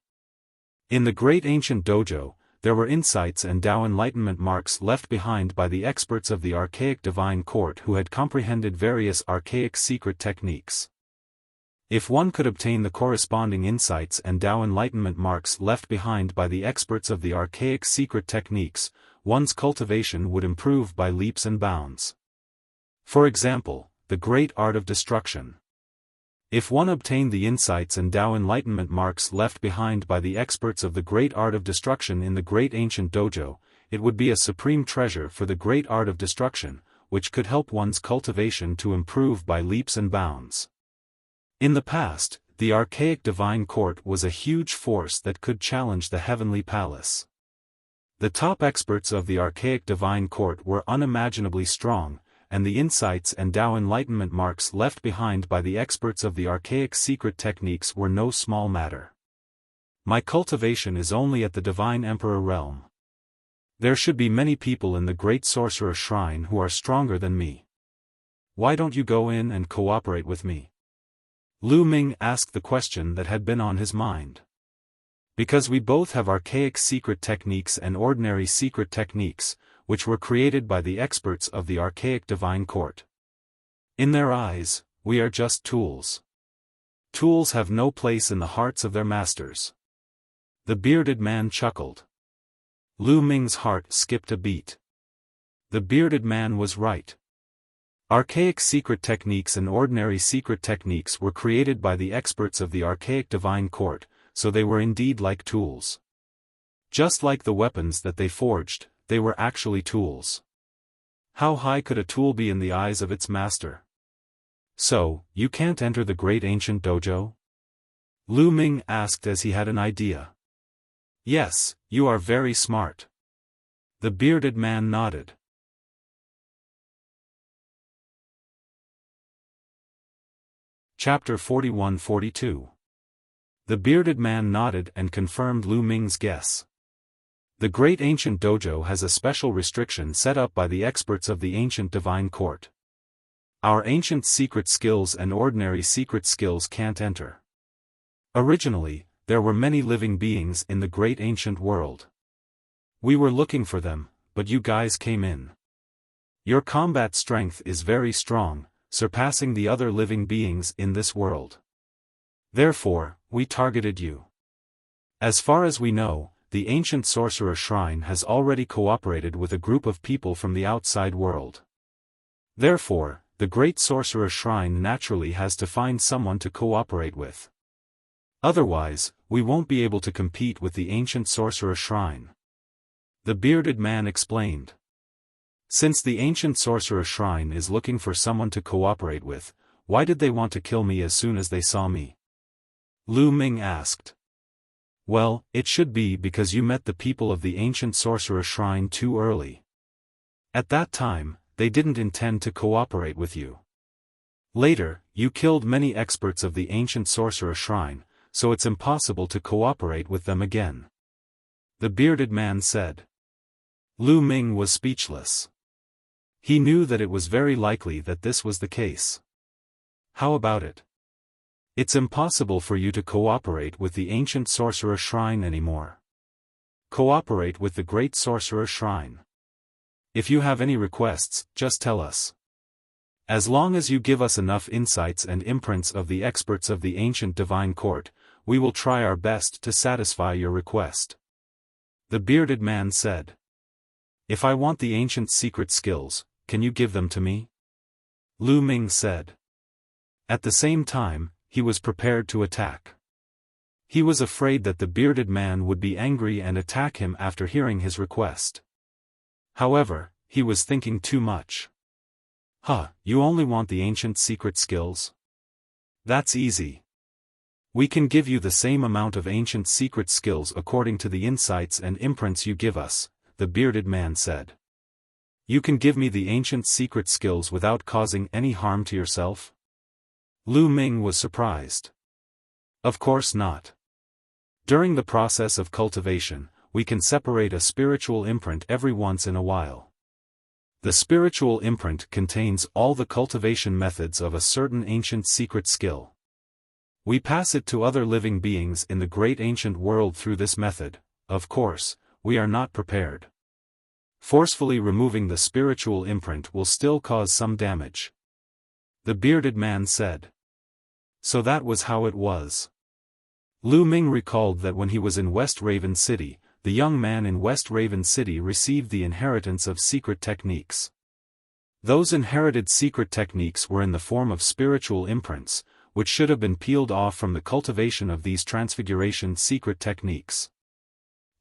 In the Great Ancient Dojo, there were insights and Tao enlightenment marks left behind by the experts of the archaic divine court who had comprehended various archaic secret techniques. If one could obtain the corresponding insights and Tao enlightenment marks left behind by the experts of the archaic secret techniques, one's cultivation would improve by leaps and bounds. For example, the great art of destruction. If one obtained the insights and Tao enlightenment marks left behind by the experts of the great art of destruction in the Great Ancient Dojo, it would be a supreme treasure for the great art of destruction, which could help one's cultivation to improve by leaps and bounds. In the past, the archaic divine court was a huge force that could challenge the heavenly palace. The top experts of the archaic divine court were unimaginably strong, and the insights and Tao enlightenment marks left behind by the experts of the archaic secret techniques were no small matter. My cultivation is only at the Divine Emperor realm. There should be many people in the Great Sorcerer Shrine who are stronger than me. Why don't you go in and cooperate with me? Lu Ming asked the question that had been on his mind. Because we both have archaic secret techniques and ordinary secret techniques, which were created by the experts of the archaic divine court. In their eyes, we are just tools. Tools have no place in the hearts of their masters. The bearded man chuckled. Lu Ming's heart skipped a beat. The bearded man was right. Archaic secret techniques and ordinary secret techniques were created by the experts of the archaic divine court, so they were indeed like tools. Just like the weapons that they forged, they were actually tools. How high could a tool be in the eyes of its master? So, you can't enter the Great Ancient Dojo? Lu Ming asked as he had an idea. Yes, you are very smart. The bearded man nodded. Chapter 41-42. The bearded man nodded and confirmed Lu Ming's guess. The Great Ancient Dojo has a special restriction set up by the experts of the ancient divine court. Our ancient secret skills and ordinary secret skills can't enter. Originally, there were many living beings in the great ancient world. We were looking for them, but you guys came in. Your combat strength is very strong, surpassing the other living beings in this world. Therefore, we targeted you. As far as we know, the ancient sorcerer shrine has already cooperated with a group of people from the outside world. Therefore, the great sorcerer shrine naturally has to find someone to cooperate with. Otherwise, we won't be able to compete with the ancient sorcerer shrine. The bearded man explained. Since the ancient sorcerer shrine is looking for someone to cooperate with, why did they want to kill me as soon as they saw me? Lu Ming asked. Well, it should be because you met the people of the ancient sorcerer shrine too early. At that time, they didn't intend to cooperate with you. Later, you killed many experts of the ancient sorcerer shrine, so it's impossible to cooperate with them again. The bearded man said. Lu Ming was speechless. He knew that it was very likely that this was the case. How about it? It's impossible for you to cooperate with the ancient sorcerer shrine anymore. Cooperate with the great sorcerer shrine. If you have any requests, just tell us. As long as you give us enough insights and imprints of the experts of the ancient divine court, we will try our best to satisfy your request. The bearded man said. If I want the ancient secret skills, can you give them to me? Lu Ming said. At the same time, he was prepared to attack. He was afraid that the bearded man would be angry and attack him after hearing his request. However, he was thinking too much. You only want the ancient secret skills? That's easy. We can give you the same amount of ancient secret skills according to the insights and imprints you give us, the bearded man said. You can give me the ancient secret skills without causing any harm to yourself? Lu Ming was surprised. Of course not. During the process of cultivation, we can separate a spiritual imprint every once in a while. The spiritual imprint contains all the cultivation methods of a certain ancient secret skill. We pass it to other living beings in the great ancient world through this method. Of course, we are not prepared. Forcefully removing the spiritual imprint will still cause some damage. The bearded man said. So that was how it was. Lu Ming recalled that when he was in West Raven City, the young man in West Raven City received the inheritance of secret techniques. Those inherited secret techniques were in the form of spiritual imprints, which should have been peeled off from the cultivation of these transfiguration secret techniques.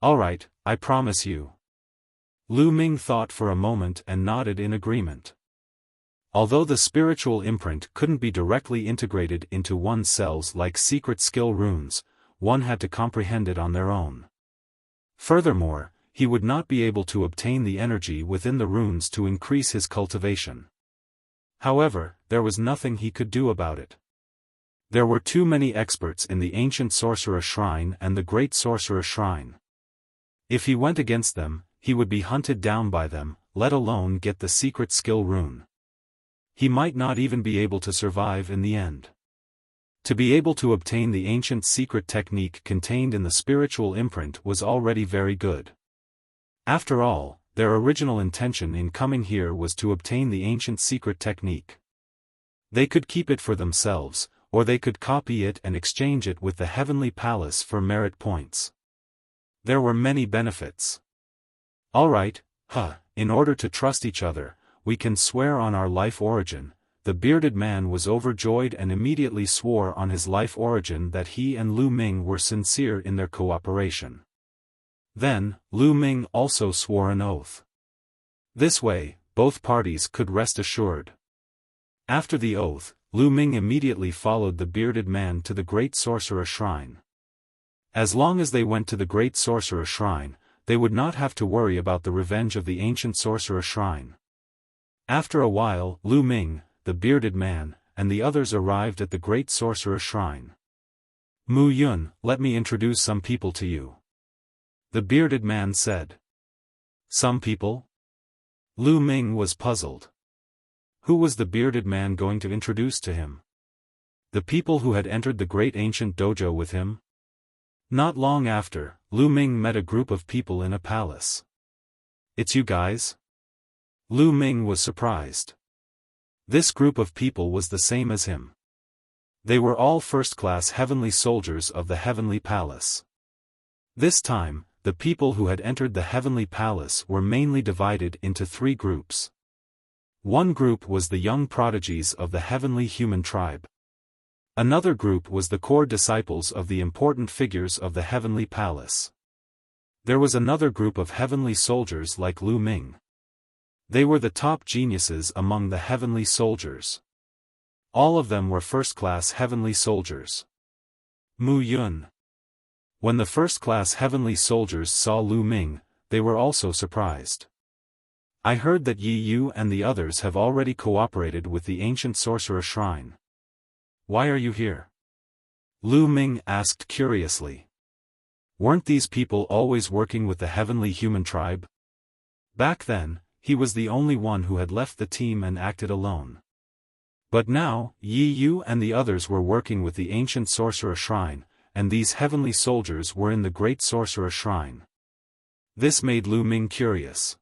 Alright, I promise you. Lu Ming thought for a moment and nodded in agreement. Although the spiritual imprint couldn't be directly integrated into one's cells like secret skill runes, one had to comprehend it on their own. Furthermore, he would not be able to obtain the energy within the runes to increase his cultivation. However, there was nothing he could do about it. There were too many experts in the ancient sorcerer shrine and the great sorcerer shrine. If he went against them, he would be hunted down by them, let alone get the secret skill rune. He might not even be able to survive in the end. To be able to obtain the ancient secret technique contained in the spiritual imprint was already very good. After all, their original intention in coming here was to obtain the ancient secret technique. They could keep it for themselves, or they could copy it and exchange it with the heavenly palace for merit points. There were many benefits. Alright, in order to trust each other, we can swear on our life origin. The bearded man was overjoyed and immediately swore on his life origin that he and Lu Ming were sincere in their cooperation. Then, Lu Ming also swore an oath. This way, both parties could rest assured. After the oath, Lu Ming immediately followed the bearded man to the great sorcerer shrine. As long as they went to the great sorcerer shrine, they would not have to worry about the revenge of the ancient sorcerer shrine. After a while, Lu Ming, the bearded man, and the others arrived at the great sorcerer shrine. Mu Yun, let me introduce some people to you. The bearded man said. Some people? Lu Ming was puzzled. Who was the bearded man going to introduce to him? The people who had entered the great ancient dojo with him? Not long after, Lu Ming met a group of people in a palace. It's you guys? Lu Ming was surprised. This group of people was the same as him. They were all first-class heavenly soldiers of the heavenly palace. This time, the people who had entered the heavenly palace were mainly divided into three groups. One group was the young prodigies of the heavenly human tribe. Another group was the core disciples of the important figures of the heavenly palace. There was another group of heavenly soldiers like Lu Ming. They were the top geniuses among the heavenly soldiers. All of them were first-class heavenly soldiers. Mu Yun. When the first-class heavenly soldiers saw Lu Ming, they were also surprised. I heard that Yi Yu and the others have already cooperated with the ancient sorcerer shrine. Why are you here? Lu Ming asked curiously. Weren't these people always working with the heavenly human tribe? Back then, he was the only one who had left the team and acted alone. But now, Yi Yu and the others were working with the ancient sorcerer shrine, and these heavenly soldiers were in the great sorcerer shrine. This made Lu Ming curious.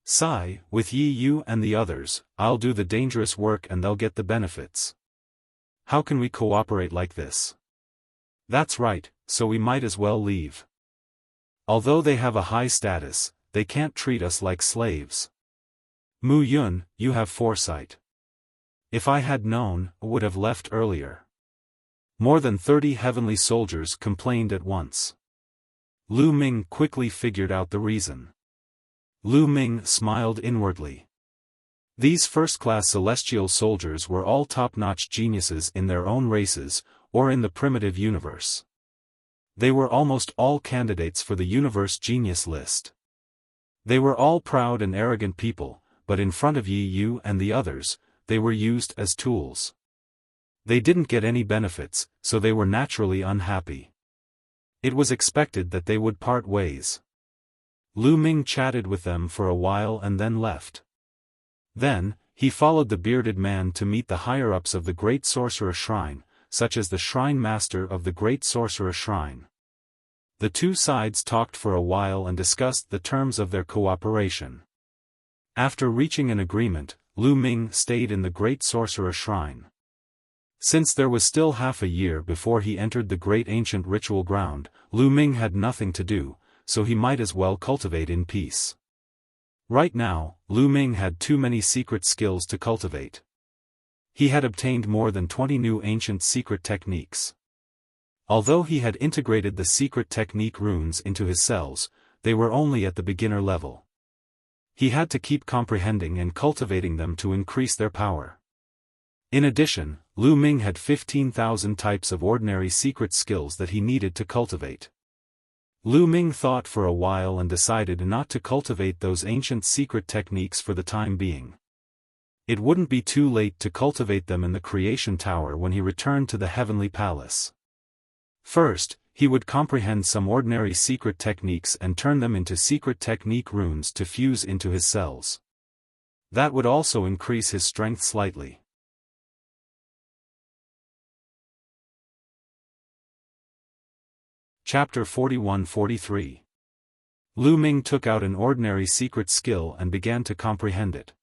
Sigh, with Yi Yu and the others, I'll do the dangerous work and they'll get the benefits. How can we cooperate like this? That's right, so we might as well leave. Although they have a high status, they can't treat us like slaves. Mu Yun, you have foresight. If I had known, I would have left earlier. More than 30 heavenly soldiers complained at once. Lu Ming quickly figured out the reason. Lu Ming smiled inwardly. These first-class celestial soldiers were all top-notch geniuses in their own races, or in the primitive universe. They were almost all candidates for the universe genius list. They were all proud and arrogant people, but in front of Yi Yu and the others, they were used as tools. They didn't get any benefits, so they were naturally unhappy. It was expected that they would part ways. Lu Ming chatted with them for a while and then left. Then, he followed the bearded man to meet the higher-ups of the Great Sorcerer Shrine, such as the Shrine Master of the Great Sorcerer Shrine. The two sides talked for a while and discussed the terms of their cooperation. After reaching an agreement, Lu Ming stayed in the Great Sorcerer Shrine. Since there was still half a year before he entered the Great Ancient Ritual Ground, Lu Ming had nothing to do, so he might as well cultivate in peace. Right now, Lu Ming had too many secret skills to cultivate. He had obtained more than 20 new ancient secret techniques. Although he had integrated the secret technique runes into his cells, they were only at the beginner level. He had to keep comprehending and cultivating them to increase their power. In addition, Lu Ming had 15,000 types of ordinary secret skills that he needed to cultivate. Lu Ming thought for a while and decided not to cultivate those ancient secret techniques for the time being. It wouldn't be too late to cultivate them in the Creation Tower when he returned to the Heavenly Palace. First, he would comprehend some ordinary secret techniques and turn them into secret technique runes to fuse into his cells. That would also increase his strength slightly. Chapter 41-43. Lu Ming took out an ordinary secret skill and began to comprehend it.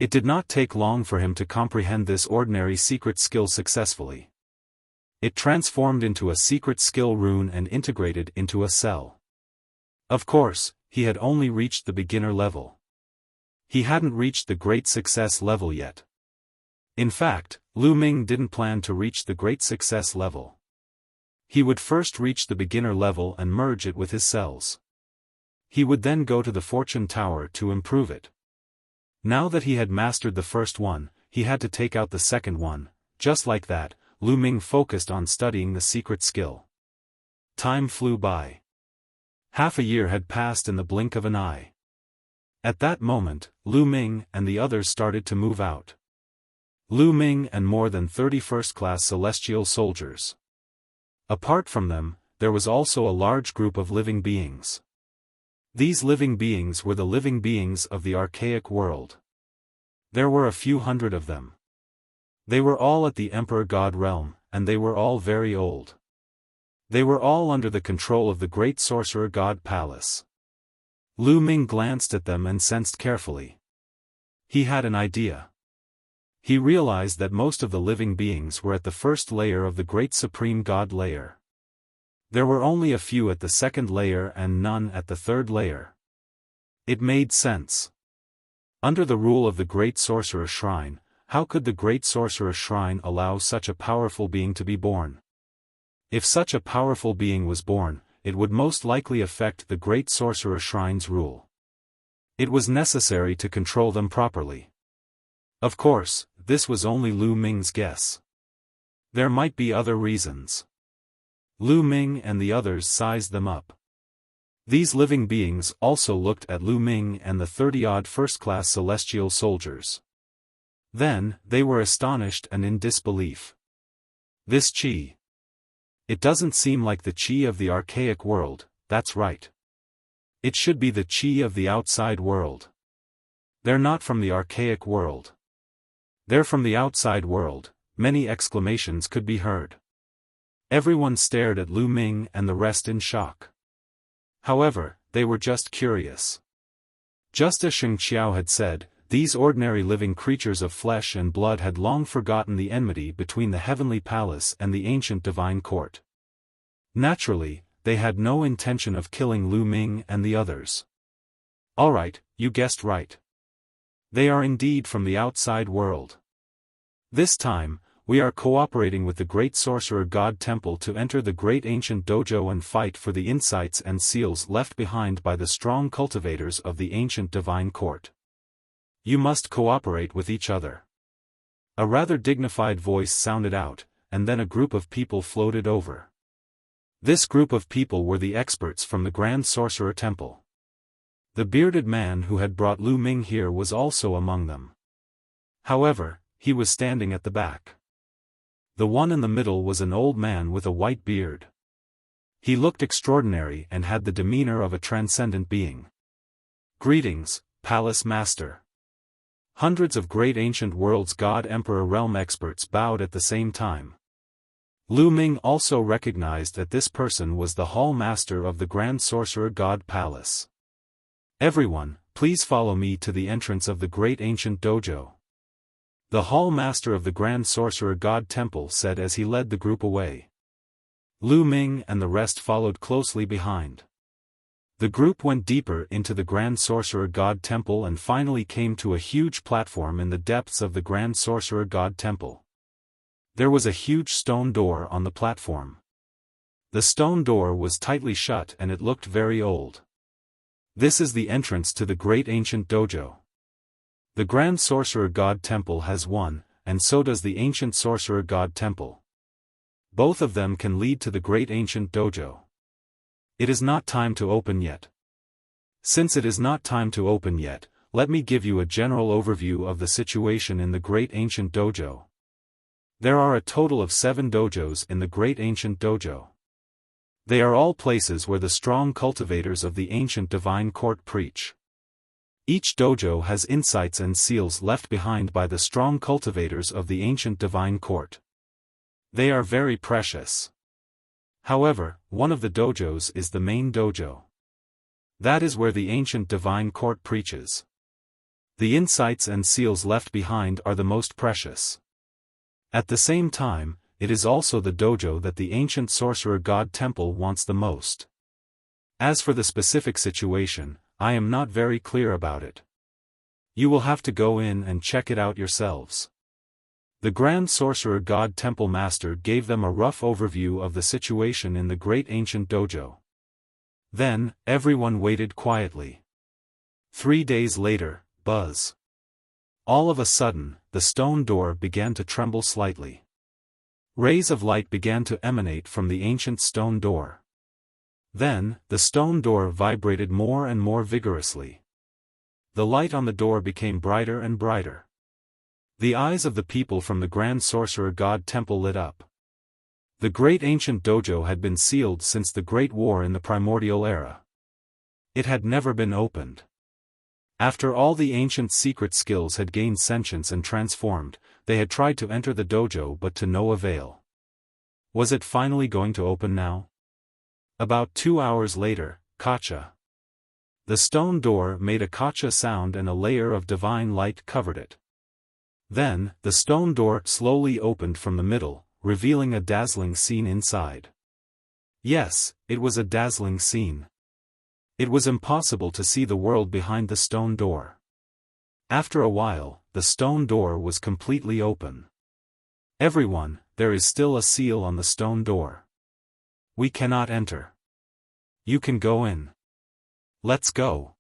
It did not take long for him to comprehend this ordinary secret skill successfully. It transformed into a secret skill rune and integrated into a cell. Of course, he had only reached the beginner level. He hadn't reached the great success level yet. In fact, Lu Ming didn't plan to reach the great success level. He would first reach the beginner level and merge it with his cells. He would then go to the Fortune Tower to improve it. Now that he had mastered the first one, he had to take out the second one. Just like that, Lu Ming focused on studying the secret skill. Time flew by. Half a year had passed in the blink of an eye. At that moment, Lu Ming and the others started to move out. Lu Ming and more than 30 first-class celestial soldiers. Apart from them, there was also a large group of living beings. These living beings were the living beings of the archaic world. There were a few hundred of them. They were all at the Emperor God realm, and they were all very old. They were all under the control of the Great Sorcerer God Palace. Lu Ming glanced at them and sensed carefully. He had an idea. He realized that most of the living beings were at the first layer of the Great Supreme God layer. There were only a few at the second layer and none at the third layer. It made sense. Under the rule of the Great Sorcerer Shrine, how could the Great Sorcerer Shrine allow such a powerful being to be born? If such a powerful being was born, it would most likely affect the Great Sorcerer Shrine's rule. It was necessary to control them properly. Of course, this was only Lu Ming's guess. There might be other reasons. Lu Ming and the others sized them up. These living beings also looked at Lu Ming and the 30-odd first-class celestial soldiers. Then, they were astonished and in disbelief. This qi. It doesn't seem like the qi of the archaic world, that's right. It should be the qi of the outside world. They're not from the archaic world. They're from the outside world, many exclamations could be heard. Everyone stared at Lu Ming and the rest in shock. However, they were just curious. Just as Sheng Qiao had said, these ordinary living creatures of flesh and blood had long forgotten the enmity between the heavenly palace and the ancient divine court. Naturally, they had no intention of killing Lu Ming and the others. Alright, you guessed right. They are indeed from the outside world. This time, we are cooperating with the great sorcerer god temple to enter the great ancient dojo and fight for the insights and seals left behind by the strong cultivators of the ancient divine court. You must cooperate with each other. A rather dignified voice sounded out, and then a group of people floated over. This group of people were the experts from the Grand Sorcerer Temple. The bearded man who had brought Lu Ming here was also among them. However, he was standing at the back. The one in the middle was an old man with a white beard. He looked extraordinary and had the demeanor of a transcendent being. Greetings, Palace Master. Hundreds of great ancient world's God-Emperor realm experts bowed at the same time. Lu Ming also recognized that this person was the Hall Master of the Grand Sorcerer God Palace. Everyone, please follow me to the entrance of the great ancient dojo. The Hall Master of the Grand Sorcerer God Temple said as he led the group away. Lu Ming and the rest followed closely behind. The group went deeper into the Grand Sorcerer God Temple and finally came to a huge platform in the depths of the Grand Sorcerer God Temple. There was a huge stone door on the platform. The stone door was tightly shut and it looked very old. This is the entrance to the great ancient dojo. The Grand Sorcerer God Temple has one, and so does the Ancient Sorcerer God Temple. Both of them can lead to the great ancient dojo. It is not time to open yet. Since it is not time to open yet, let me give you a general overview of the situation in the Great Ancient Dojo. There are a total of 7 dojos in the Great Ancient Dojo. They are all places where the strong cultivators of the ancient divine court preach. Each dojo has insights and seals left behind by the strong cultivators of the ancient divine court. They are very precious. However, one of the dojos is the main dojo. That is where the ancient divine court preaches. The insights and seals left behind are the most precious. At the same time, it is also the dojo that the ancient sorcerer god temple wants the most. As for the specific situation, I am not very clear about it. You will have to go in and check it out yourselves. The Grand Sorcerer God Temple Master gave them a rough overview of the situation in the Great Ancient Dojo. Then, everyone waited quietly. 3 days later, buzz. All of a sudden, the stone door began to tremble slightly. Rays of light began to emanate from the ancient stone door. Then, the stone door vibrated more and more vigorously. The light on the door became brighter and brighter. The eyes of the people from the Grand Sorcerer God Temple lit up. The Great Ancient Dojo had been sealed since the Great War in the Primordial Era. It had never been opened. After all the ancient secret skills had gained sentience and transformed, they had tried to enter the dojo but to no avail. Was it finally going to open now? About 2 hours later, Kacha. The stone door made a Kacha sound and a layer of divine light covered it. Then, the stone door slowly opened from the middle, revealing a dazzling scene inside. Yes, it was a dazzling scene. It was impossible to see the world behind the stone door. After a while, the stone door was completely open. Everyone, there is still a seal on the stone door. We cannot enter. You can go in. Let's go.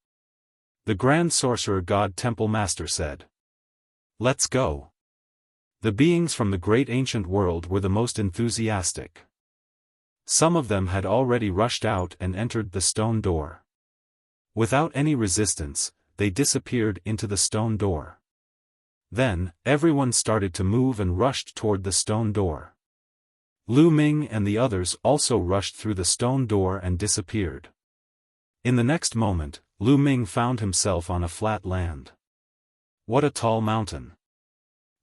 The Grand Sorcerer God Temple Master said. Let's go. The beings from the great ancient world were the most enthusiastic. Some of them had already rushed out and entered the stone door. Without any resistance, they disappeared into the stone door. Then, everyone started to move and rushed toward the stone door. Lu Ming and the others also rushed through the stone door and disappeared. In the next moment, Lu Ming found himself on a flat land. What a tall mountain!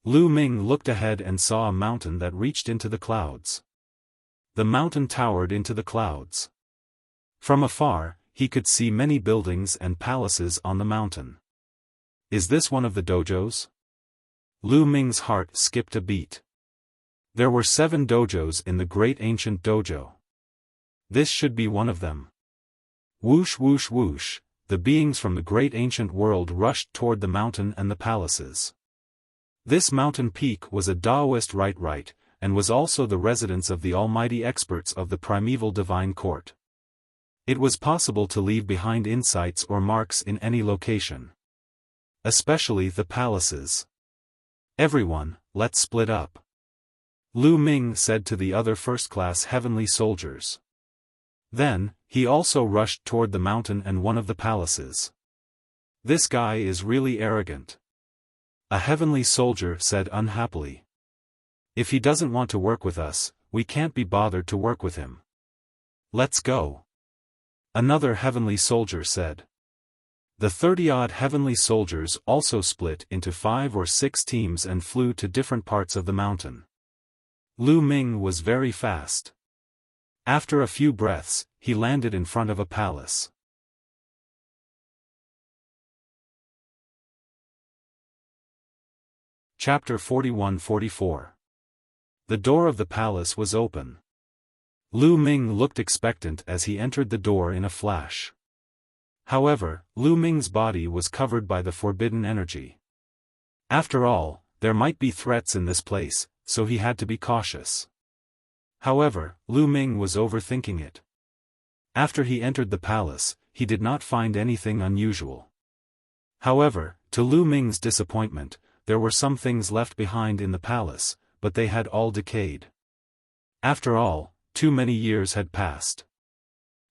Lu Ming looked ahead and saw a mountain that reached into the clouds. The mountain towered into the clouds. From afar, he could see many buildings and palaces on the mountain. Is this one of the dojos? Lu Ming's heart skipped a beat. There were 7 dojos in the great ancient dojo. This should be one of them. Whoosh whoosh whoosh, the beings from the great ancient world rushed toward the mountain and the palaces. This mountain peak was a Taoist right, and was also the residence of the almighty experts of the primeval divine court. It was possible to leave behind insights or marks in any location. Especially the palaces. Everyone, let's split up. Lu Ming said to the other first-class heavenly soldiers. Then, he also rushed toward the mountain and one of the palaces. This guy is really arrogant. A heavenly soldier said unhappily. If he doesn't want to work with us, we can't be bothered to work with him. Let's go. Another heavenly soldier said. The 30-odd heavenly soldiers also split into 5 or 6 teams and flew to different parts of the mountain. Lu Ming was very fast. After a few breaths, he landed in front of a palace. Chapter 41-44. The door of the palace was open. Lu Ming looked expectant as he entered the door in a flash. However, Lu Ming's body was covered by the forbidden energy. After all, there might be threats in this place, so he had to be cautious. However, Lu Ming was overthinking it. After he entered the palace, he did not find anything unusual. However, to Lu Ming's disappointment, there were some things left behind in the palace, but they had all decayed. After all, too many years had passed.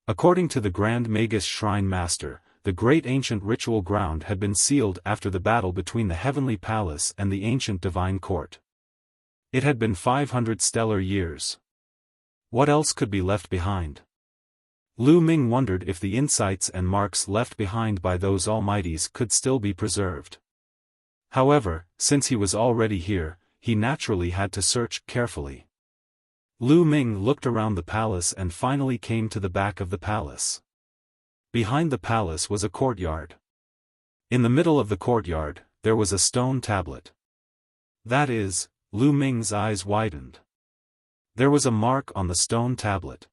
According to the Grand Magus Shrine Master, the great ancient ritual ground had been sealed after the battle between the Heavenly Palace and the ancient Divine Court. It had been 500 stellar years. What else could be left behind? Lu Ming wondered if the insights and marks left behind by those almighties could still be preserved. However, since he was already here, he naturally had to search carefully. Lu Ming looked around the palace and finally came to the back of the palace. Behind the palace was a courtyard. In the middle of the courtyard, there was a stone tablet. That is, Lu Ming's eyes widened. There was a mark on the stone tablet.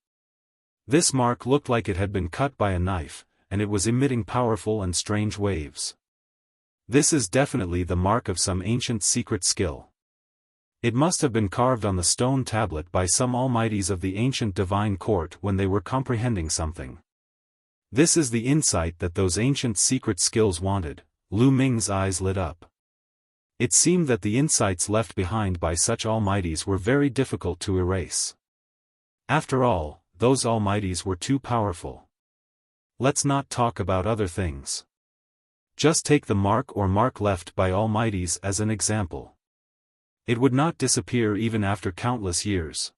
This mark looked like it had been cut by a knife, and it was emitting powerful and strange waves. This is definitely the mark of some ancient secret skill. It must have been carved on the stone tablet by some almighties of the ancient divine court when they were comprehending something. This is the insight that those ancient secret skills wanted. Lu Ming's eyes lit up. It seemed that the insights left behind by such almighties were very difficult to erase. After all, those almighties were too powerful. Let's not talk about other things. Just take the mark or mark left by almighties as an example. It would not disappear even after countless years.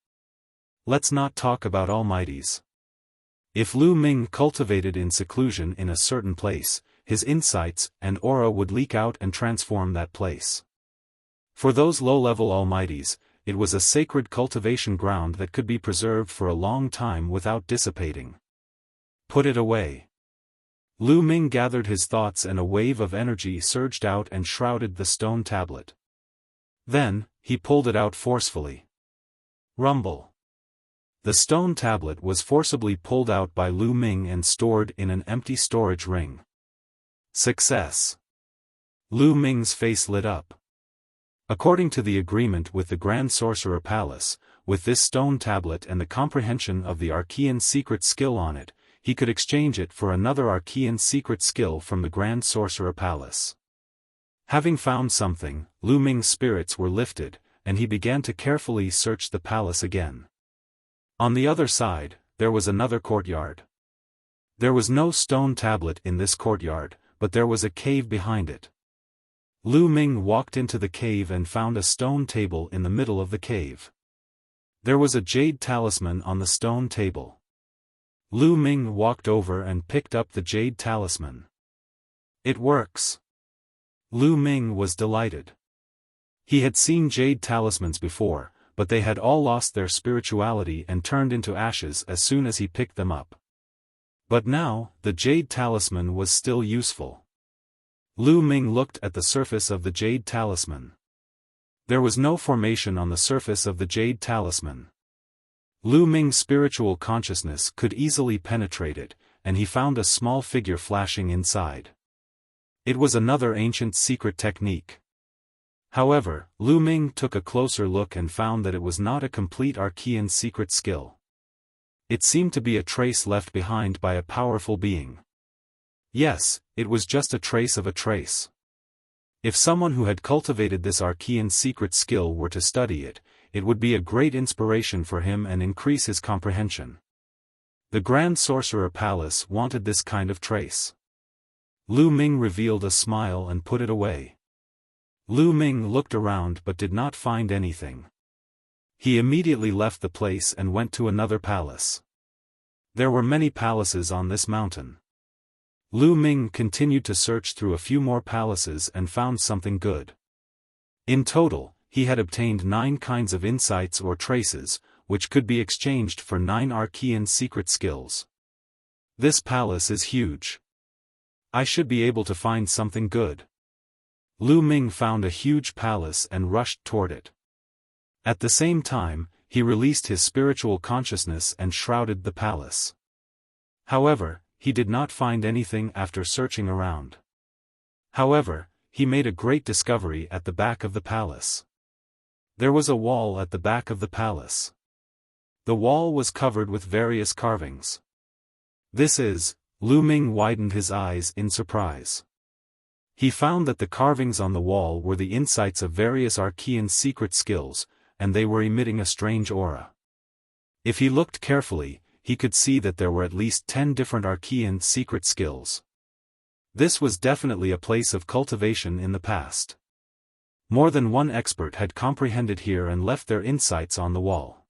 Let's not talk about almighties. If Lu Ming cultivated in seclusion in a certain place, his insights and aura would leak out and transform that place. For those low-level almighties, it was a sacred cultivation ground that could be preserved for a long time without dissipating. Put it away. Lu Ming gathered his thoughts and a wave of energy surged out and shrouded the stone tablet. Then, he pulled it out forcefully. Rumble. The stone tablet was forcibly pulled out by Lu Ming and stored in an empty storage ring. Success. Lu Ming's face lit up. According to the agreement with the Grand Sorcerer Palace, with this stone tablet and the comprehension of the Archean secret skill on it, he could exchange it for another Archean secret skill from the Grand Sorcerer Palace. Having found something, Lu Ming's spirits were lifted, and he began to carefully search the palace again. On the other side, there was another courtyard. There was no stone tablet in this courtyard, but there was a cave behind it. Lu Ming walked into the cave and found a stone table in the middle of the cave. There was a jade talisman on the stone table. Lu Ming walked over and picked up the jade talisman. It works. Lu Ming was delighted. He had seen jade talismans before, but they had all lost their spirituality and turned into ashes as soon as he picked them up. But now, the jade talisman was still useful. Lu Ming looked at the surface of the jade talisman. There was no formation on the surface of the jade talisman. Lu Ming's spiritual consciousness could easily penetrate it, and he found a small figure flashing inside. It was another ancient secret technique. However, Lu Ming took a closer look and found that it was not a complete Archean secret skill. It seemed to be a trace left behind by a powerful being. Yes, it was just a trace of a trace. If someone who had cultivated this Archean secret skill were to study it, it would be a great inspiration for him and increase his comprehension. The Grand Sorcerer Palace wanted this kind of trace. Lu Ming revealed a smile and put it away. Lu Ming looked around but did not find anything. He immediately left the place and went to another palace. There were many palaces on this mountain. Lu Ming continued to search through a few more palaces and found something good. In total, he had obtained 9 kinds of insights or traces, which could be exchanged for 9 Archean secret skills. This palace is huge. I should be able to find something good. Lu Ming found a huge palace and rushed toward it. At the same time, he released his spiritual consciousness and shrouded the palace. However, he did not find anything after searching around. However, he made a great discovery at the back of the palace. There was a wall at the back of the palace. The wall was covered with various carvings. Lu Ming widened his eyes in surprise. He found that the carvings on the wall were the insights of various Archean secret skills, and they were emitting a strange aura. If he looked carefully, he could see that there were at least 10 different Archean secret skills. This was definitely a place of cultivation in the past. More than one expert had comprehended here and left their insights on the wall.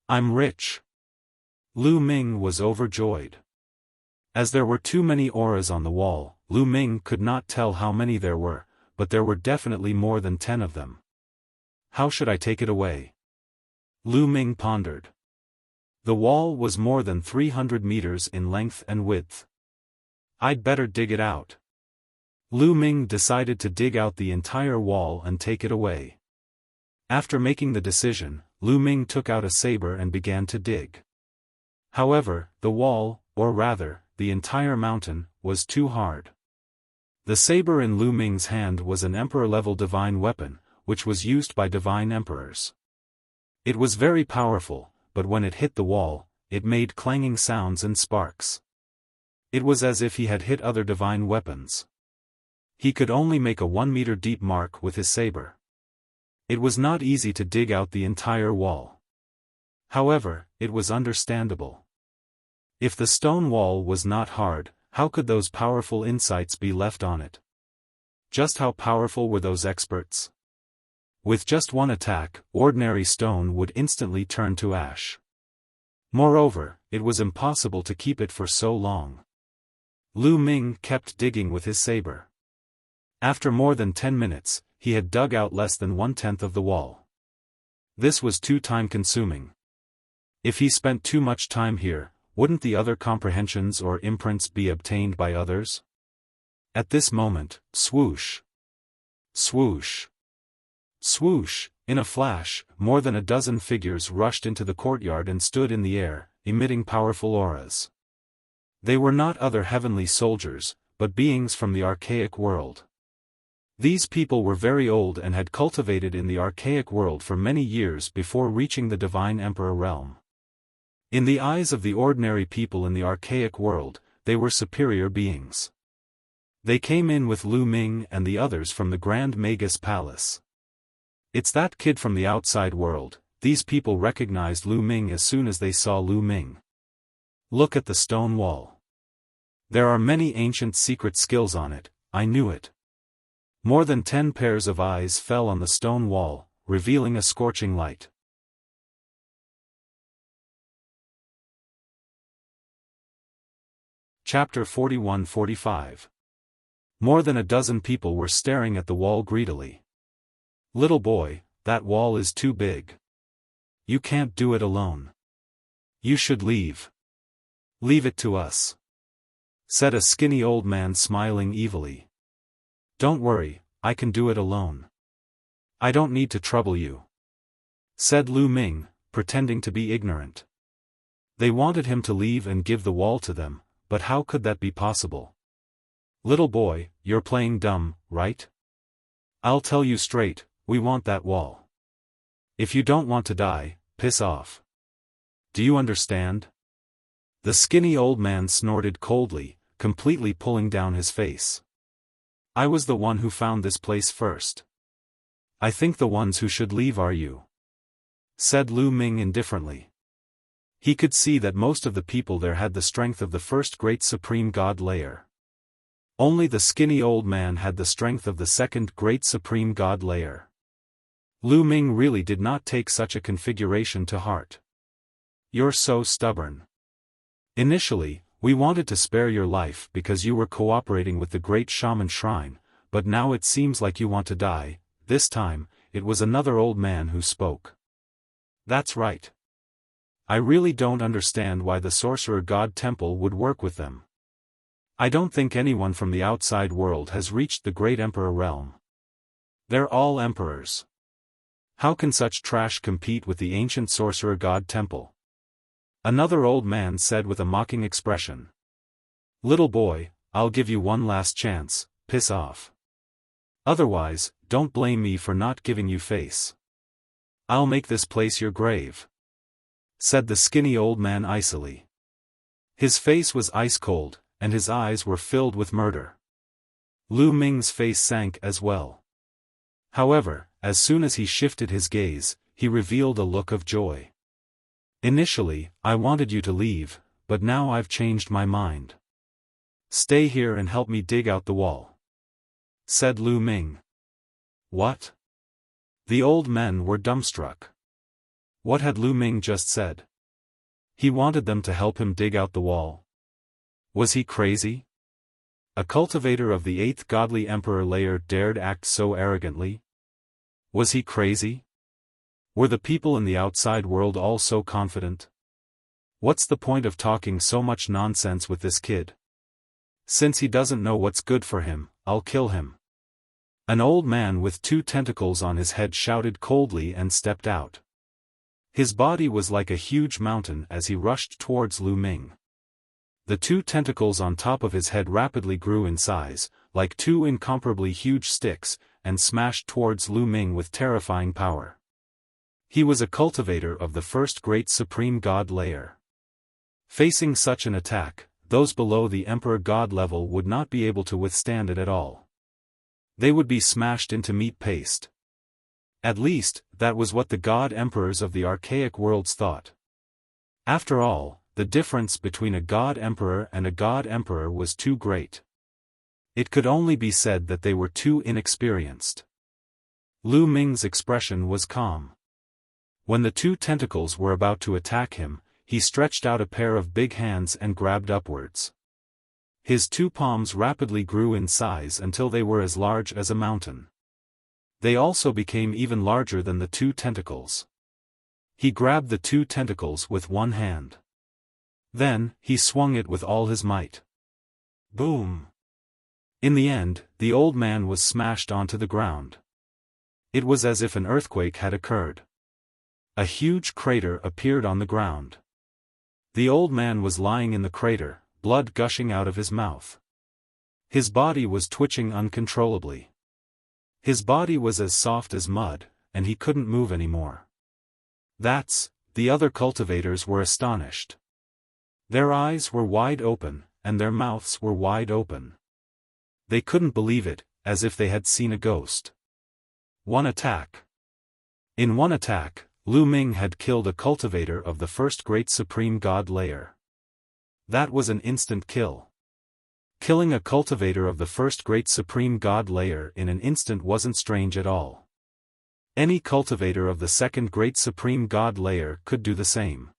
I'm rich. Lu Ming was overjoyed. As there were too many auras on the wall, Lu Ming could not tell how many there were, but there were definitely more than 10 of them. How should I take it away? Lu Ming pondered. The wall was more than 300 meters in length and width. I'd better dig it out. Lu Ming decided to dig out the entire wall and take it away. After making the decision, Lu Ming took out a saber and began to dig. However, the wall, or rather, the entire mountain, was too hard. The saber in Lu Ming's hand was an emperor-level divine weapon, which was used by divine emperors. It was very powerful, but when it hit the wall, it made clanging sounds and sparks. It was as if he had hit other divine weapons. He could only make a 1-meter deep mark with his saber. It was not easy to dig out the entire wall. However, it was understandable. If the stone wall was not hard, how could those powerful insights be left on it? Just how powerful were those experts? With just one attack, ordinary stone would instantly turn to ash. Moreover, it was impossible to keep it for so long. Lu Ming kept digging with his saber. After more than 10 minutes, he had dug out less than 1/10 of the wall. This was too time-consuming. If he spent too much time here, wouldn't the other comprehensions or imprints be obtained by others? At this moment, swoosh! Swoosh! Swoosh! In a flash, more than a dozen figures rushed into the courtyard and stood in the air, emitting powerful auras. They were not other heavenly soldiers, but beings from the archaic world. These people were very old and had cultivated in the archaic world for many years before reaching the divine emperor realm. In the eyes of the ordinary people in the archaic world, they were superior beings. They came in with Lu Ming and the others from the Grand Magus Palace. It's that kid from the outside world, these people recognized Lu Ming as soon as they saw Lu Ming. Look at the stone wall. There are many ancient secret skills on it, I knew it. More than 10 pairs of eyes fell on the stone wall, revealing a scorching light. Chapter 41-45. More than a dozen people were staring at the wall greedily. Little boy, that wall is too big. You can't do it alone. You should leave. Leave it to us, said a skinny old man smiling evilly. Don't worry, I can do it alone. I don't need to trouble you, said Lu Ming, pretending to be ignorant. They wanted him to leave and give the wall to them, but how could that be possible? Little boy, you're playing dumb, right? I'll tell you straight, we want that wall. If you don't want to die, piss off. Do you understand? The skinny old man snorted coldly, completely pulling down his face. I was the one who found this place first. I think the ones who should leave are you, said Lu Ming indifferently. He could see that most of the people there had the strength of the first great supreme god layer. Only the skinny old man had the strength of the second great supreme god layer. Lu Ming really did not take such a configuration to heart. You're so stubborn. Initially, we wanted to spare your life because you were cooperating with the great shaman shrine, but now it seems like you want to die. This time, it was another old man who spoke. That's right. I really don't understand why the sorcerer god temple would work with them. I don't think anyone from the outside world has reached the great emperor realm. They're all emperors. How can such trash compete with the ancient sorcerer god temple? Another old man said with a mocking expression. Little boy, I'll give you one last chance, piss off. Otherwise, don't blame me for not giving you face. I'll make this place your grave, said the skinny old man icily. His face was ice cold, and his eyes were filled with murder. Lu Ming's face sank as well. However, as soon as he shifted his gaze, he revealed a look of joy. Initially, I wanted you to leave, but now I've changed my mind. Stay here and help me dig out the wall, said Lu Ming. What? The old men were dumbstruck. What had Lu Ming just said? He wanted them to help him dig out the wall. Was he crazy? A cultivator of the 8th godly emperor layer dared act so arrogantly? Was he crazy? Were the people in the outside world all so confident? What's the point of talking so much nonsense with this kid? Since he doesn't know what's good for him, I'll kill him. An old man with 2 tentacles on his head shouted coldly and stepped out. His body was like a huge mountain as he rushed towards Lu Ming. The 2 tentacles on top of his head rapidly grew in size, like 2 incomparably huge sticks, and smashed towards Lu Ming with terrifying power. He was a cultivator of the first great supreme god layer. Facing such an attack, those below the emperor god level would not be able to withstand it at all. They would be smashed into meat paste. At least, that was what the god emperors of the archaic worlds thought. After all, the difference between a god emperor and a god emperor was too great. It could only be said that they were too inexperienced. Lu Ming's expression was calm. When the 2 tentacles were about to attack him, he stretched out a pair of big hands and grabbed upwards. His 2 palms rapidly grew in size until they were as large as a mountain. They also became even larger than the 2 tentacles. He grabbed the 2 tentacles with one hand. Then, he swung it with all his might. Boom! In the end, the old man was smashed onto the ground. It was as if an earthquake had occurred. A huge crater appeared on the ground. The old man was lying in the crater, blood gushing out of his mouth. His body was twitching uncontrollably. His body was as soft as mud, and he couldn't move anymore. The other cultivators were astonished. Their eyes were wide open, and their mouths were wide open. They couldn't believe it, as if they had seen a ghost. In one attack, Lu Ming had killed a cultivator of the first great supreme god layer. That was an instant kill. Killing a cultivator of the first great supreme god layer in an instant wasn't strange at all. Any cultivator of the second great supreme god layer could do the same.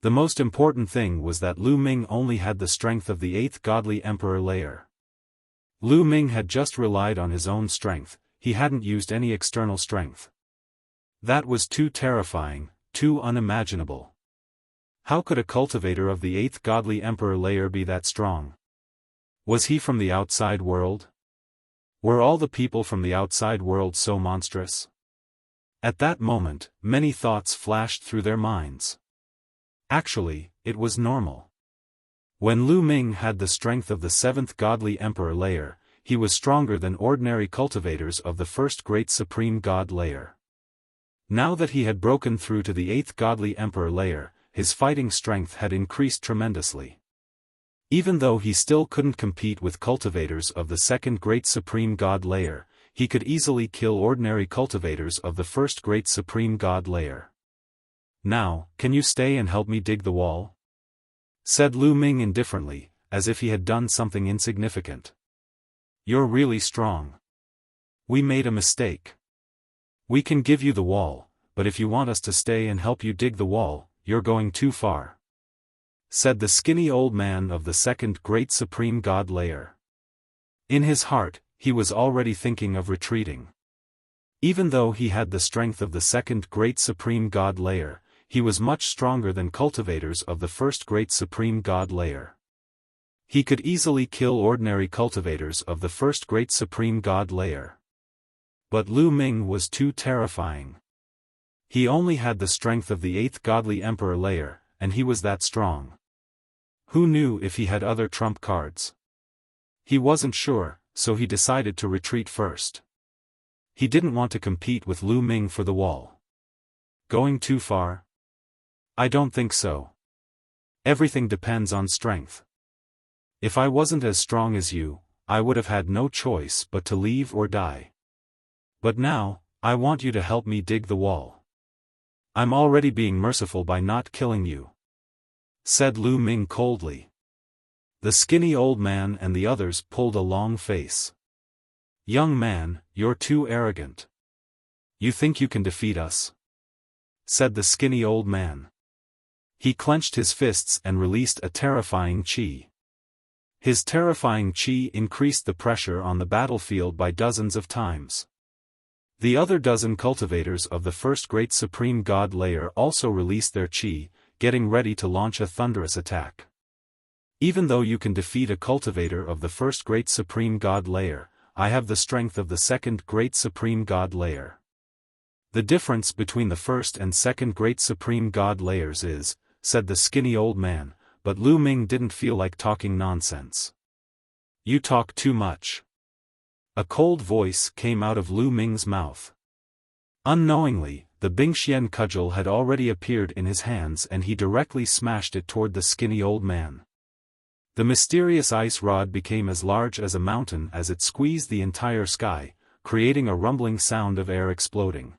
The most important thing was that Lu Ming only had the strength of the 8th godly emperor layer. Lu Ming had just relied on his own strength, he hadn't used any external strength. That was too terrifying, too unimaginable. How could a cultivator of the 8th godly emperor layer be that strong? Was he from the outside world? Were all the people from the outside world so monstrous? At that moment, many thoughts flashed through their minds. Actually, it was normal. When Lu Ming had the strength of the 7th godly emperor layer, he was stronger than ordinary cultivators of the first great supreme god layer. Now that he had broken through to the 8th godly emperor layer, his fighting strength had increased tremendously. Even though he still couldn't compete with cultivators of the second great supreme god layer, he could easily kill ordinary cultivators of the first great supreme god layer. "Now, can you stay and help me dig the wall?" said Lu Ming indifferently, as if he had done something insignificant. "You're really strong. We made a mistake. We can give you the wall, but if you want us to stay and help you dig the wall, you're going too far," said the skinny old man of the second great supreme god layer. In his heart, he was already thinking of retreating. Even though he had the strength of the second great supreme god layer, he was much stronger than cultivators of the first great supreme god layer. He could easily kill ordinary cultivators of the first great supreme god layer. But Lu Ming was too terrifying. He only had the strength of the 8th godly emperor layer, and he was that strong. Who knew if he had other trump cards? He wasn't sure, so he decided to retreat first. He didn't want to compete with Lu Ming for the wall. Going too far? I don't think so. Everything depends on strength. If I wasn't as strong as you, I would have had no choice but to leave or die. But now, I want you to help me dig the wall. I'm already being merciful by not killing you," said Lu Ming coldly. The skinny old man and the others pulled a long face. "Young man, you're too arrogant. You think you can defeat us?" said the skinny old man. He clenched his fists and released a terrifying chi. His terrifying chi increased the pressure on the battlefield by dozens of times. The other dozen cultivators of the first great supreme god layer also released their chi, getting ready to launch a thunderous attack. Even though you can defeat a cultivator of the first great supreme god layer, I have the strength of the second great supreme god layer. The difference between the first and second great supreme god layers is, said the skinny old man, but Lu Ming didn't feel like talking nonsense. "You talk too much." A cold voice came out of Lu Ming's mouth. Unknowingly, the Bingxian cudgel had already appeared in his hands and he directly smashed it toward the skinny old man. The mysterious ice rod became as large as a mountain as it squeezed the entire sky, creating a rumbling sound of air exploding.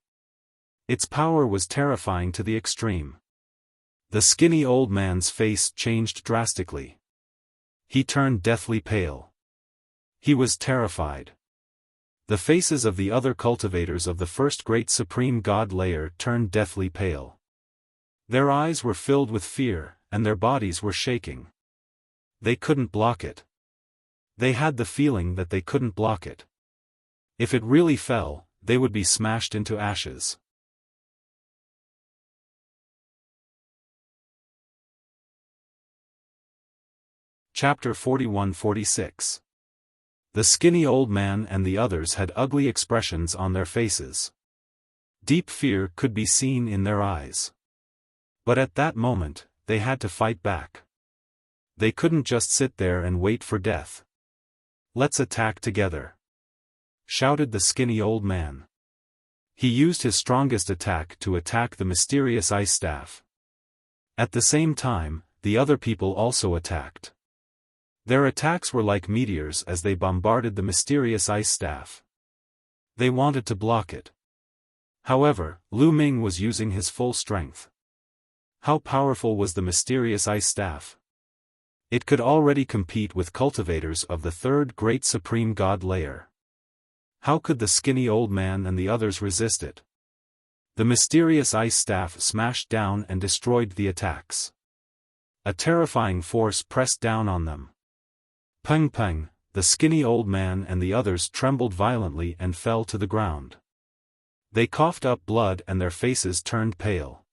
Its power was terrifying to the extreme. The skinny old man's face changed drastically. He turned deathly pale. He was terrified. The faces of the other cultivators of the first great supreme god layer turned deathly pale. Their eyes were filled with fear, and their bodies were shaking. They couldn't block it. They had the feeling that they couldn't block it. If it really fell, they would be smashed into ashes. Chapter 41-46. The skinny old man and the others had ugly expressions on their faces. Deep fear could be seen in their eyes. But at that moment, they had to fight back. They couldn't just sit there and wait for death. "Let's attack together," shouted the skinny old man. He used his strongest attack to attack the mysterious ice staff. At the same time, the other people also attacked. Their attacks were like meteors as they bombarded the mysterious ice staff. They wanted to block it. However, Lu Ming was using his full strength. How powerful was the mysterious ice staff? It could already compete with cultivators of the third great supreme god layer. How could the skinny old man and the others resist it? The mysterious ice staff smashed down and destroyed the attacks. A terrifying force pressed down on them. Peng peng, the skinny old man and the others trembled violently and fell to the ground. They coughed up blood and their faces turned pale.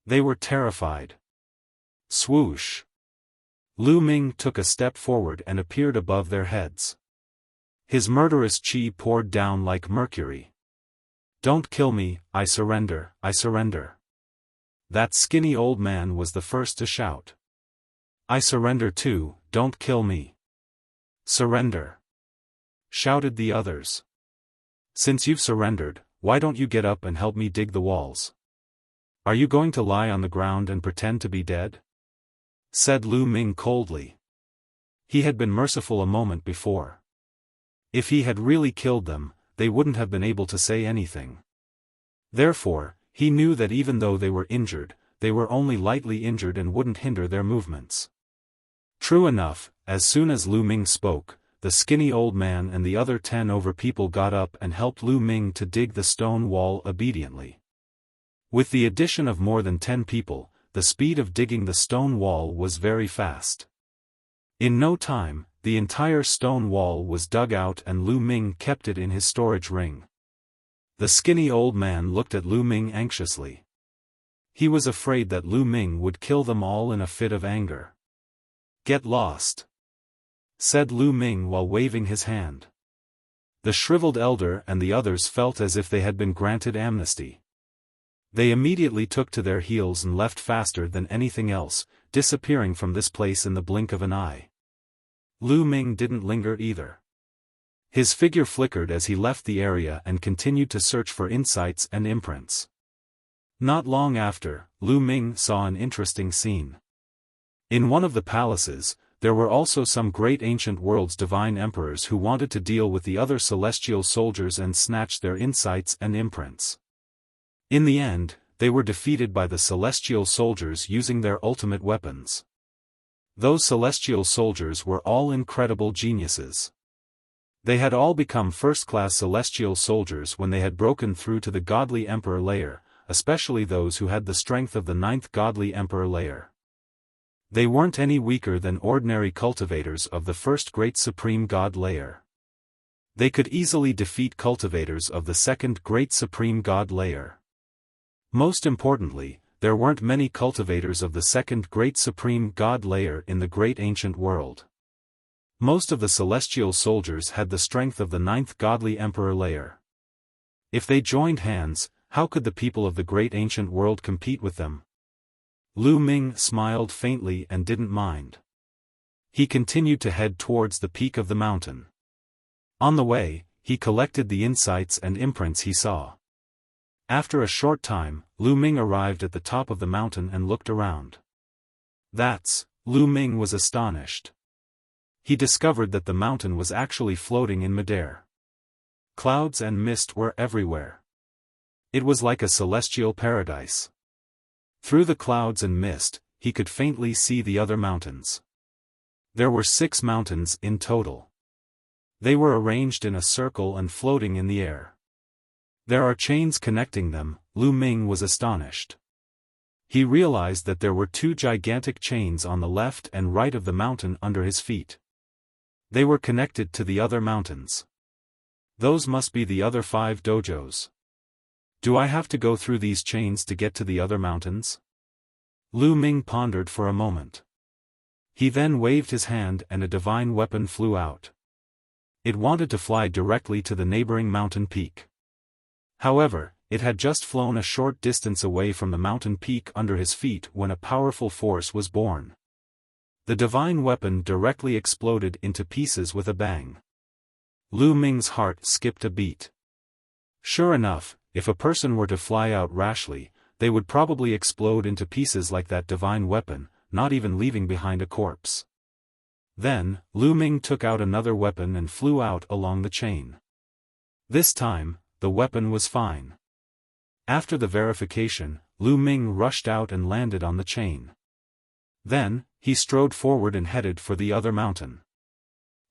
They were terrified. Swoosh! Lu Ming took a step forward and appeared above their heads. His murderous chi poured down like mercury. "Don't kill me, I surrender, I surrender." That skinny old man was the first to shout. "I surrender too, don't kill me." "Surrender!" shouted the others. "Since you've surrendered, why don't you get up and help me dig the walls? Are you going to lie on the ground and pretend to be dead?" said Lu Ming coldly. He had been merciful a moment before. If he had really killed them, they wouldn't have been able to say anything. Therefore, he knew that even though they were injured, they were only lightly injured and wouldn't hinder their movements. True enough, as soon as Lu Ming spoke, the skinny old man and the other 10 over people got up and helped Lu Ming to dig the stone wall obediently. With the addition of more than 10 people, the speed of digging the stone wall was very fast. In no time, the entire stone wall was dug out and Lu Ming kept it in his storage ring. The skinny old man looked at Lu Ming anxiously. He was afraid that Lu Ming would kill them all in a fit of anger. "Get lost," said Lu Ming while waving his hand. The shriveled elder and the others felt as if they had been granted amnesty. They immediately took to their heels and left faster than anything else, disappearing from this place in the blink of an eye. Lu Ming didn't linger either. His figure flickered as he left the area and continued to search for insights and imprints. Not long after, Lu Ming saw an interesting scene. In one of the palaces, there were also some great ancient world's divine emperors who wanted to deal with the other celestial soldiers and snatch their insights and imprints. In the end, they were defeated by the celestial soldiers using their ultimate weapons. Those celestial soldiers were all incredible geniuses. They had all become first-class celestial soldiers when they had broken through to the godly emperor layer, especially those who had the strength of the 9th godly emperor layer. They weren't any weaker than ordinary cultivators of the first great supreme god layer. They could easily defeat cultivators of the 2nd great supreme god layer. Most importantly, there weren't many cultivators of the 2nd great supreme god layer in the great ancient world. Most of the celestial soldiers had the strength of the 9th godly emperor layer. If they joined hands, how could the people of the great ancient world compete with them? Lu Ming smiled faintly and didn't mind. He continued to head towards the peak of the mountain. On the way, he collected the insights and imprints he saw. After a short time, Lu Ming arrived at the top of the mountain and looked around. Lu Ming was astonished. He discovered that the mountain was actually floating in midair. Clouds and mist were everywhere. It was like a celestial paradise. Through the clouds and mist, he could faintly see the other mountains. There were 6 mountains in total. They were arranged in a circle and floating in the air. There are chains connecting them. Lu Ming was astonished. He realized that there were 2 gigantic chains on the left and right of the mountain under his feet. They were connected to the other mountains. Those must be the other 5 dojos. Do I have to go through these chains to get to the other mountains? Lu Ming pondered for a moment. He then waved his hand and a divine weapon flew out. It wanted to fly directly to the neighboring mountain peak. However, it had just flown a short distance away from the mountain peak under his feet when a powerful force was born. The divine weapon directly exploded into pieces with a bang. Lu Ming's heart skipped a beat. Sure enough, if a person were to fly out rashly, they would probably explode into pieces like that divine weapon, not even leaving behind a corpse. Then, Lu Ming took out another weapon and flew out along the chain. This time, the weapon was fine. After the verification, Lu Ming rushed out and landed on the chain. Then, he strode forward and headed for the other mountain.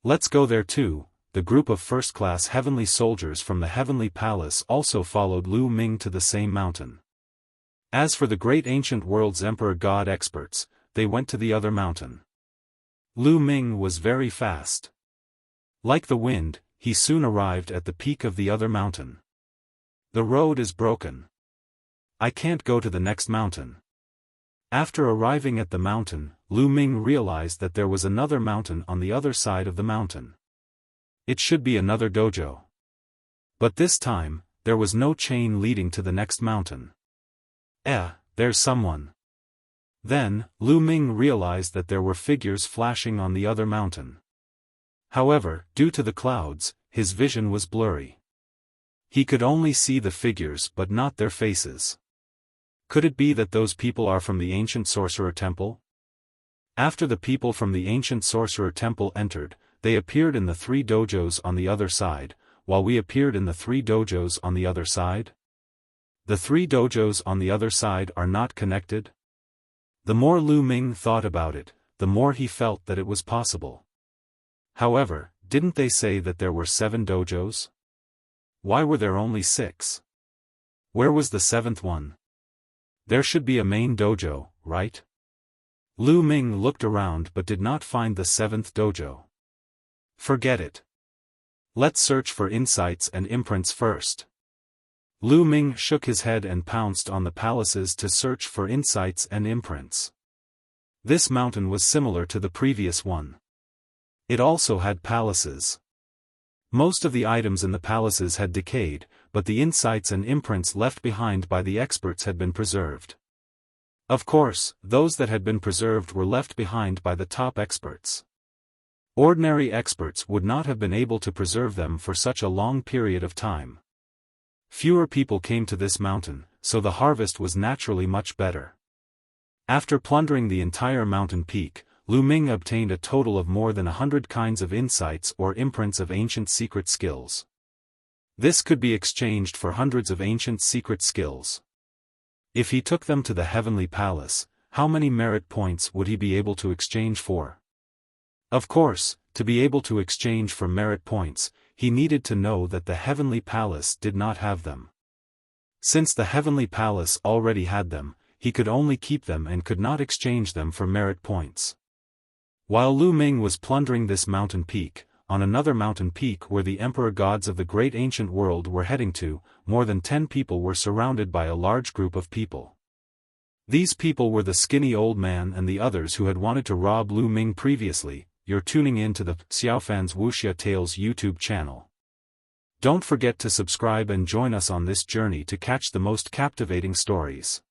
Let's go there too. The group of first-class heavenly soldiers from the heavenly palace also followed Lu Ming to the same mountain. As for the great ancient world's emperor god experts, they went to the other mountain. Lu Ming was very fast. Like the wind, he soon arrived at the peak of the other mountain. The road is broken. I can't go to the next mountain. After arriving at the mountain, Lu Ming realized that there was another mountain on the other side of the mountain. It should be another dojo. But this time, there was no chain leading to the next mountain. There's someone. Then, Lu Ming realized that there were figures flashing on the other mountain. However, due to the clouds, his vision was blurry. He could only see the figures but not their faces. Could it be that those people are from the ancient sorcerer temple? After the people from the ancient sorcerer temple entered, they appeared in the 3 dojos on the other side, while we appeared in the 3 dojos on the other side? The 3 dojos on the other side are not connected? The more Lu Ming thought about it, the more he felt that it was possible. However, didn't they say that there were 7 dojos? Why were there only 6? Where was the 7th one? There should be a main dojo, right? Lu Ming looked around but did not find the 7th dojo. Forget it. Let's search for insights and imprints first. Lu Ming shook his head and pounced on the palaces to search for insights and imprints. This mountain was similar to the previous one. It also had palaces. Most of the items in the palaces had decayed, but the insights and imprints left behind by the experts had been preserved. Of course, those that had been preserved were left behind by the top experts. Ordinary experts would not have been able to preserve them for such a long period of time. Fewer people came to this mountain, so the harvest was naturally much better. After plundering the entire mountain peak, Lu Ming obtained a total of more than 100 kinds of insights or imprints of ancient secret skills. This could be exchanged for hundreds of ancient secret skills. If he took them to the heavenly palace, how many merit points would he be able to exchange for? Of course, to be able to exchange for merit points, he needed to know that the heavenly palace did not have them. Since the heavenly palace already had them, he could only keep them and could not exchange them for merit points. While Lu Ming was plundering this mountain peak, on another mountain peak where the emperor gods of the great ancient world were heading to, more than 10 people were surrounded by a large group of people. These people were the skinny old man and the others who had wanted to rob Lu Ming previously. You're tuning in to the Xiaofan's Wuxia Tales YouTube channel. Don't forget to subscribe and join us on this journey to catch the most captivating stories.